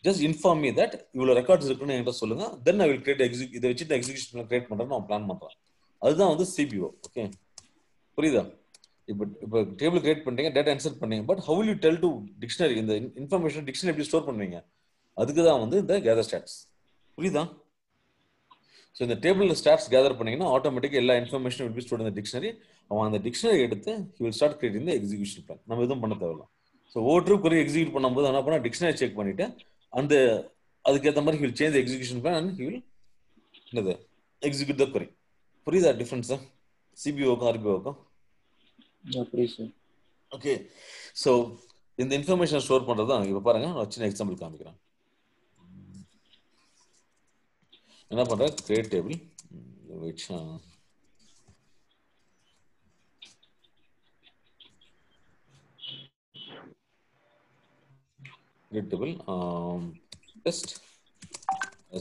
ஜஸ்ட் இன்ஃபார்ம் மீ தட் இவ்வளவு ரெக்கார்ட்ஸ் இருக்குன்னு என்கிட்ட சொல்லுங்க, தென் ஐ வில் கிரியேட் இதை வச்சுட்டு எக்ஸிகியூஷன் கிரியேட் பண்றேன்னு அவன் பிளான் பண்றான். அதுதான் வந்து சிபிஓ. ஓகே, புரியுதா? இப்போ டேபிள் கிரியேட் பண்ணீங்க, டேட்டா இன்சர்ட் பண்ணீங்க, but how will you tell to dictionary இந்த இன்ஃபர்மேஷன் டிக்ஷனரி எப்படி ஸ்டோர் பண்ணுவீங்க? அதுக்கு தான் வந்து இந்த கேதர் ஸ்டாட்ஸ். புரியுதா? ஸோ இந்த டேபிள் ஸ்டாட்ஸ் கேதர் பண்ணீங்கன்னா ஆட்டோமேட்டிக்காக எல்லா இன்ஃபர்மேஷன் வில் பி ஸ்டோர்ட் இந்த டிக்ஷனரி. அவன் அந்த டிக்ஷனரி எடுத்து he will start creating the execution plan. நம்ம எதுவும் பண்ண தேவையில்ல. ஸோ ஒவ்வொரு கொரி எக்ஸிக்யூட் பண்ணும்போது என்ன பண்ணா, டிக்ஷனரி செக் பண்ணிட்டு அந்த அதுக்கேற்ற மாதிரி he will change the execution plan and he will என்னது execute the query. புரியுதா டிஃபரன்ஸ் சிபிஓக்கும் ஆர்பிஓக்கும்? புரியுது சார். ஓகே, ஸோ இந்த இன்ஃபர்மேஷன் ஸ்டோர் பண்றது தான். இப்போ பாருங்க, நான் சின்ன எக்ஸாம்பிள் காமிக்கிறேன். என்ன பண்ற, create table which create table test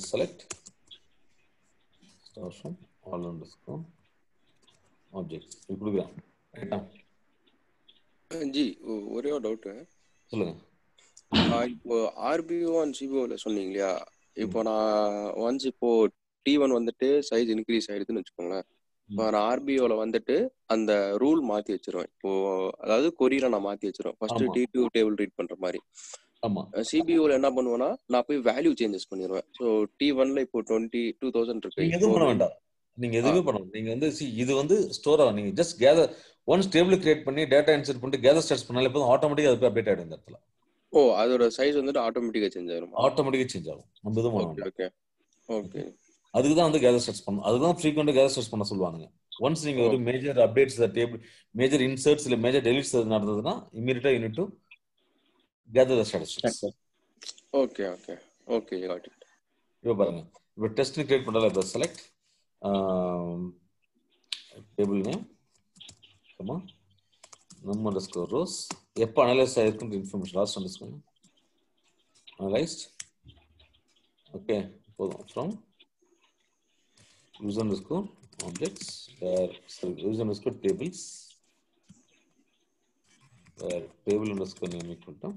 select star from all underscore objects கொடுக்குறேன், ரைட்டா? ஜி ஒரே ஒரு டவுட் சொல்லுங்க. இப்போ ஆர்பிஓ அண்ட் சிபிஓல சொன்னீங்க இல்லையா, இப்போ நான் ஒன்ஸ் இப்போ T1 வந்துட்டு சைஸ் இன்க்ரீஸ் ஆயிடுதுன்னு வச்சுக்கோங்களேன். இப்போ நான் ஆர்பிஓல வந்துட்டு அந்த ரூல் மாத்தி வச்சிருவேன். இப்போ அதாவது கொரியில நான் மாத்தி வச்சிருவேன் ஃபர்ஸ்ட் T2 டேபிள் ரீட் பண்ற மாதிரி. ஆமா, சிபிஓல என்ன பண்ணுவேன்னா நான் போய் வேல்யூ சேஞ்சஸ் பண்ணிடுவேன். ஸோ T1ல இப்போ 22,000 இருக்கு. நீங்க எதுவும் பண்ண வேண்டாம், நீங்க எதுவுமே பண்ணணும். நீங்க வந்து இது வந்து ஸ்டோர் ஆகும். நீங்க just gather once table create பண்ணி டேட்டா இன்சர்ட் பண்ணிட்டு கேதர் ஸ்டாட்ஸ் பண்ணாலே போதும், ஆட்டோமேட்டிக்கா அது போய் அப்டேட் ஆயிடும் இந்த இடத்துல. ஓ, அதோட சைஸ் வந்துட்டு ஆட்டோமேட்டிக்கா சேஞ்ச் ஆகும். ஆட்டோமேட்டிக்கா சேஞ்ச் ஆகும், நம்ம எதுவும் பண்ண வேண்டாம். ஓகே ஓகே, அதுக்கு தான் வந்து கேதர் ஸ்டாட்ஸ் பண்ணணும். அதுதான் ஃப்ரீக்வென்ட்டா கேதர் ஸ்டாட்ஸ் பண்ண சொல்லுவாங்க. ஒன்ஸ் நீங்க ஒரு major updates table, major inserts இல்ல மேஜர் டெலிட்ஸ் நடந்ததுன்னா இமிடியேட்டா you need to gather the statistics. Okay okay okay, got it. இப்போ பாருங்க, இப்போ டெஸ்ட் கிரியேட் பண்ணல, இப்போ select table name comma num underscore rows எப்ப அனலைஸ் ஆயிருக்குன்ற information last underscore analysed. Okay, போதும். From user underscore objects user underscore tables table underscore name equal to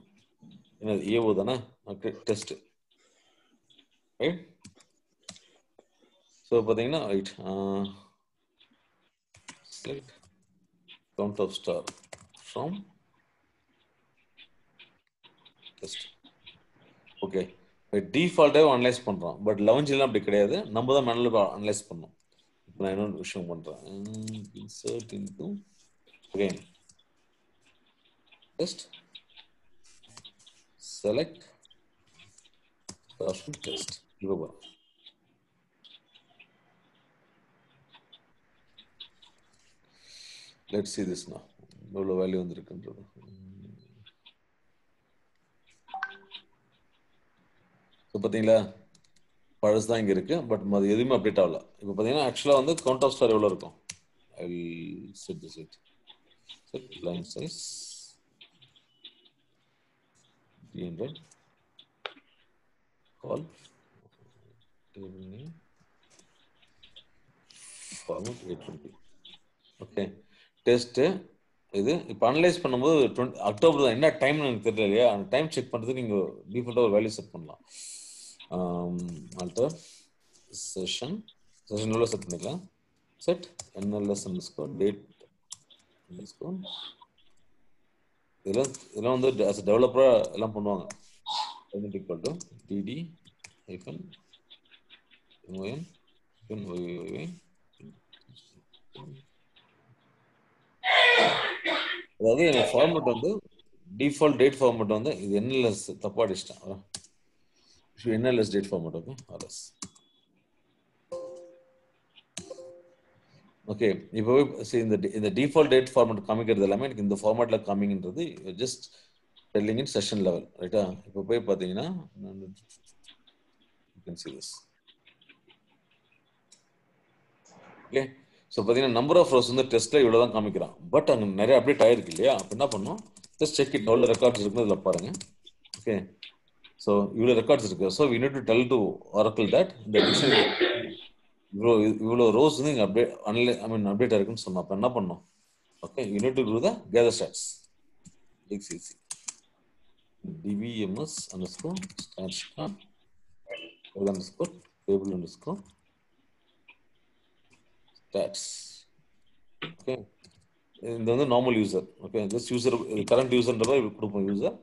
என்னது AO தானே டெஸ்ட் ரைட். ஸோ பார்த்தீங்கன்னா right select count of star from test. Okay bye டிஃபால்ட்டாக analyse பண்ணுறோம். But 11 அப்படி கிடையாது, நம்ம தான் மேனுவலாக அனலைஸ் பண்ணோம். இப்போ நான் இன்னொரு விஷயம் பண்ணுறேன். Insert into again test select star from test. இப்போ பாருங்க let's see this now. எவ்வளோ வேல்யூ வந்திருக்குன்றது. இப்போ பார்த்தீங்களா பழசு தான் இங்கே இருக்கு, பட் அது எதுவுமே அப்டேட் ஆகல. இப்போ பார்த்தீங்கன்னா ஆக்சுவலாக வந்து கவுண்ட் ஆஃப் ஸ்டார் எவ்வளோ இருக்கும். I will set this it set line size 300 call table name format 820. Okay test இது இப்போ அனலைஸ் பண்ணும்போது அக்டோபர் தான். என்ன டைம்னு எனக்கு தெரியல இல்லையா, அந்த டைம் செக் பண்ணுறதுக்கு நீங்கள் டிஃபால்ட்டாக ஒரு வேல்யூ செட் பண்ணலாம். ஆல்டர் செஷன் எவ்வளோ செட் பண்ணிக்கலாம். Set NLS underscore date underscore. இதெல்லாம் வந்து ஆஸ் டெவலப்பராக எல்லாம் பண்ணுவாங்க. Equal to DD hyphen MON YY. அதாவது எனக்கு ஃபார்மேட் வந்து டிஃபால்ட் டேட் ஃபார்மேட் வந்து இது என்எல்எஸ் தப்பா அடிச்சிட்டேன். NLS date format okay RS. Okay இப்போ இந்த டிஃபால்ட் டேட் ஃபார்மேட் காமிக்கிறது எல்லாமே எனக்கு இந்த ஃபார்மேட்ல காமிங்கிறது just telling in session level ரைட்டா. இப்போ போய் பார்த்தீங்கன்னா you can see this. Okay so பார்த்தீங்கன்னா நம்பர் ஆஃப் ரோஸ் வந்து டெஸ்ட்ல இவ்வளோ தான் காமிக்கிறான். பட் அங்கே நிறைய அப்டேட் ஆயிருக்கு இல்லையா. அப்போ என்ன பண்ணோம், ஜஸ்ட் செக் இட் எவ்வளோ ரெக்கார்ட்ஸ் இருக்குன்னு இதில் பாருங்க. ஓகே ஸோ இவ்வளோ ரெக்கார்ட்ஸ் இருக்கு. So we need to tell to Oracle that இந்த டிக்ஷனரி இவ்வளோ ரோஸ் வந்து இங்கே அப்டேட் ஆயிருக்குன்னு சொன்னோம். அப்போ என்ன பண்ணோம், okay you need to to the gather stats EXEC dbms underscore stats underscore table underscore stats. Okay இந்த வந்து normal user. Okay just user current யூசர்ன்றப்ப கொடுப்போம் யூசர்.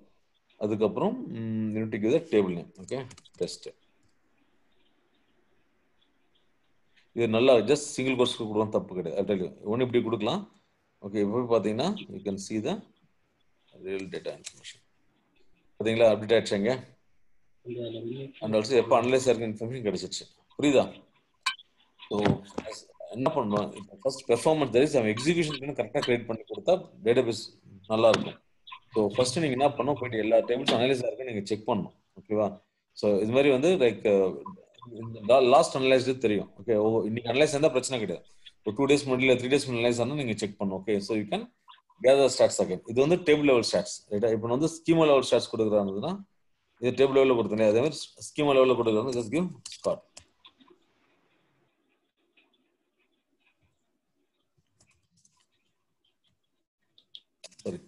அதுக்கப்புறம் you need give the table name. Okay test இது நல்லா just single course கொடுக்கலாம், தப்பு கிடையாது. ஒன்று இப்படி கொடுக்கலாம். ஓகே இப்போ பார்த்தீங்கன்னா you can see the real data information. பார்த்தீங்களா அப்டேட் ஆயிடுச்சுங்க. அண்ட் ஆல்சோ எப்போ அனலைஸ் ஆகிற இன்ஃபர்மேஷன் கிடைச்சிச்சு. புரியுதா? ஸோ என்ன பண்ணணும், இப்போ ஃபர்ஸ்ட் பெர்ஃபார்மன்ஸ் தெரியுது அவன் எக்ஸிகியூஷன் கரெக்டாக கிரியேட் பண்ணி கொடுத்தா டேட்டாபேஸ் நல்லா இருக்கும். ஸோ ஃபர்ஸ்ட் நீங்கள் என்ன பண்ணணும், போயிட்டு எல்லா டேபிள்ஸும் அனலைஸ் ஆகிருக்கு நீங்கள் செக் பண்ணணும். ஓகேவா? ஸோ இது மாதிரி வந்து லைக் லாஸ்ட் அனலைஸ்டு தெரியும். ஓகே இன்னைக்கு அனலைஸ் இருந்தால் பிரச்சனை கிடையாது. ஒரு 2 days முன்னாடி 3 days அனலைஸ் ஆனால் நீங்கள் செக் பண்ணணும். Okay so you can gather stats again. இது வந்து டேபிள் லெவல் ஸ்டாட்ஸ் ரைட்டா. இப்போ வந்து ஸ்கீமா லெவல் ஸ்டாட்ஸ் கொடுக்குறாங்கன்னா இது டேபிள் லெவலில் கொடுத்தேன். அதே மாதிரி ஸ்கீமா லெவலில் கொடுக்குறாங்க ஜஸ்ட் கிவ் ஸ்காட். சரி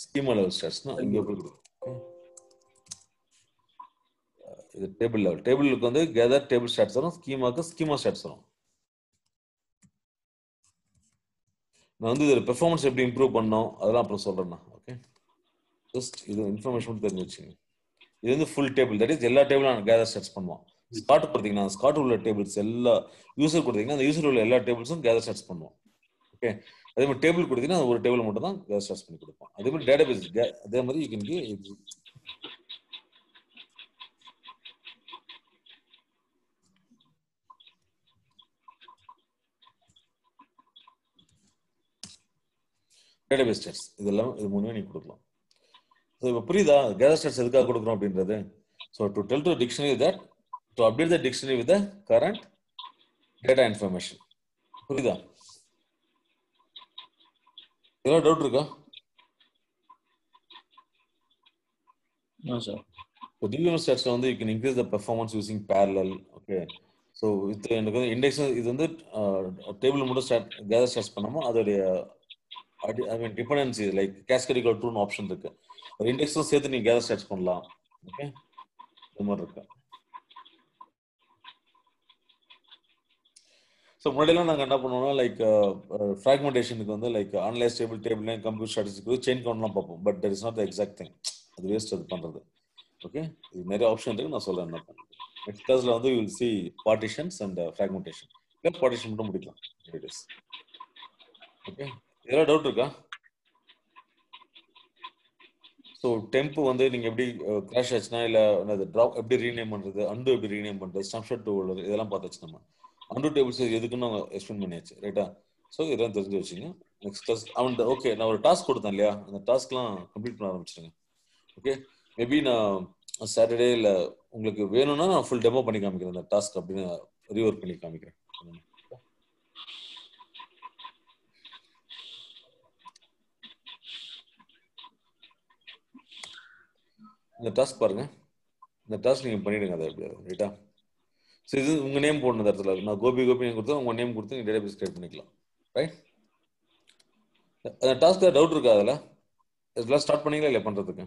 ஸ்கீமா லெவல் ஸ்டாட்ஸ்னா இங்கே போய் கொடுக்கும். இது டேபிள் லெவல். டேபிளுக்கு வந்து கேதர் டேபிள் ஸ்டாட்ஸ் வரும், ஸ்கீமாக்கு ஸ்கீமா ஸ்டாட்ஸ் வரும். நான் வந்து இதில் பெர்ஃபார்மன்ஸ் எப்படி இம்ப்ரூவ் பண்ணோம் அதெல்லாம் அப்புறம் சொல்றேன்னா. ஓகே ஜஸ்ட் இது இன்ஃபர்மேஷன் தெரிஞ்சு வச்சுங்க. இது வந்து ஃபுல் டேபிள், தட் இஸ் எல்லா டேபிளும் கேதர் ஸ்டாட்ஸ் பண்ணுவோம். ஸ்காட் கொடுத்தீங்கன்னா ஸ்காட் உள்ள டேபிள்ஸ் எல்லா யூசர் கொடுத்தீங்கன்னா அந்த யூசர் உள்ள எல்லா டேபிள்ஸும் கேதர் ஸ்டாட்ஸ் பண்ணுவோம். ஓகே அதே மாதிரி டேபிள் கொடுத்தீங்கன்னா ஒரு டேபிள் மட்டும் தான் கேதர் ஸ்டாட்ஸ் பண்ணி கொடுப்போம். அதே மாதிரி டேட்டாபேஸ் அதே மாதிரி you can give database stats. இதெல்லாம் இது மூணுமே நீங்க கொடுக்கலாம். ஸோ இப்போ புரியுதா கேதர் ஸ்டாட்ஸ் எதுக்காக கொடுக்குறோம் அப்படின்றது. So to tell to dictionary that to update the dictionary with the current data information. புரியுதா? ஏதாவது டவுட் இருக்கா? No sir. So DBMS stats வந்து you can increase the performance using parallel. Okay. So எனக்கு வந்து index இது வந்து table மட்டும் gather start பண்ணாமல் அதோடைய ஐ மீன் டிபெண்டன்சி லைக் கேஸ்கேடிகல் ட்ரூன்னு ஆப்ஷன் இருக்கு. ஒரு இண்டெக்ஸும் சேர்த்து நீங்கள் கேதர் ஸ்டார்ட் பண்ணலாம். ஓகே, இந்த மாதிரி இருக்கு. ஸோ முன்னாடியெல்லாம் நாங்கள் என்ன பண்ணுவோம்னா லைக் ஃப்ராக்மெண்டேஷனுக்கு வந்து like analyse table name computer statistics chain கவுண்ட்லாம் பார்ப்போம். But that is not the exact thing. அது வேஸ்ட் அது பண்ணுறது. ஓகே, இது நிறைய ஆப்ஷன் இருக்கு, நான் சொல்றேன் என்ன பண்ணுறது. நெக்ஸ்ட் கிளாஸ்ல வந்து you will see partitions and fragmentation. இல்லை பார்ட்டிஷன் மட்டும் முடிக்கலாம். It is okay. இதெல்லாம் டவுட் இருக்கா? ஸோ டெம்ப் வந்து நீங்கள் எப்படி கிராஷ் ஆச்சுன்னா இல்லை என்னது ட்ராப் எப்படி ரீநேம் பண்ணுறது, அண்டு எப்படி ரீநேம் பண்ணுறது, ஸ்னாப்ஷாட் டூ இதெல்லாம் பார்த்தாச்சு. நம்ம அண்டு டேபிள்ஸ் எதுக்குன்னு எக்ஸ்பிளைன் பண்ணியாச்சு, ரைட்டா? ஸோ இதெல்லாம் தெரிஞ்சு வச்சுங்க. நெக்ஸ்ட் கிளாஸ் அவன் ஓகே நான் ஒரு டாஸ்க் கொடுத்தேன் இல்லையா, அந்த டாஸ்க்லாம் கம்ப்ளீட் பண்ண ஆரம்பிச்சிடுங்க. ஓகே, மேபி நான் சாட்டர்டே இல்லை உங்களுக்கு வேணும்னா நான் ஃபுல் டெமோ பண்ணி காமிக்கிறேன் அந்த டாஸ்க், அப்படின்னு ரீஒர்க் பண்ணி காமிக்கிறேன். இந்த டாஸ்க் பாருங்க, இந்த டாஸ்க் நீங்கள் பண்ணிடுங்க அதை எப்படியாவது, ரைட்டா? ஸோ இது உங்கள் நேம் போடணும் இந்த இடத்துல. நான் கோபி கொடுத்தா உங்கள் நேம் கொடுத்து நீங்கள் டேட்டாபேஸ் கிரியேட் பண்ணிக்கலாம், ரைட்? அந்த டாஸ்க் டவுட் இருக்கா? அதில் இதெல்லாம் ஸ்டார்ட் பண்ணீங்களா இல்லை பண்ணுறதுக்கு?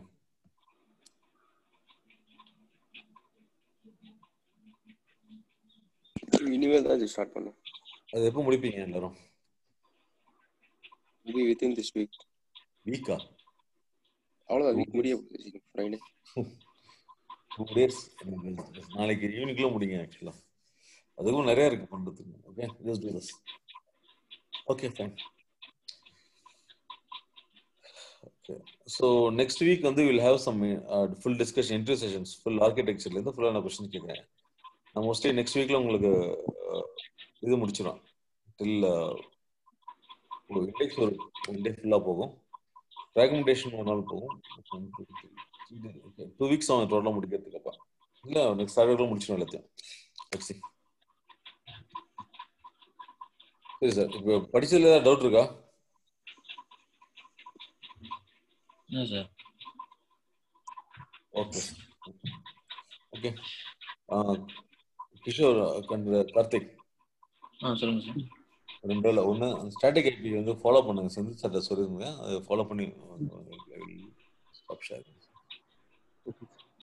இனிமேல் தான் ஸ்டார்ட் பண்ணேன். அது எப்போ முடிப்பீங்க எல்லாரும்? Maybe within this week. வீக்கா? அவ்வளோதான், வீக் முடிய போகுது. Friday 2 days. நாளைக்கு ஈவினிங்ல முடிங்க. ஆக்சுவலா அதுக்கும் நிறைய இருக்கு பண்றதுக்கு. Okay, just to this. Okay, fine. Okay, so next week வந்து will have some full discussion, interview sessions, full ஆர்கிடெக்சர்ல இருந்து ஃபுல்லாக நான் கொஸ்டின் கேட்குறேன். நான் மோஸ்ட்லி நெக்ஸ்ட் வீக்ல உங்களுக்கு இது முடிச்சிடும். டில் இண்டெக்ஸ் ஒரு 1 day ஃபுல்லாக போகும், ஃப்ராக்மெண்டேஷன் 1 நாள் போகும். 2 weeks ஆகும் டோட்டலாக முடிக்கிறதுக்கு. அப்போ இல்லை நெக்ஸ்ட் சாட்டர்டே முடிச்சிடும் எல்லாத்தையும். சரி சார், இப்போ படிச்சதுல ஏதாவது டவுட் இருக்கா? Sir okay okay. Kishore, Karthik, சொல்லுங்க சார். 2 வேலை. ஒன்று ஸ்டாட்டிக் ஐபி வந்து ஃபாலோ பண்ணுங்க, செந்தில் சார்ட்ட சொல்லிருங்க, அதை ஃபாலோ பண்ணி ஸ்டாப் ஷேர்.